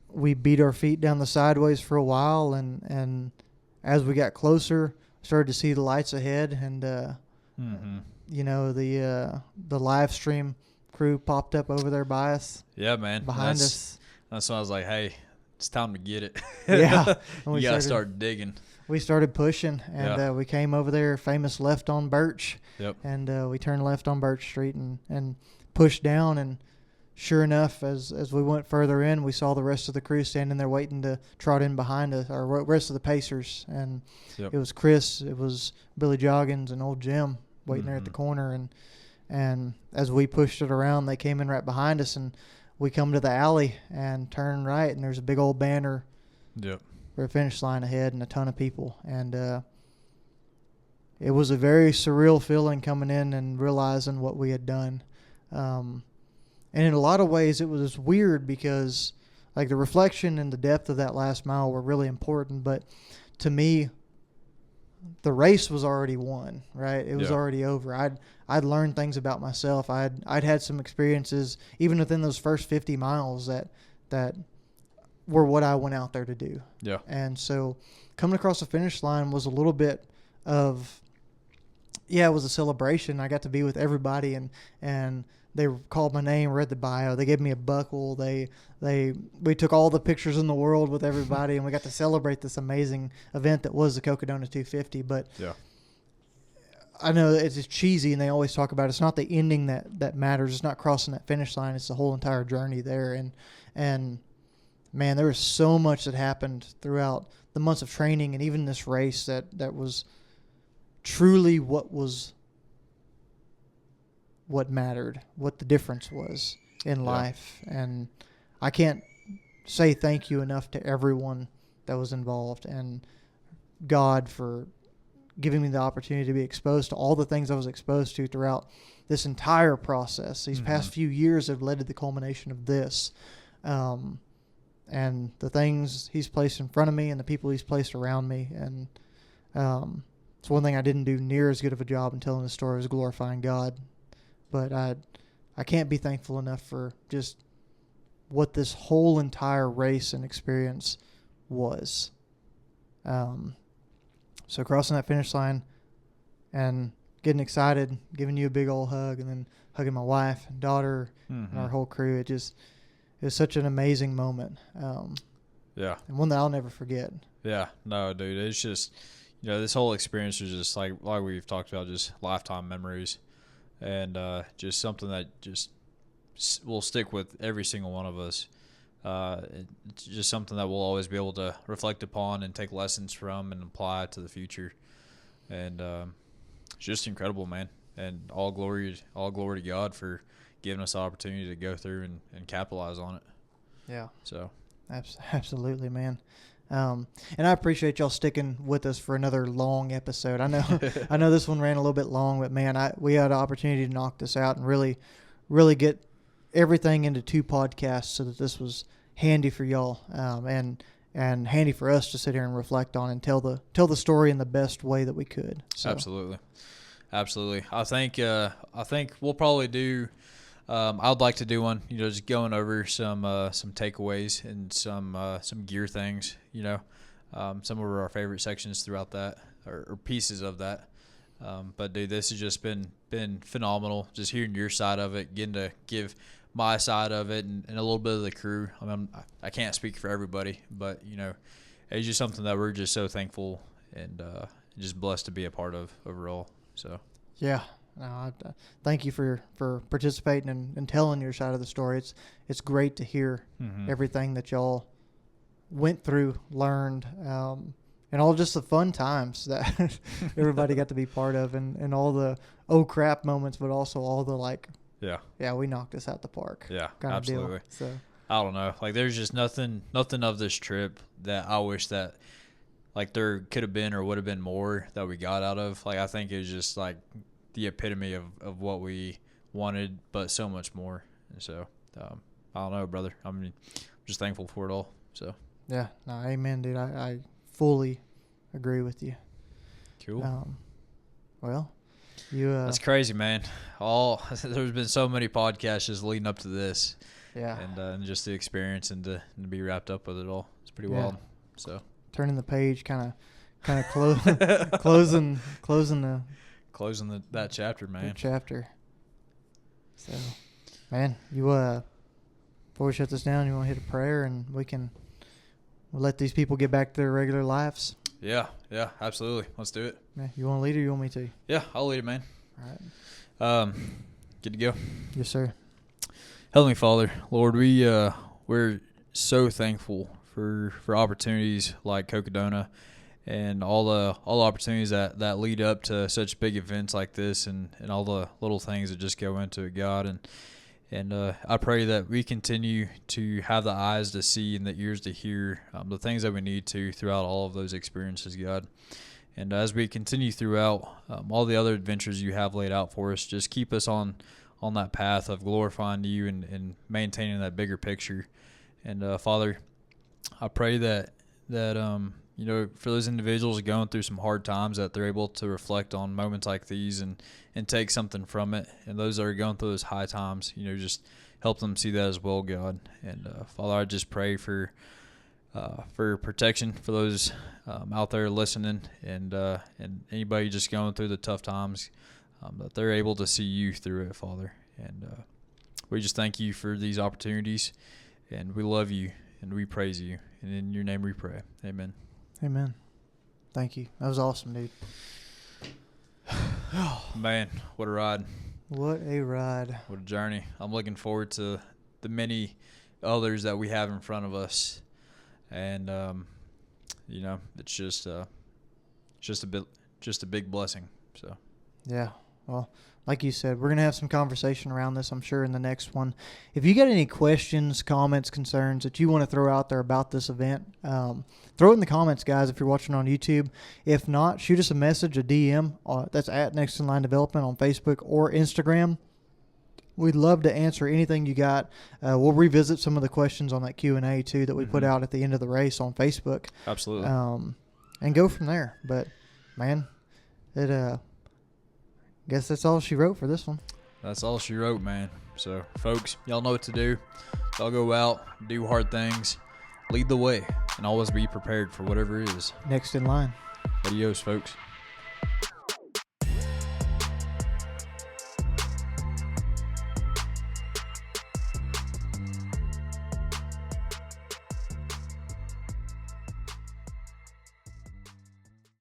we beat our feet down the sideways for a while, and as we got closer, started to see the lights ahead, and the live stream crew popped up over there by us. Yeah, man. Behind us. That's when I was like, hey, it's time to get it. Yeah. You got to start digging. We started pushing, and we came over there, famous left on Birch. Yep. And we turned left on Birch Street and pushed down. And sure enough, as we went further in, we saw the rest of the crew standing there waiting to trot in behind us, or rest of the Pacers. And It was Chris, it was Billy Joggins, and old Jim waiting there at the corner. And as we pushed it around, they came in right behind us, and we come to the alley and turn right, and there's a big old banner. Yep. For a finish line ahead and a ton of people. And it was a very surreal feeling coming in and realizing what we had done. And in a lot of ways, it was weird because, like, the reflection and the depth of that last mile were really important. But to me, the race was already won, right? It was already over. I'd learned things about myself. I'd had some experiences even within those first 50 miles that were what I went out there to do. Yeah. And so coming across the finish line was a little bit of, it was a celebration. I got to be with everybody, and they called my name, read the bio. They gave me a buckle. We took all the pictures in the world with everybody, and we got to celebrate this amazing event that was the Cocodona 250. But yeah, I know it's just cheesy, and they always talk about it's not the ending that matters. It's not crossing that finish line. It's the whole entire journey there. And man, there was so much that happened throughout the months of training and even this race that was truly what mattered, what the difference was in life. And I can't say thank you enough to everyone that was involved, and God for giving me the opportunity to be exposed to all the things I was exposed to throughout this entire process. These past few years have led to the culmination of this. And the things he's placed in front of me and the people he's placed around me. And it's one thing I didn't do near as good of a job in telling the story as glorifying God. But I can't be thankful enough for just what this whole entire race and experience was. So crossing that finish line and getting excited, giving you a big old hug, and then hugging my wife and daughter and our whole crew, it was such an amazing moment. Yeah. And one that I'll never forget. Yeah. No, dude, it's just, this whole experience was just like we've talked about, just lifetime memories, and just something that just will stick with every single one of us. It's just something that we'll always be able to reflect upon and take lessons from and apply to the future. And it's just incredible, man. And all glory to God for giving us the opportunity to go through and capitalize on it. Yeah. So absolutely, man. And I appreciate y'all sticking with us for another long episode. I know this one ran a little bit long, but man, we had an opportunity to knock this out and really, really get everything into 2 podcasts so that this was handy for y'all, and handy for us to sit here and reflect on and tell the story in the best way that we could. So. Absolutely. I think we'll probably do. I'd like to do one, just going over some takeaways and some gear things, some of our favorite sections throughout that or pieces of that. But dude, this has just been phenomenal. Just hearing your side of it, getting to give my side of it and a little bit of the crew. I mean, I can't speak for everybody, but it's just something that we're just so thankful and just blessed to be a part of overall. So yeah. No, thank you for participating and telling your side of the story. It's great to hear everything that y'all went through, learned, and all just the fun times that everybody got to be part of, and all the oh crap moments, but also all the we knocked this out the park. Yeah, kind of absolutely. Deal. So I don't know, there's just nothing of this trip that I wish that there could have been or would have been more that we got out of. I think it was just the epitome of what we wanted, but so much more. And so I don't know, brother. I'm just thankful for it all. So yeah, no, amen, dude. I fully agree with you. Cool. Well, you that's crazy, man. There's been so many podcasts just leading up to this. Yeah. And just the experience and to be wrapped up with it all. It's pretty wild. So turning the page, kind of closing that chapter, man. Chapter. So, man, you before we shut this down, you want to hit a prayer and we'll let these people get back to their regular lives. Yeah, absolutely. Let's do it. Yeah, you want to lead or you want me to? Yeah, I'll lead it, man. All right. Good to go. Yes, sir. Heavenly Father, Lord, we're so thankful for opportunities like Cocodona and all the opportunities that lead up to such big events like this, and all the little things that just go into it, God. And I pray that we continue to have the eyes to see and the ears to hear the things that we need to throughout all of those experiences, God. And as we continue throughout all the other adventures you have laid out for us, just keep us on that path of glorifying you and maintaining that bigger picture. And Father, I pray that for those individuals going through some hard times, that they're able to reflect on moments like these and take something from it. And those that are going through those high times, just help them see that as well, God. And Father, I just pray for protection for those out there listening, and anybody just going through the tough times, that they're able to see you through it, Father. And we just thank you for these opportunities, and we love you, and we praise you. And in your name we pray. Amen. Amen. Thank you. That was awesome, dude. Man, what a ride. What a ride. What a journey. I'm looking forward to the many others that we have in front of us. And it's just a big blessing. So yeah, well, like you said, we're gonna have some conversation around this, I'm sure, in the next one. If you got any questions, comments, concerns that you want to throw out there about this event, throw it in the comments, guys, if you're watching on YouTube. If not, shoot us a message, a DM. That's at Next in Line Development on Facebook or Instagram. We'd love to answer anything you got. We'll revisit some of the questions on that Q&A, too, that we put out at the end of the race on Facebook. Absolutely. And go from there. But, man, guess that's all she wrote for this one. That's all she wrote, man. So, folks, y'all know what to do. Y'all go out, do hard things, lead the way, and always be prepared for whatever it is. Next in line. Adios, folks.